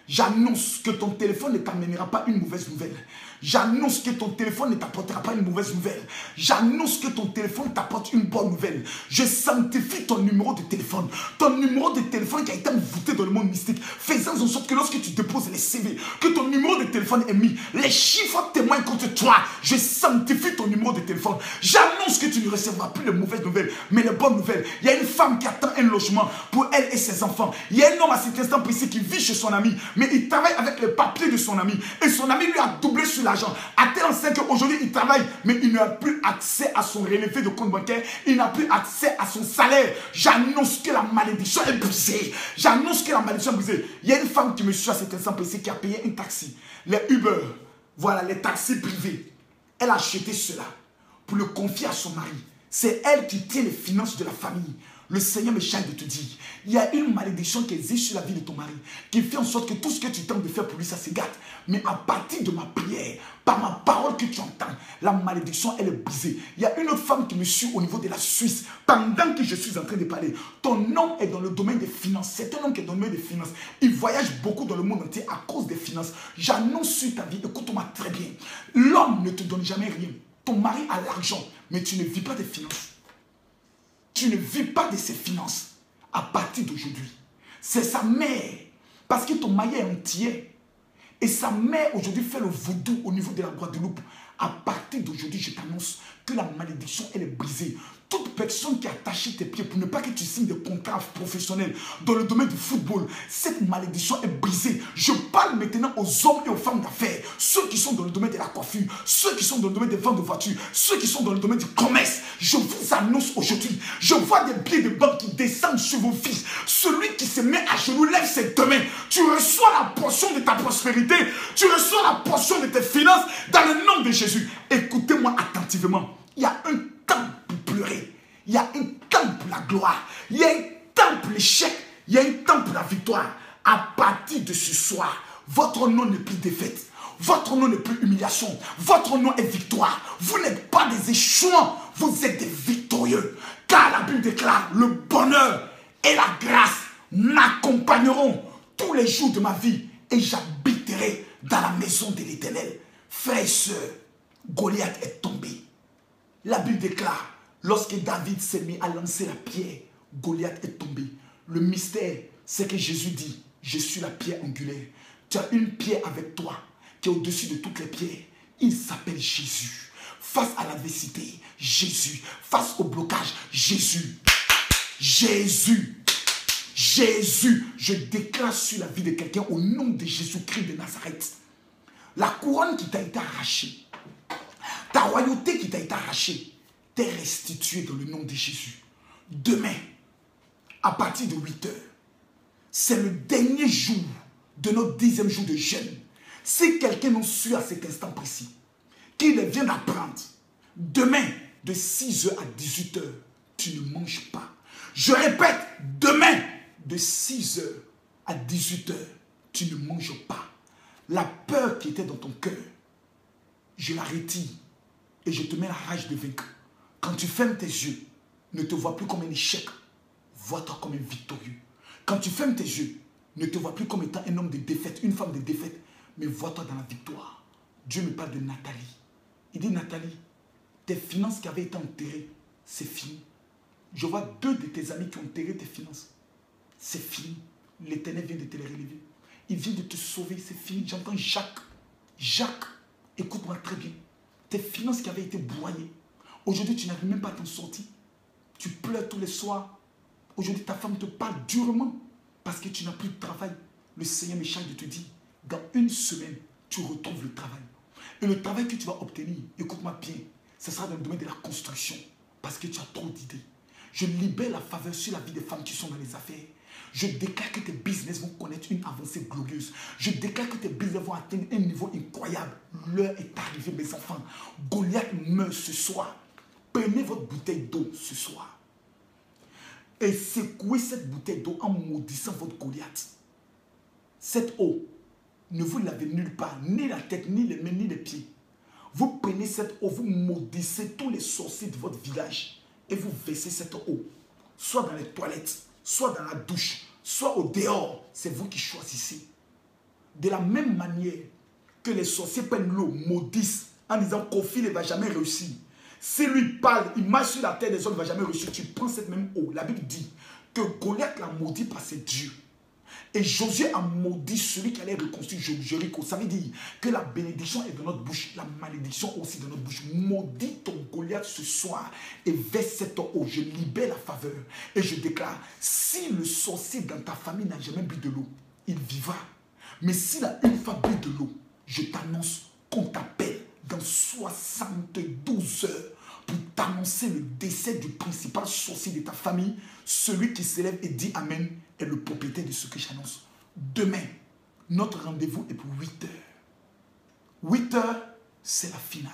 j'annonce que ton téléphone ne t'amènera pas une mauvaise nouvelle. J'annonce que ton téléphone ne t'apportera pas une mauvaise nouvelle. J'annonce que ton téléphone t'apporte une bonne nouvelle. Je sanctifie ton numéro de téléphone. Ton numéro de téléphone qui a été envoûté dans le monde mystique. Faisant en sorte que lorsque tu déposes les CV, que ton numéro de téléphone est mis, les chiffres témoignent contre toi. Je sanctifie ton numéro de téléphone. J'annonce que tu ne recevras plus les mauvaises nouvelles, mais les bonnes nouvelles. Il y a une femme qui attend un logement pour elle et ses enfants. Il y a un homme à cet instant précis qui vit chez son ami, mais il travaille avec les papiers de son ami. Et son ami lui a doublé sur l'argent. À tel enseigne qu'aujourd'hui il travaille, mais il n'a plus accès à son relevé de compte bancaire. Il n'a plus accès à son salaire. J'annonce que la malédiction est brisée. J'annonce que la malédiction est brisée. Il y a une femme qui me suit à cet instant précis qui a payé un taxi. Les Uber, voilà, les taxis privés. Elle a acheté cela pour le confier à son mari. C'est elle qui tient les finances de la famille. Le Seigneur me charge de te dire, il y a une malédiction qui existe sur la vie de ton mari, qui fait en sorte que tout ce que tu tentes de faire pour lui, ça se gâte. Mais à partir de ma prière, par ma parole que tu entends, la malédiction, elle est brisée. Il y a une autre femme qui me suit au niveau de la Suisse. Pendant que je suis en train de parler, ton homme est dans le domaine des finances. C'est un homme qui est dans le domaine des finances. Il voyage beaucoup dans le monde entier à cause des finances. J'annonce sur ta vie, écoute-moi très bien. L'homme ne te donne jamais rien. Ton mari a l'argent, mais tu ne vis pas des finances. Tu ne vis pas de ses finances à partir d'aujourd'hui. C'est sa mère. Parce que ton mari est entier. Et sa mère aujourd'hui fait le vaudou au niveau de la Guadeloupe. À partir d'aujourd'hui, je t'annonce que la malédiction, elle est brisée. Toute personne qui a attaché tes pieds pour ne pas que tu signes des contrats professionnels dans le domaine du football, cette malédiction est brisée. Je parle maintenant aux hommes et aux femmes d'affaires, ceux qui sont dans le domaine de la coiffure, ceux qui sont dans le domaine des ventes de voitures, ceux qui sont dans le domaine du commerce. Je vous annonce aujourd'hui, je vois des billets de banque qui descendent sur vos vies. Celui qui se met à genoux lève ses deux mains. Tu reçois la portion de ta prospérité, tu reçois la portion de tes finances dans le nom de Jésus. Écoutez-moi attentivement. Il y a un temps pour pleurer. Il y a un temps pour la gloire. Il y a un temps pour l'échec. Il y a un temps pour la victoire. À partir de ce soir, votre nom n'est plus défaite. Votre nom n'est plus humiliation. Votre nom est victoire. Vous n'êtes pas des échouants. Vous êtes des victorieux. Car la Bible déclare, le bonheur et la grâce m'accompagneront tous les jours de ma vie. Et j'habiterai dans la maison de l'Éternel. Frères et sœurs, Goliath est tombé. La Bible déclare, lorsque David s'est mis à lancer la pierre, Goliath est tombé. Le mystère, c'est que Jésus dit, je suis la pierre angulaire. Tu as une pierre avec toi qui est au-dessus de toutes les pierres. Il s'appelle Jésus. Face à l'adversité, Jésus. Face au blocage, Jésus. Jésus. Jésus. Je déclare sur la vie de quelqu'un au nom de Jésus-Christ de Nazareth. La couronne qui t'a été arrachée, ta royauté qui t'a été arrachée, t'est restituée dans le nom de Jésus. Demain, à partir de 8 h, c'est le dernier jour de notre 10e jour de jeûne. Si quelqu'un nous suit à cet instant précis, qu'il vient d'apprendre, demain, de 6 h à 18 h, tu ne manges pas. Je répète, demain, de 6 h à 18 h, tu ne manges pas. La peur qui était dans ton cœur, je la retire et je te mets la rage de vaincre. Quand tu fermes tes yeux, ne te vois plus comme un échec, vois-toi comme un victorieux. Quand tu fermes tes yeux, ne te vois plus comme étant un homme de défaite, une femme de défaite, mais vois-toi dans la victoire. Dieu me parle de Nathalie. Il dit, Nathalie, tes finances qui avaient été enterrées, c'est fini. Je vois 2 de tes amis qui ont enterré tes finances. C'est fini. L'Éternel vient de te les relever. Il vient de te sauver, c'est fini. J'entends Jacques. Jacques, écoute-moi très bien. Tes finances qui avaient été broyées, aujourd'hui tu n'arrives même pas à t'en sortir. Tu pleures tous les soirs. Aujourd'hui ta femme te parle durement parce que tu n'as plus de travail. Le Seigneur me charge de te dire, dans 1 semaine, tu retrouves le travail. Et le travail que tu vas obtenir, écoute-moi bien, ce sera dans le domaine de la construction parce que tu as trop d'idées. Je libère la faveur sur la vie des femmes qui sont dans les affaires. Je déclare que tes business vont connaître une avancée glorieuse. Je déclare que tes business vont atteindre un niveau incroyable. L'heure est arrivée, mes enfants. Goliath meurt ce soir. Prenez votre bouteille d'eau ce soir. Et secouez cette bouteille d'eau en maudissant votre Goliath. Cette eau, ne vous lavez nulle part, ni la tête, ni les mains, ni les pieds. Vous prenez cette eau, vous maudissez tous les sorciers de votre village et vous versez cette eau, soit dans les toilettes, soit dans la douche, soit au dehors. C'est vous qui choisissez. De la même manière que les sorciers prennent l'eau, maudissent, en disant qu'Ophir ne va jamais réussir. Si lui parle, il marche sur la terre des hommes, il ne va jamais réussir. Tu prends cette même eau. La Bible dit que Goliath l'a maudit par ses dieux. Et Josué a maudit celui qui allait reconstruire Jéricho. Ça veut dire que la bénédiction est dans notre bouche, la malédiction aussi dans notre bouche. Maudis ton Goliath ce soir et verse cette eau. Je libère la faveur et je déclare, si le sorcier dans ta famille n'a jamais bu de l'eau, il vivra. Mais s'il a une fois bu de l'eau, je t'annonce qu'on t'appelle dans 72 heures pour t'annoncer le décès du principal sorcier de ta famille. Celui qui s'élève et dit Amen est le propriétaire de ce que j'annonce. Demain, notre rendez-vous est pour 8 heures. 8 heures, c'est la finale.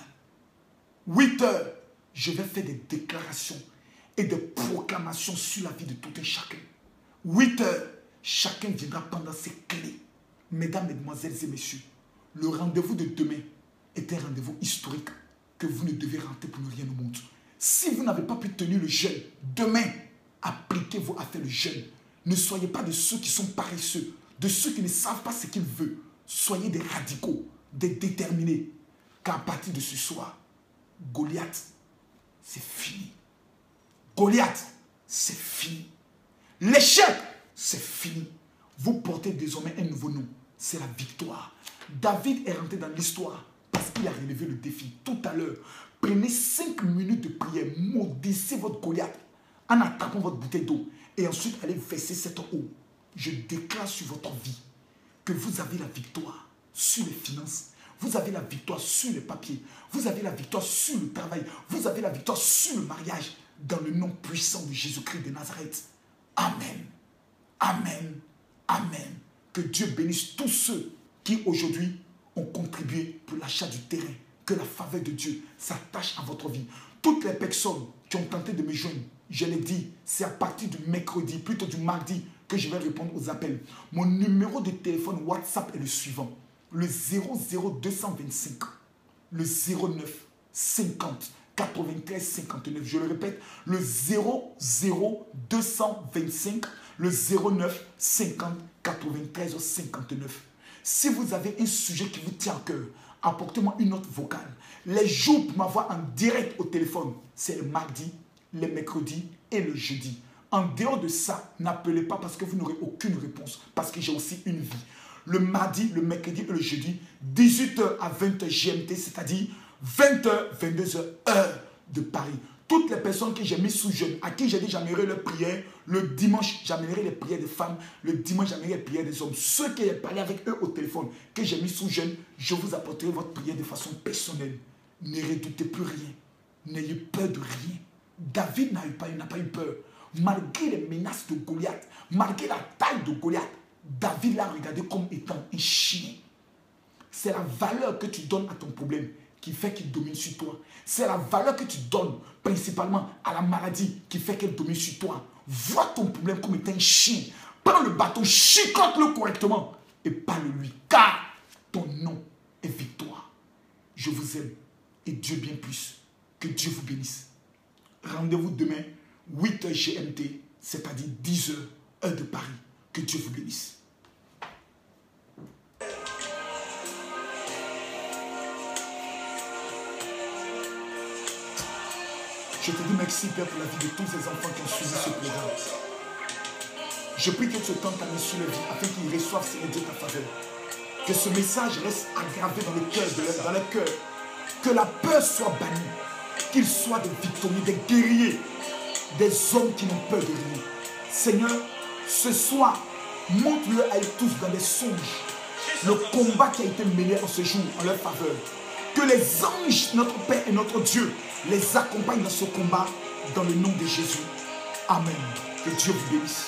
8 heures, je vais faire des déclarations et des proclamations sur la vie de tout un chacun. 8 heures, chacun viendra prendre ses clés. Mesdames, mesdemoiselles et messieurs, le rendez-vous de demain est un rendez-vous historique que vous ne devez rater pour ne rien au monde. Si vous n'avez pas pu tenir le jeûne, demain, appliquez-vous à faire le jeûne. Ne soyez pas de ceux qui sont paresseux, de ceux qui ne savent pas ce qu'ils veulent. Soyez des radicaux, des déterminés. Car à partir de ce soir, Goliath, c'est fini. Goliath, c'est fini. L'échec, c'est fini. Vous portez désormais un nouveau nom. C'est la victoire. David est rentré dans l'histoire parce qu'il a relevé le défi. Tout à l'heure, prenez 5 minutes de prière. Maudissez votre Goliath en attrapant votre bouteille d'eau. Et ensuite, allez verser cette eau. Je déclare sur votre vie que vous avez la victoire sur les finances. Vous avez la victoire sur les papiers. Vous avez la victoire sur le travail. Vous avez la victoire sur le mariage. Dans le nom puissant de Jésus-Christ de Nazareth. Amen. Amen. Amen. Que Dieu bénisse tous ceux qui aujourd'hui ont contribué pour l'achat du terrain. Que la faveur de Dieu s'attache à votre vie. Toutes les personnes qui ont tenté de me joindre, je l'ai dit, c'est à partir du mercredi, plutôt du mardi, que je vais répondre aux appels. Mon numéro de téléphone WhatsApp est le suivant. Le 00225, le 09 50 93 59. Je le répète, le 00225, le 09 50 93 59. Si vous avez un sujet qui vous tient à cœur, apportez-moi une note vocale. Les jours pour m'avoir en direct au téléphone, c'est le mardi, le mercredi et le jeudi. En dehors de ça, n'appelez pas parce que vous n'aurez aucune réponse, parce que j'ai aussi une vie. Le mardi, le mercredi et le jeudi, 18h à 20h GMT, c'est-à-dire 20h, 22h, heure de Paris. Toutes les personnes que j'ai mis sous jeûne, à qui j'ai dit j'amènerai leurs prières, le dimanche j'amènerai les prières des femmes, le dimanche j'amènerai les prières des hommes. Ceux qui ont parlé avec eux au téléphone, que j'ai mis sous jeûne, je vous apporterai votre prière de façon personnelle. Ne redoutez plus rien, n'ayez peur de rien. David n'a pas eu peur. Malgré les menaces de Goliath, malgré la taille de Goliath, David l'a regardé comme étant un chien. C'est la valeur que tu donnes à ton problème qui fait qu'il domine sur toi. C'est la valeur que tu donnes principalement à la maladie qui fait qu'elle domine sur toi. Vois ton problème comme étant un chien. Prends le bâton, chicote-le correctement et parle-lui. Car ton nom est victoire. Je vous aime et Dieu bien plus. Que Dieu vous bénisse. Rendez-vous demain, 8h GMT, c'est-à-dire 10h, heure de Paris. Que Dieu vous bénisse. Je te dis merci, Père, pour la vie de tous ces enfants qui ont suivi ce programme. Je prie que ce temps t'a mis sur leur vie afin qu'ils reçoivent, Seigneur Dieu, ta faveur. Que ce message reste aggravé dans le cœur, dans leur cœur. Que la peur soit bannie. Qu'ils soient des victorieux, des guerriers, des hommes qui n'ont peur de rien. Seigneur, ce soir, montre-le à eux tous dans les songes le combat qui a été mené en ce jour en leur faveur. Que les anges, notre Père et notre Dieu, les accompagnent dans ce combat dans le nom de Jésus. Amen. Que Dieu vous bénisse.